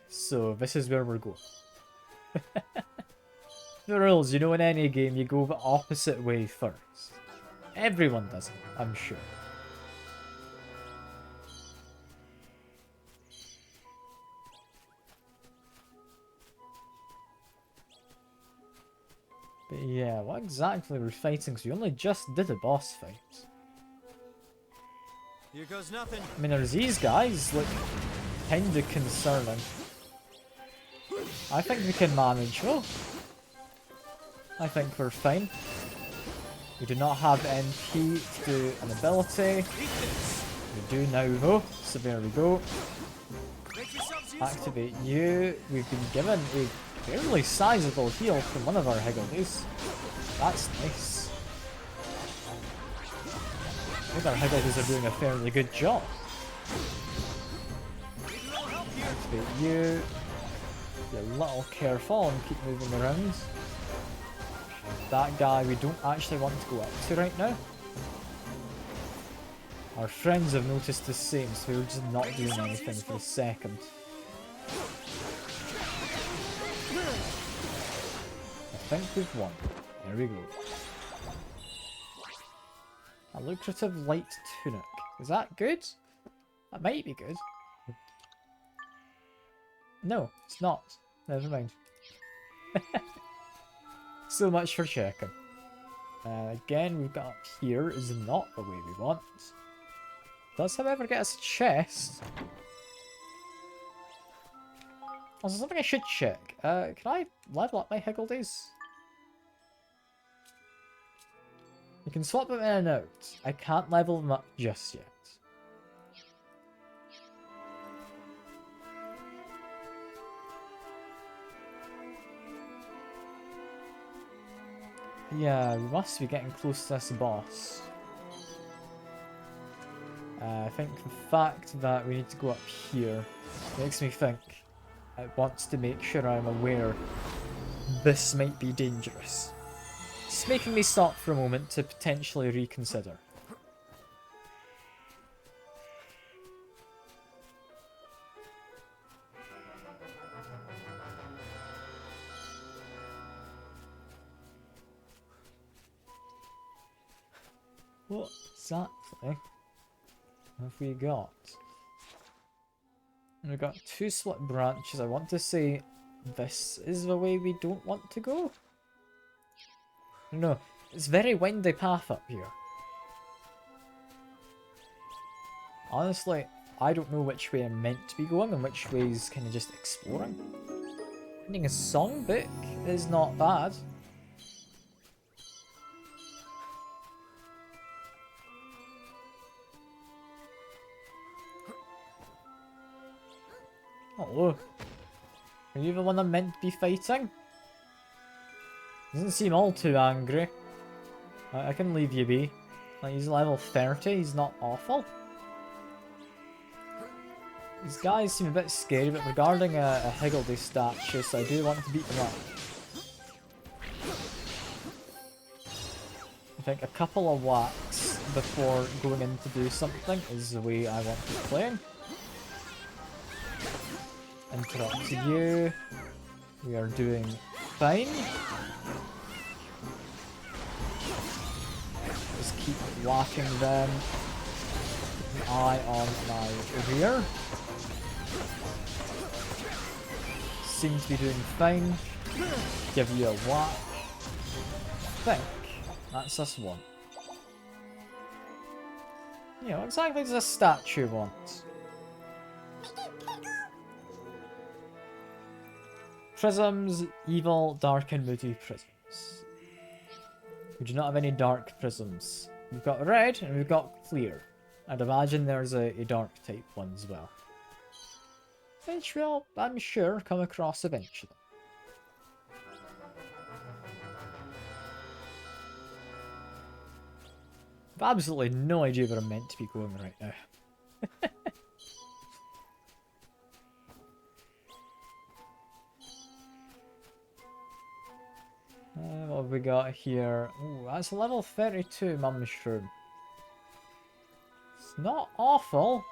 So this is where we're going. The rules, you know, in any game you go the opposite way first. Everyone does it, I'm sure. But yeah, what exactly we're fighting? So we only just did a boss fight.
Here goes nothing.
I mean, there's these guys, look, kinda concerning. I think we can manage. Oh, I think we're fine. We do not have MP to do an ability. We do now though, so there we go. Activate you. We've been given a fairly sizable heal from one of our Higgledies. That's nice. I think our Higgledies are doing a fairly good job. Activate you. Be a little careful and keep moving around. That guy we don't actually want to go up to right now. Our friends have noticed the same, so we're just not doing anything for a second. I think we've won. There we go. A lucrative light tunic. Is that good? That might be good. No, it's not. Never mind. So much for checking. Again, we've got up here is not the way we want. Does, however, get us a chest. Also, something I should check. Can I level up my Higgledies? You can swap them in and out. I can't level them up just yet. Yeah, we must be getting close to this boss. I think the fact that we need to go up here makes me think it wants to make sure I'm aware this might be dangerous. It's making me stop for a moment to potentially reconsider. What exactly have we got? We've got two split branches. I want to say this is the way we don't want to go. No, it's very windy path up here. Honestly, I don't know which way I'm meant to be going and which way is kind of just exploring. Finding a songbook is not bad. Hello. Are you the one I'm meant to be fighting? Doesn't seem all too angry. I can leave you be. Like, he's level 30, he's not awful. These guys seem a bit scary, but regarding a Higgledy statue, so I do want to beat them up. I think a couple of whacks before going in to do something is the way I want to play. Interrupt to you. We are doing fine. Just keep whacking them. Keep an eye on my rear. Seem to be doing fine. Give you a whack. I think that's this one. Yeah, what exactly does this statue want? Prisms, evil, dark and moody prisms. We do not have any dark prisms. We've got red and we've got clear. I'd imagine there's a dark type one as well. Which will, I'm sure, come across eventually. I've absolutely no idea where I'm meant to be going right now. What have we got here? Ooh, that's a level 32 mushroom. It's not awful,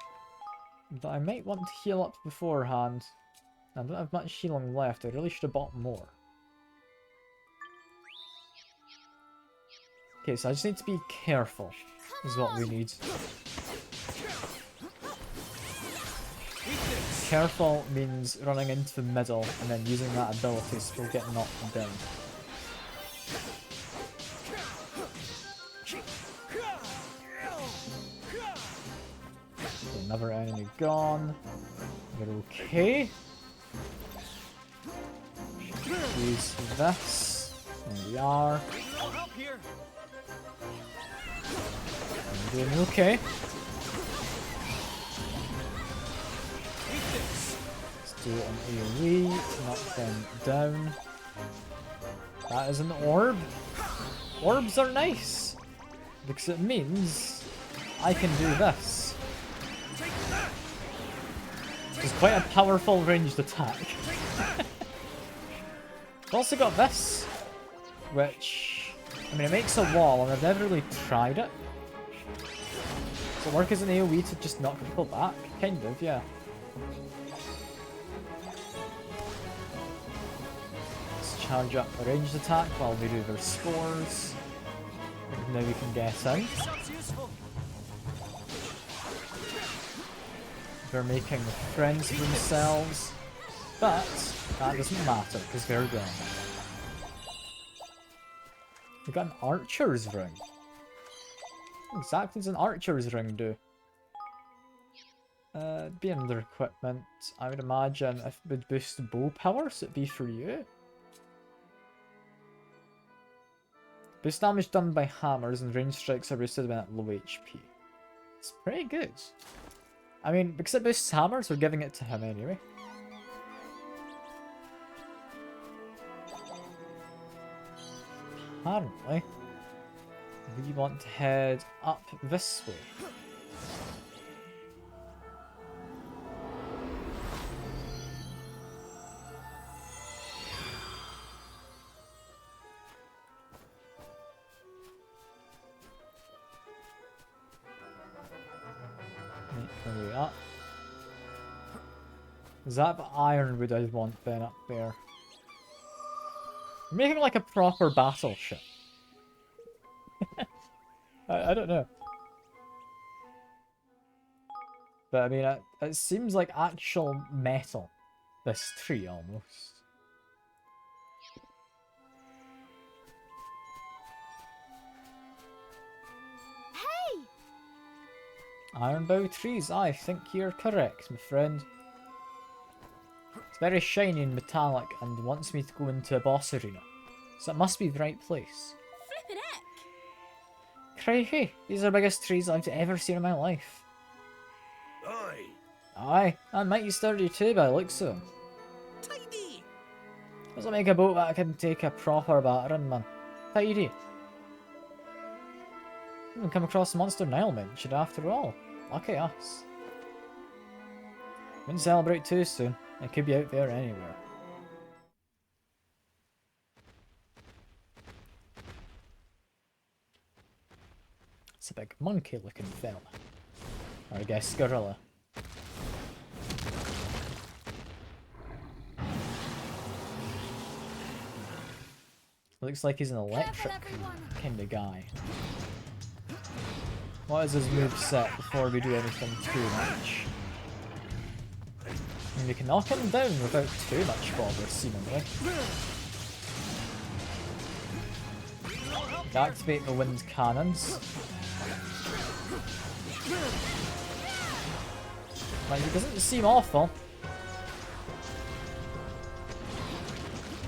but I might want to heal up beforehand. I don't have much healing left. I really should have bought more. Okay, so I just need to be careful, is what we need. Careful means running into the middle and then using that ability so we'll get knocked down. Another enemy gone. We're okay. Use this. There we are. I'm doing okay. Let's do an AoE to knock them down. That is an orb. Orbs are nice because it means I can do this. It's quite a powerful ranged attack. I've also got this, which, I mean, it makes a wall, and I've never really tried it. Does it work as an AoE to just knock people back? Kind of, yeah. Let's charge up a ranged attack while we do their spores. And now we can get out. They're making friends of themselves, but that doesn't matter because they're gone. We got an archer's ring. What exactly does an archer's ring do? Be under equipment. I would imagine if it would boost bow power, so it'd be for you. Boost damage done by hammers and range strikes are boosted when at low HP. It's pretty good. I mean, because it boosts hammers, we're giving it to him anyway. Apparently, we want to head up this way. Make our way up. Is that the ironwood I want then up there? Make it like a proper battleship. I don't know. But I mean, it seems like actual metal. This tree almost.
Hey!
Ironbow trees, I think you're correct, my friend. It's very shiny and metallic and wants me to go into a boss arena. So it must be the right place.
Flippin' heck!
Crikey, these are the biggest trees I've ever seen in my life.
Aye.
Aye, and mighty sturdy too by the looks of them.
Tidy.
Doesn't make a boat that can take a proper battering, man. Tidy. We come across the monster Nile mentioned after all. Lucky us. Wouldn't celebrate too soon. It could be out there anywhere. It's a big monkey looking fella. Or I guess gorilla. Looks like he's an electric kind of guy. What is his moveset before we do anything too much? And we can knock him down without too much bother, seemingly. Activate the wind cannons. Like, he doesn't seem awful.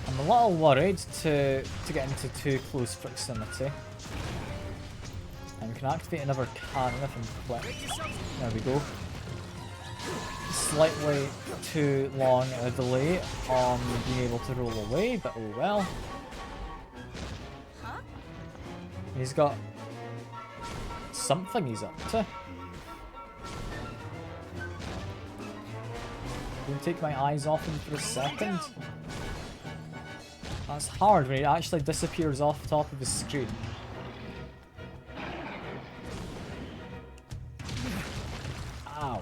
I'm a little worried to get into too close proximity. And we can activate another cannon if I'm quick. There we go. Slightly too long a delay on being able to roll away, but oh well.
Huh?
He's got something he's up to. Don't take my eyes off him for a second. That's hard when he actually disappears off the top of the screen. Ow.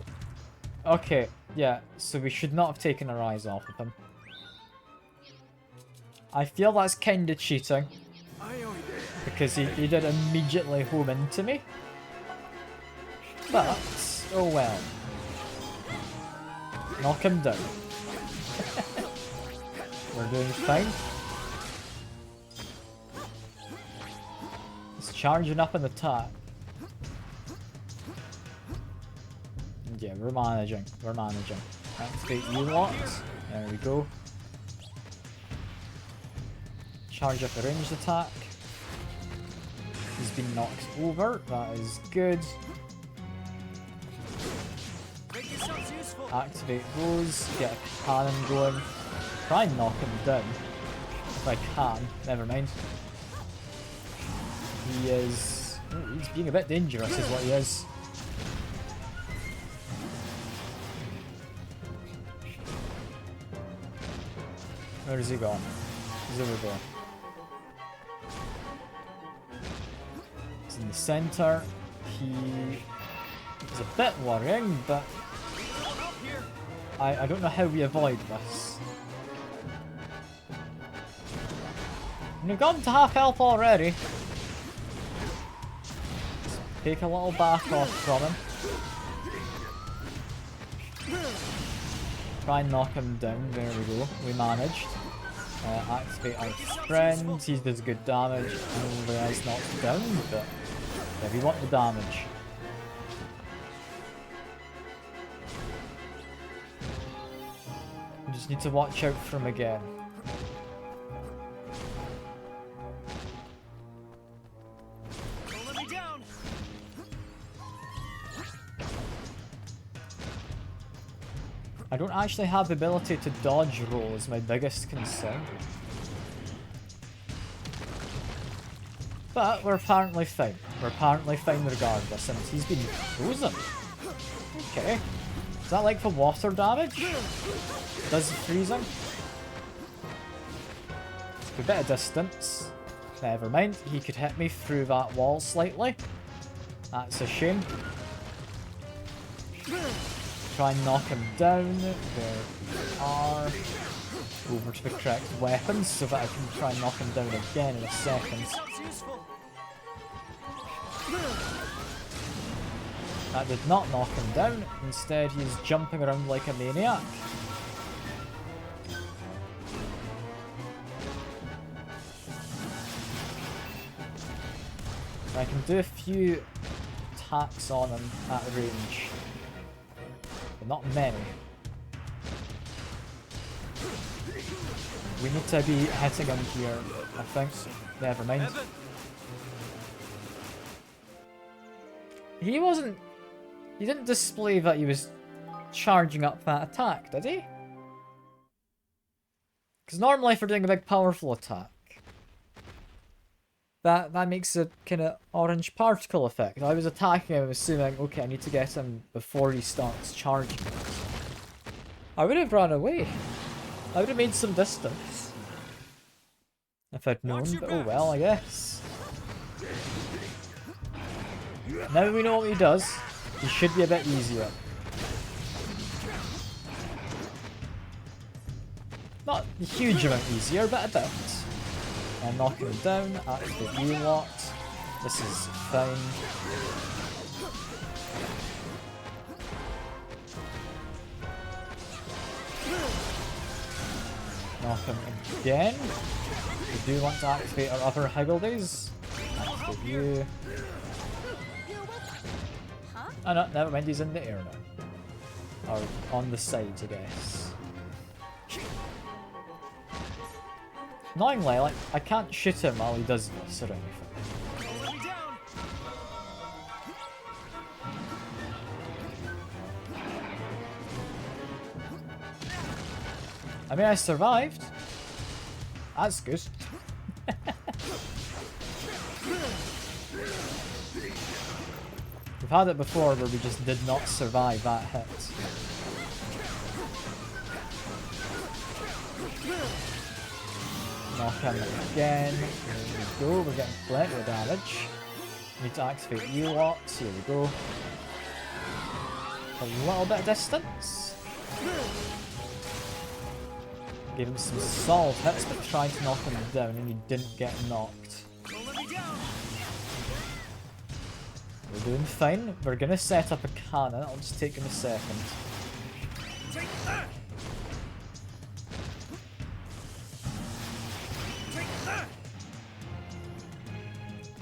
Okay, yeah, so we should not have taken our eyes off of him. I feel that's kinda cheating. Because he did immediately home into me. But, oh well. Knock him down. We're doing fine. It's charging up an attack. Yeah, we're managing. We're managing. Activate U-Lock. There we go. Charge up a ranged attack. He's been knocked over. That is good. Activate those. Get a cannon going. Try and knock him down. If I can. Never mind. He is... oh, he's being a bit dangerous is what he is. Where is he gone? He's over there. He's in the center. He is a bit worrying, but I don't know how we avoid this. We've gotten to half health already. Let's take a little back off from him. Try and knock him down. There we go. We managed. Activate our friend. He does good damage. Only is knocked down, but yeah, we want the damage. We just need to watch out for him again. I don't actually have the ability to dodge roll is my biggest concern. But we're apparently fine. We're apparently fine regardless, and he's been frozen. Okay. Is that like for water damage? Does freezing? A bit of distance. Never mind, he could hit me through that wall slightly. That's a shame. Try and knock him down. There we are. Over to the correct weapons so that I can try and knock him down again in a second. That did not knock him down. Instead, he's jumping around like a maniac. I can do a few attacks on him at range, but not many. We need to be hitting him here, I think. Never mind. He wasn't... He didn't display that he was charging up that attack, did he? Because normally if we're doing a big powerful attack, that makes a kind of orange particle effect. I was attacking him assuming, okay, I need to get him before he starts charging. I would have run away. I would have made some distance. If I'd known, but oh well, I guess. Now we know what he does. He should be a bit easier. Not a huge amount easier, but a bit. And knocking him down, activate U-lock. This is fine. Knock him again. We do want to activate our other higgledies. Activate you. Oh no, never mind, he's in the air now. Or on the sides, I guess. Annoyingly, like, I can't shoot him while he does this or anything. I mean, I survived. That's good. We've had it before where we just did not survive that hit. Knock him again. There we go, we're getting plenty of damage. Need to activate U-locks, here we go. A little bit of distance. Gave him some solid hits, but tried to knock him down and he didn't get knocked. We're doing fine. We're gonna set up a cannon, it'll just take him a second.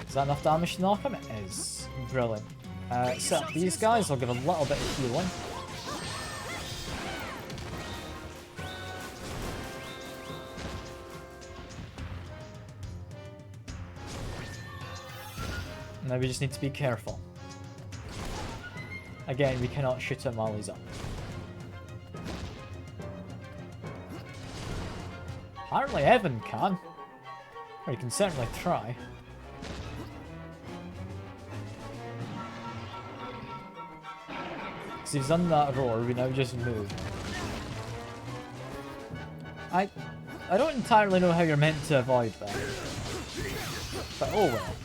Is that enough damage to knock him? It is. Brilliant. Set up these guys, I'll give a little bit of healing. Now we just need to be careful. Again, we cannot shoot him while he's up. Apparently Evan can. Or he can certainly try. So he's done that roar, we now just move. I don't entirely know how you're meant to avoid that. But oh well.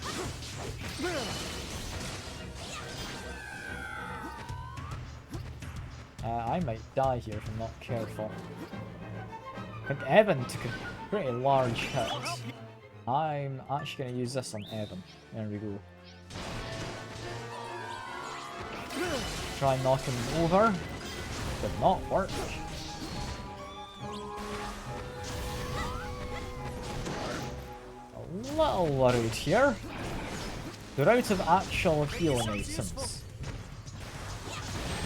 I might die here if I'm not careful. I think Evan took a pretty large hit. I'm actually going to use this on Evan. There we go. Try and knock him over. Did not work. A little worried here. They're out of actual healing items.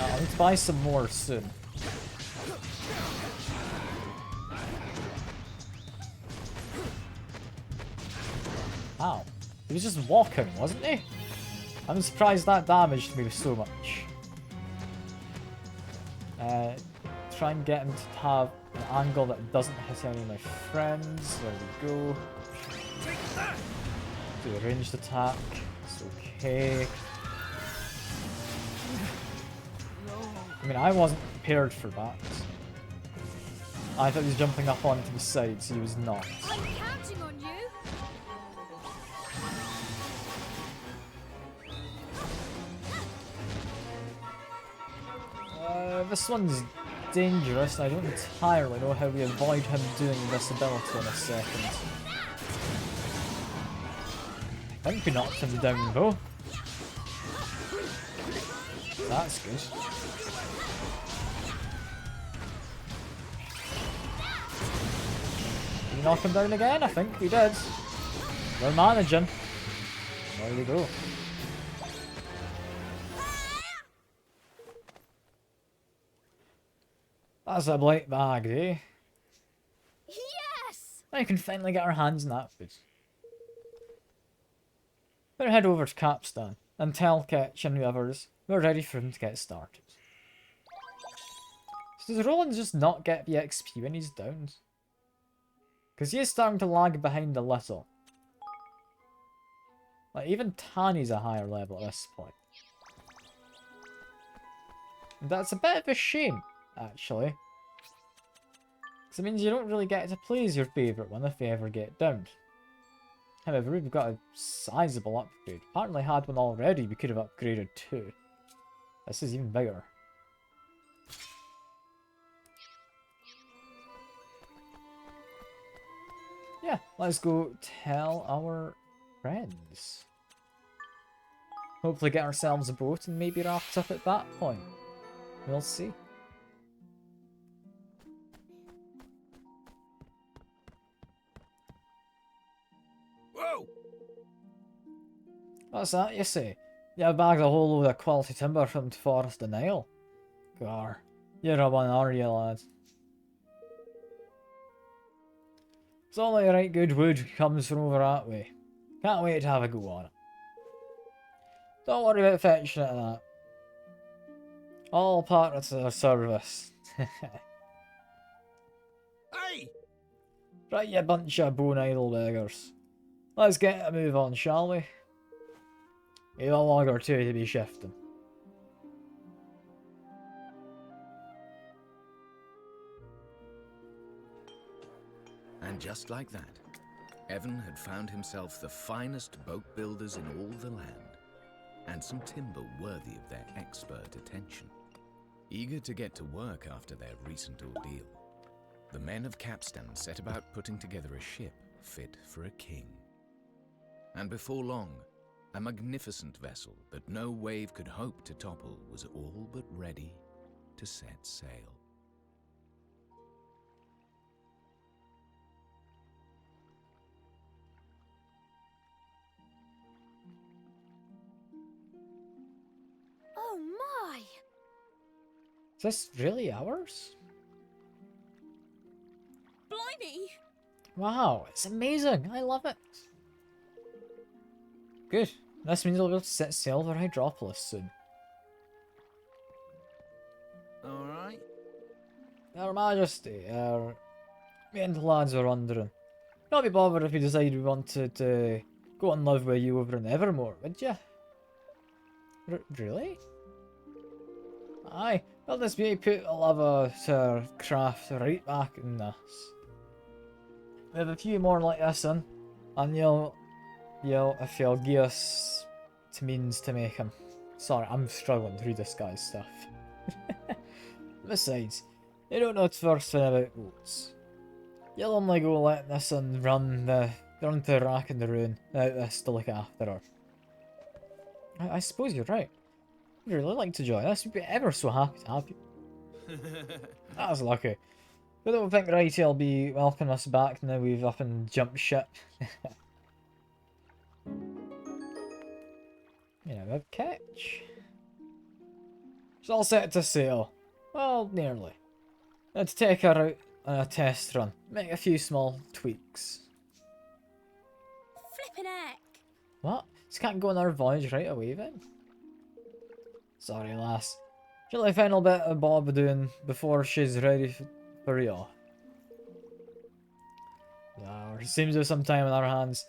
I'll need to buy some more soon. Ow. He was just walking, wasn't he? I'm surprised that damaged me so much. try and get him to have an angle that doesn't hit any of my friends. There we go. Do a ranged attack. It's okay. I mean, I wasn't prepared for that. I thought he was jumping up onto the sides. He was not.
I'm counting on you.
This one's dangerous. I don't entirely know how we avoid him doing this ability in a second. I think we knocked him down though. That's good. Did we knock him down again? I think we did. We're managing. There we go. That's a blight bag, eh?
Yes!
Now you can finally get our hands on that food. Better head over to Capstan and tell Ketch and the others we're ready for him to get started. So does Roland just not get the XP when he's down? Because he is starting to lag behind a little. Like, even Tani's a higher level at this point. And that's a bit of a shame, actually. Because it means you don't really get to play as your favourite one if you ever get down. However, we've got a sizable upgrade. Apparently had one already we could have upgraded to. This is even bigger. Yeah, let's go tell our friends. Hopefully get ourselves a boat and maybe raft up at that point. We'll see.
Whoa!
What's that you say? You bagged a whole load of quality timber from the Forest of Nile? Gar, you're a one, are you, lad? It's only right good wood comes from over that way. Can't wait to have a go on it. Don't worry about fetching it and that. All part of the service.
Hey!
Right, you bunch of bone idle beggars. Let's get a move on, shall we? We've a log or two to be shifting.
And just like that, Evan had found himself the finest boat builders in all the land, and some timber worthy of their expert attention. Eager to get to work after their recent ordeal, the men of Capstan set about putting together a ship fit for a king. And before long, a magnificent vessel that no wave could hope to topple was all but ready to set sail.
Oh my!
Is this really ours?
Blimey!
Wow, it's amazing. I love it. Good. This means we'll be able to set sail for Hydropolis soon.
Alright.
Your Majesty, me and the lads are wondering. Not be bothered if we decide we wanted to go and live with you over in Evermore, would you? Really? Aye, well this be put a love of our craft right back in this. We have a few more like this in, and you'll if you'll give us the means to make them. Sorry, I'm struggling through this guy's stuff. Besides, you don't know the first thing about boats. You'll only go letting this one run the rack and the ruin without this to look after her. I suppose you're right. I'd really like to join us. We'd be ever so happy to have you. That's lucky. I don't think Righty will be welcoming us back now we've up and jumped ship. You know, a catch. It's all set to sail. Well, nearly. Let's take her out on a test run. Make a few small tweaks.
Flippin' heck!
What? Just can't go on our voyage right away then? Sorry, lass. She'll have a final bit of Bob doing before she's ready for you. She seems to have some time on our hands.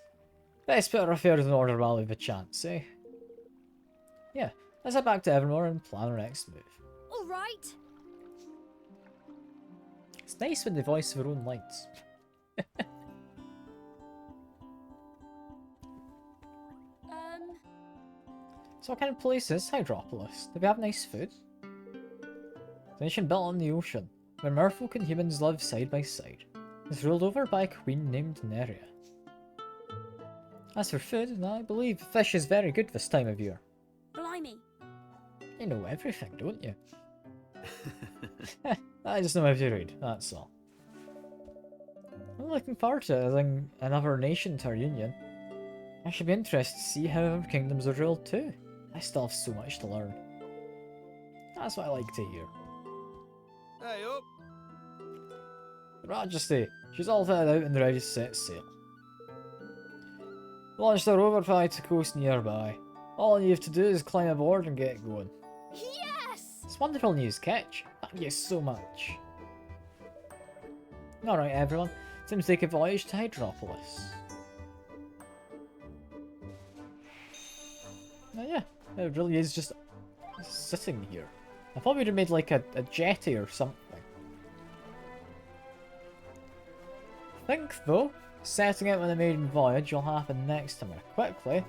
Best put our affairs in order while we have a chance, eh? Yeah, let's head back to Evermore and plan our next move.
All right.
It's nice when they voice their own lines. So what kind of place is Hydropolis? Do we have nice food? It's a nation built on the ocean, where merfolk and humans live side by side. It's ruled over by a queen named Neria. As for food, I believe fish is very good this time of year.
Blimey.
You know everything, don't you? I just know how to read, that's all. I'm looking forward to adding another nation to our union. I should be interested to see how other kingdoms are ruled too. I still have so much to learn. That's what I like to hear.
Hey up!
Your Majesty, she's all fitted out and ready to set sail. Launched our overfly to coast nearby. All you have to do is climb aboard and get going.
Yes!
It's wonderful news, Ketch. Thank you so much. Alright everyone, time to take a voyage to Hydropolis. Oh yeah, it really is just sitting here. I thought we'd have made like a jetty or something. I think though, setting out on a maiden voyage will happen next time. I quickly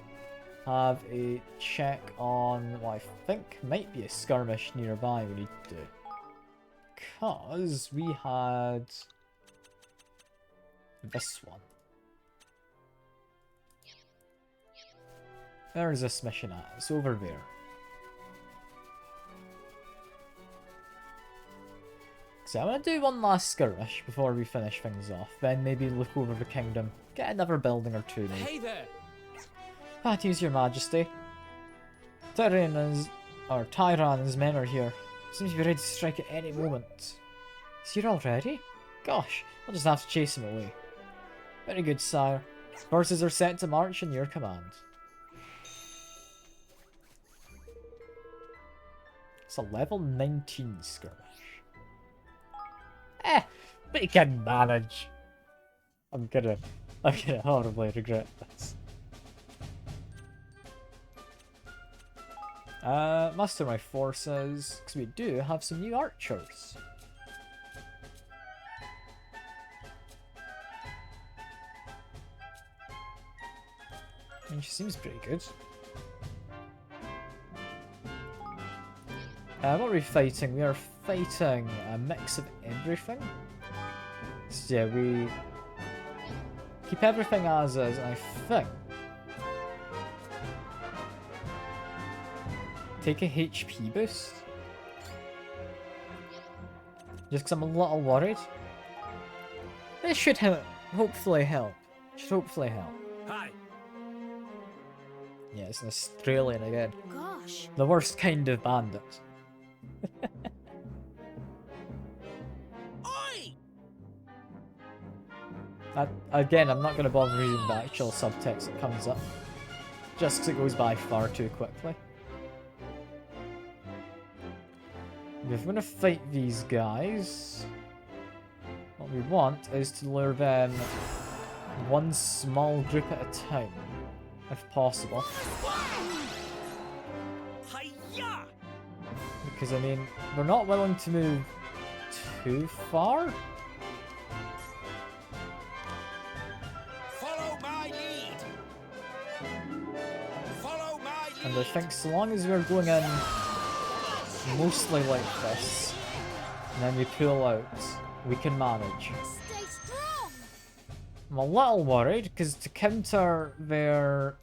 have a check on what I think might be a skirmish nearby we need to do. Because we had this one. Where's this mission at? It's over there. So I'm gonna do one last skirmish before we finish things off. Then maybe look over the kingdom. Get another building or two maybe.
Hey there!
That is, Your Majesty. Tyran and his men are here. Seems to be ready to strike at any moment. Is he already? Gosh, I'll just have to chase him away. Very good, sire. Forces are set to march in your command. It's a level 19 skirmish. We can manage. I'm gonna horribly regret this. Muster my forces, because we do have some new archers. And she seems pretty good. What are we fighting? We are fighting a mix of everything. So yeah, we keep everything as is, and I think take a HP boost. Just because I'm a little worried. This should hopefully help. Should hopefully help.
Hi.
Yeah, it's an Australian again.
Gosh.
The worst kind of bandit.
Oi!
Again, I'm not going to bother reading the actual subtext that comes up. Just because it goes by far too quickly. If we're going to fight these guys, what we want is to lure them one small group at a time, if possible. Because, I mean, we're not willing to move too far.
Follow my lead. Follow my lead.
And I think so long as we're going in mostly like this, and then we pull out, we can manage.
Stay strong.
I'm a little worried, because to counter their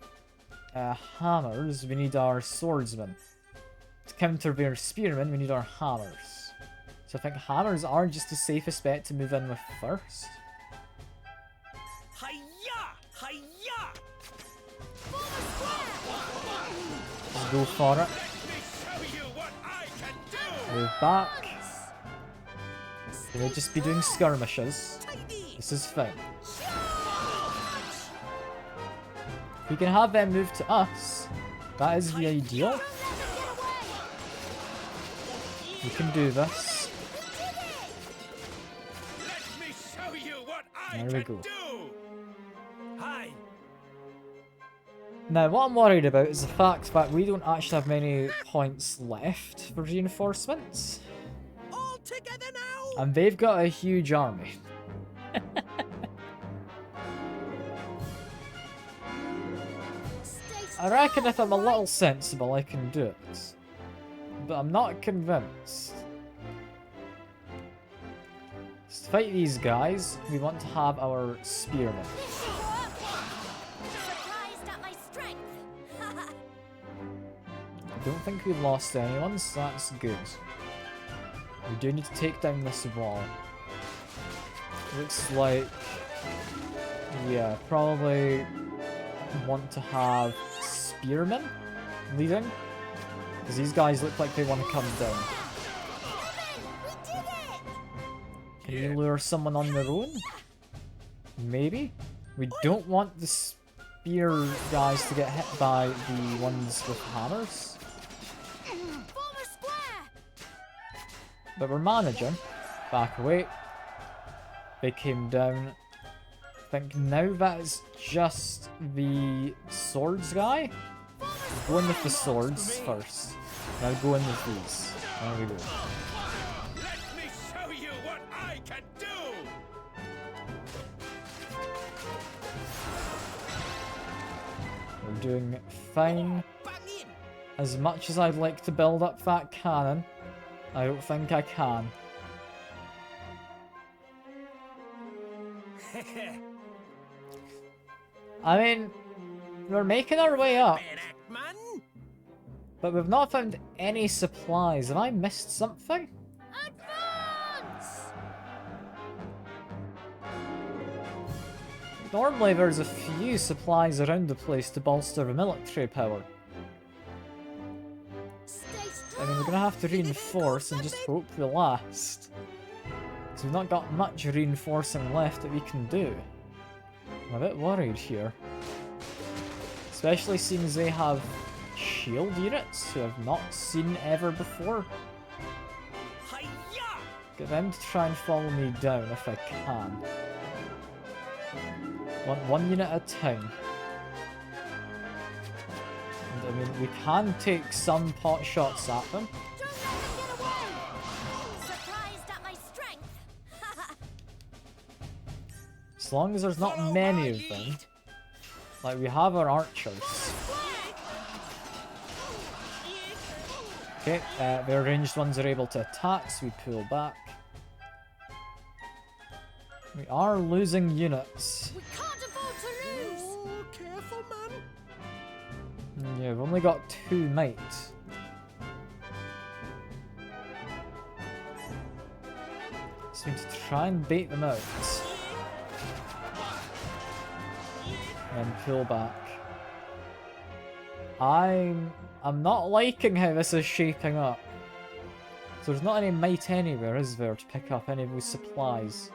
hammers, we need our swordsmen. To counter their spearmen, we need our hammers. So I think hammers are just the safest bet to move in with first.
Hi-ya! Hi-ya!
Let's go for it.
Let me show you what I can do!
Move back. We'll just be doing skirmishes. This is fine. If we can have them move to us, that is the ideal. We can do this.
Let me show you what I
There we
can
go.
do! Hi!
Now, what I'm worried about is the fact that we don't actually have many points left for reinforcements.
All together now!
And they've got a huge army. I reckon if I'm a little sensible, I can do it. But I'm not convinced. To fight these guys, we want to have our spearmen.
Surprised at my strength.
I don't think we've lost anyone, so that's good. We do need to take down this wall. Looks like... yeah, probably want to have spearmen leading. Because these guys look like they want to come down. Can you lure someone on their own? Maybe? We don't want the spear guys to get hit by the ones with hammers. But we're managing. Back away. They came down. I think now that's just the swords guy. Going with the swords first. Now go in with these. There we go.
Let me show you what I can do!
We're doing fine. As much as I'd like to build up that cannon, I don't think I can. I mean, we're making our way up. But we've not found any supplies. Have I missed something?
Advance!
Normally there's a few supplies around the place to bolster the military power. I mean, we're gonna have to reinforce and just hope we last. Because we've not got much reinforcing left that we can do. I'm a bit worried here. Especially since they have shield units who I've not seen ever before. Get them to try and follow me down if I can. Want one unit at a time. And I mean, we can take some pot shots at them.
Don't let them get away! Surprised at my strength.
As long as there's not many of them. Like, we have our archers. Okay, the ranged ones are able to attack, so we pull back. We are losing units.
We can't afford to lose!
Oh, careful, man.
Yeah, we've only got 2 might. So we need to try and bait them out. And pull back. I'm not liking how this is shaping up. So there's not any might anywhere, is there, to pick up any of those supplies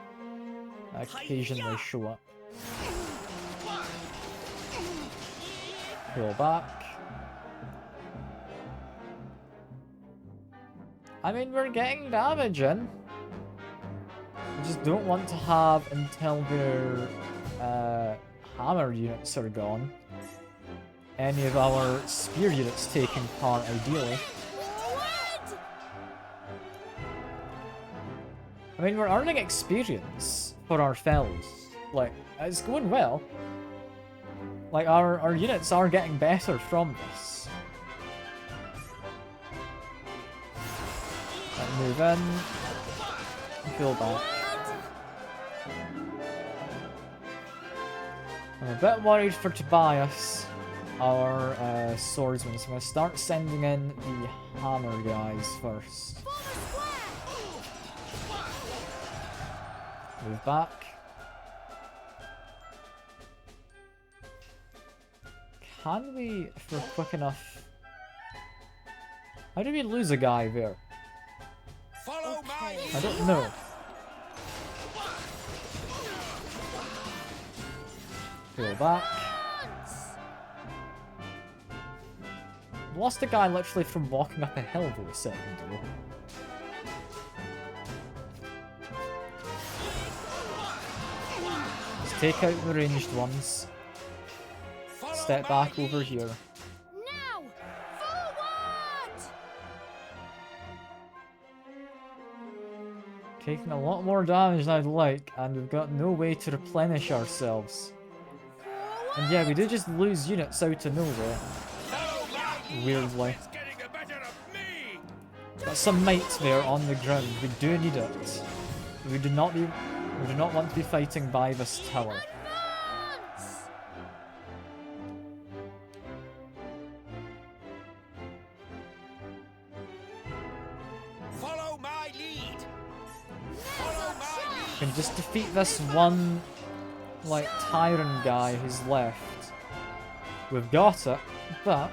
that occasionally show up. Pull back. I mean, we're getting damage in. We just don't want to have until their hammer units are gone. Any of our spear units taking part, ideally. I mean, we're earning experience for our fellows. Like, it's going well. Like, our units are getting better from this. Right, move in. Pull back. I'm a bit worried for Tobias, our swordsman, so I'm going to start sending in the hammer guys first. Move back. Can we, if we're quick enough... How did we lose a guy there?
Follow my
I don't know. Pull back. Lost a guy literally from walking up a hill though a second ago. Let's take out the ranged ones. Step back over here.
Now! Forward!
Taking a lot more damage than I'd like, and we've got no way to replenish ourselves. And yeah, we do just lose units out of nowhere. Weirdly. Got some might there on the ground. We do need it. We do not want to be fighting by this tower.
Advance!
Follow my lead. Follow my lead.
We can just defeat this one, like, tyrant guy who's left. We've got it, but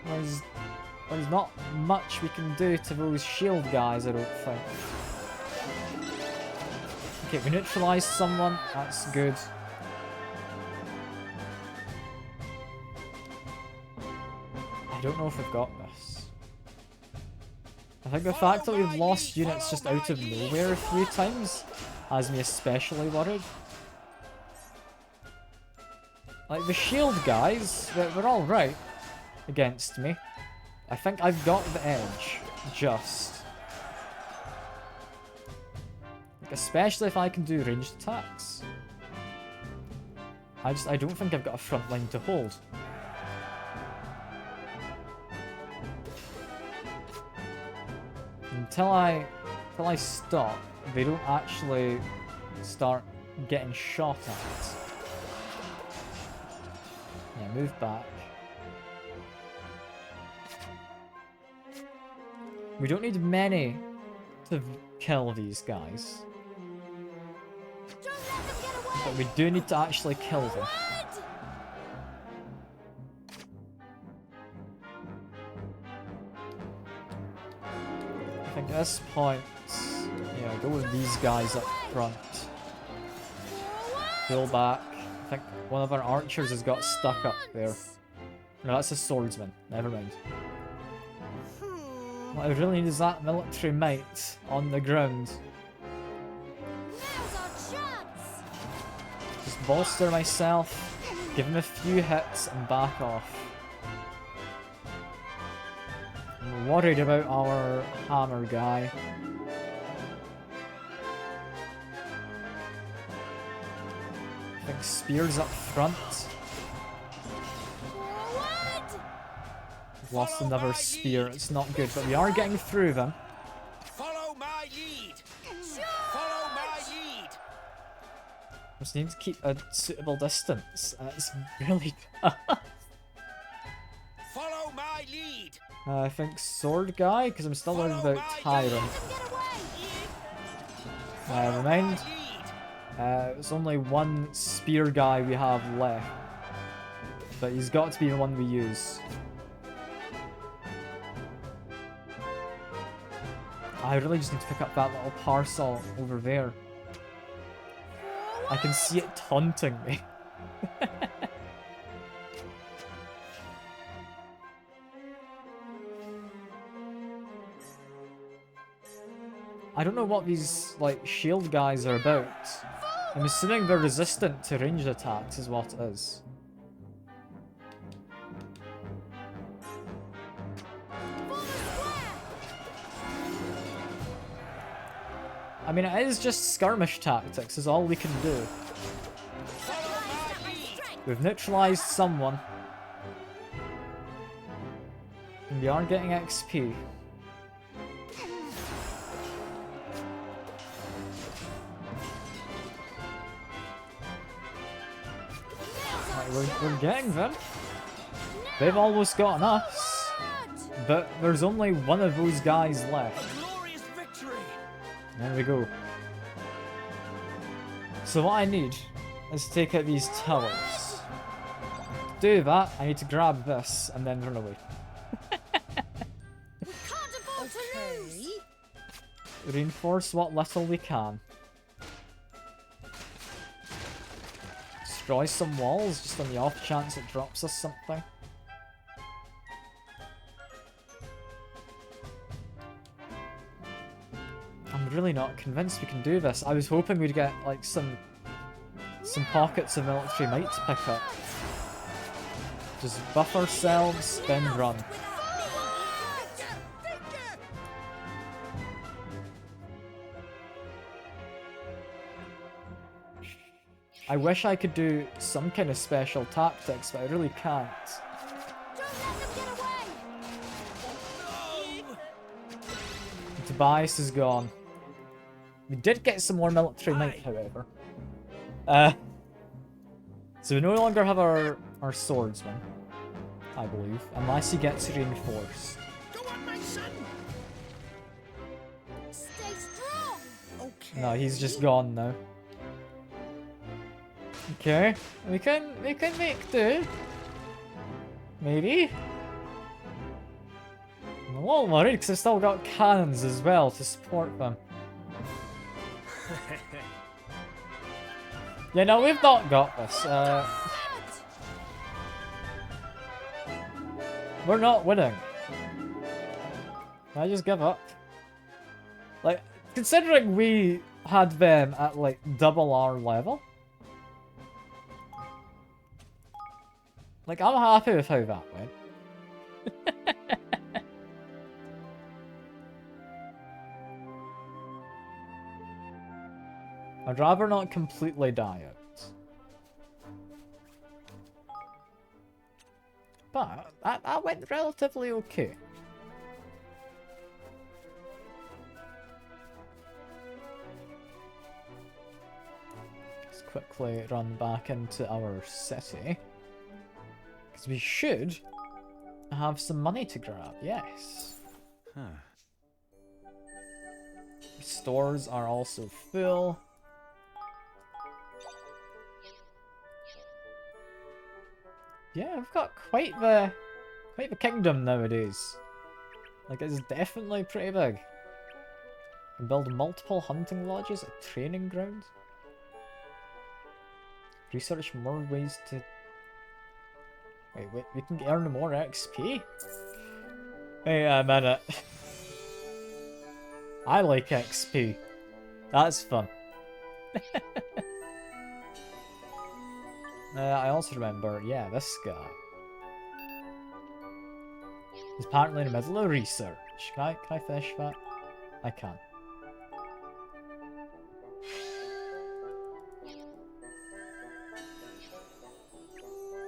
there's not much we can do to those shield guys, I don't think. Okay, we neutralized someone, that's good. I don't know if we've got this. I think the fact that we've lost units just out of nowhere a few times has me especially worried. Like, the shield guys, they're alright against me. I think I've got the edge, just. Like, especially if I can do ranged attacks. I don't think I've got a front line to hold. Until I stop, they don't actually start getting shot at. Yeah, move back. We don't need many to kill these guys.
Don't let them get away!
But we do need to actually kill them.
Forward!
I think at this point, yeah, go with these guys up front. Pull back. I think one of our archers has got stuck up there. No, that's a swordsman. Never mind. What I really need is that military might on the ground.
Now's our chance!
Just bolster myself, give him a few hits and back off. I'm worried about our hammer guy. I think spears up front.
Forward!
Lost another spear, it's not good, but we are getting through them.
Follow my lead. Follow my lead.
Just need to keep a suitable distance. It's really tough.
Follow my lead.
I think sword guy, because I'm still learning about tyrant.
Let them get away!
Never mind. It's only one spear guy we have left. But he's got to be the one we use. I really just need to pick up that little parcel over there. I can see it taunting me. I don't know what these, like, shield guys are about. I'm assuming they're resistant to ranged attacks is what it is. I mean, it is just skirmish tactics is all we can do. We've neutralized someone. And we are getting XP. We're getting them. They've almost gotten us. But there's only one of those guys left.
Glorious victory.
There we go. So what I need is to take out these towers. To do that, I need to grab this and then run away.
We can't afford to lose!
Reinforce what little we can. Destroy some walls just on the off chance it drops us something. I'm really not convinced we can do this. I was hoping we'd get like some some pockets of military might to pick up. Just buff ourselves, then run. I wish I could do some kind of special tactics, but I really can't. Tobias is gone. We did get some more military might, however. So we no longer have our swordsman, I believe, unless he gets reinforced.
Go on, my son.
Stay strong.
Okay.
No, he's just gone now. Okay, we can make do. Maybe. I'm a little worried because I've still got cannons as well to support them. Yeah, no, we've not got this. We're not winning. I just give up. Like, considering we had them at like double our level. Like, I'm happy with how that went. I'd rather not completely die out. But that went relatively okay. Let's quickly run back into our city. Because we should have some money to grab, yes.
Huh.
Stores are also full. Yeah, we've got quite the kingdom nowadays. Like, it's definitely pretty big. Can build multiple hunting lodges, a training ground. Research more ways to... Wait, we can earn more XP? Wait a minute. I like XP. That's fun. I also remember, yeah, this guy. He's apparently in the middle of research. Can I finish that? I can.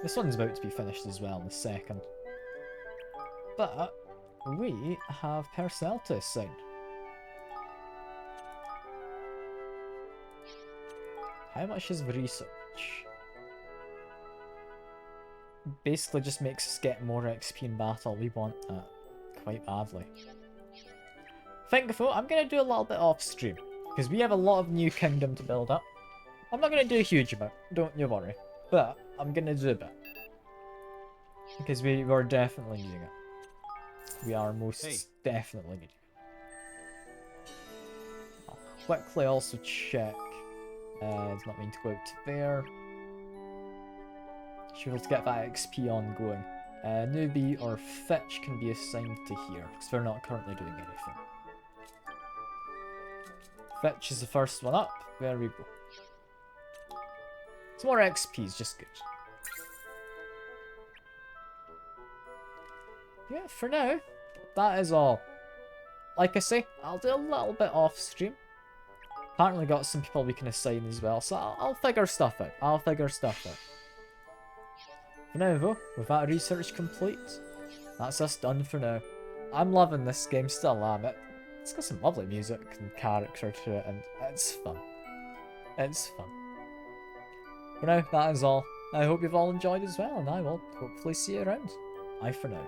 This one's about to be finished as well in a second. But we have personnel to assign. How much is the research? Basically just makes us get more XP in battle. We want that quite badly. Thankful, I'm going to do a little bit off stream. Because we have a lot of new kingdom to build up. I'm not going to do a huge amount, don't you worry. But I'm going to do a bit. Because we're definitely needing it. We are most definitely needing it. I'll quickly also check. It's not mean to go out to there. Should be able to get that XP ongoing. Newbie or Fitch can be assigned to here, because we're not currently doing anything. Fitch is the first one up. There we go. Some more XP is just good. Yeah, for now, that is all. Like I say, I'll do a little bit off stream. Apparently got some people we can assign as well, so I'll figure stuff out. For now though, with that research complete, that's us done for now. I'm loving this game, still am it. It's got some lovely music and character to it, and it's fun. It's fun. For now, that is all. I hope you've all enjoyed as well, and I will hopefully see you around. Bye for now.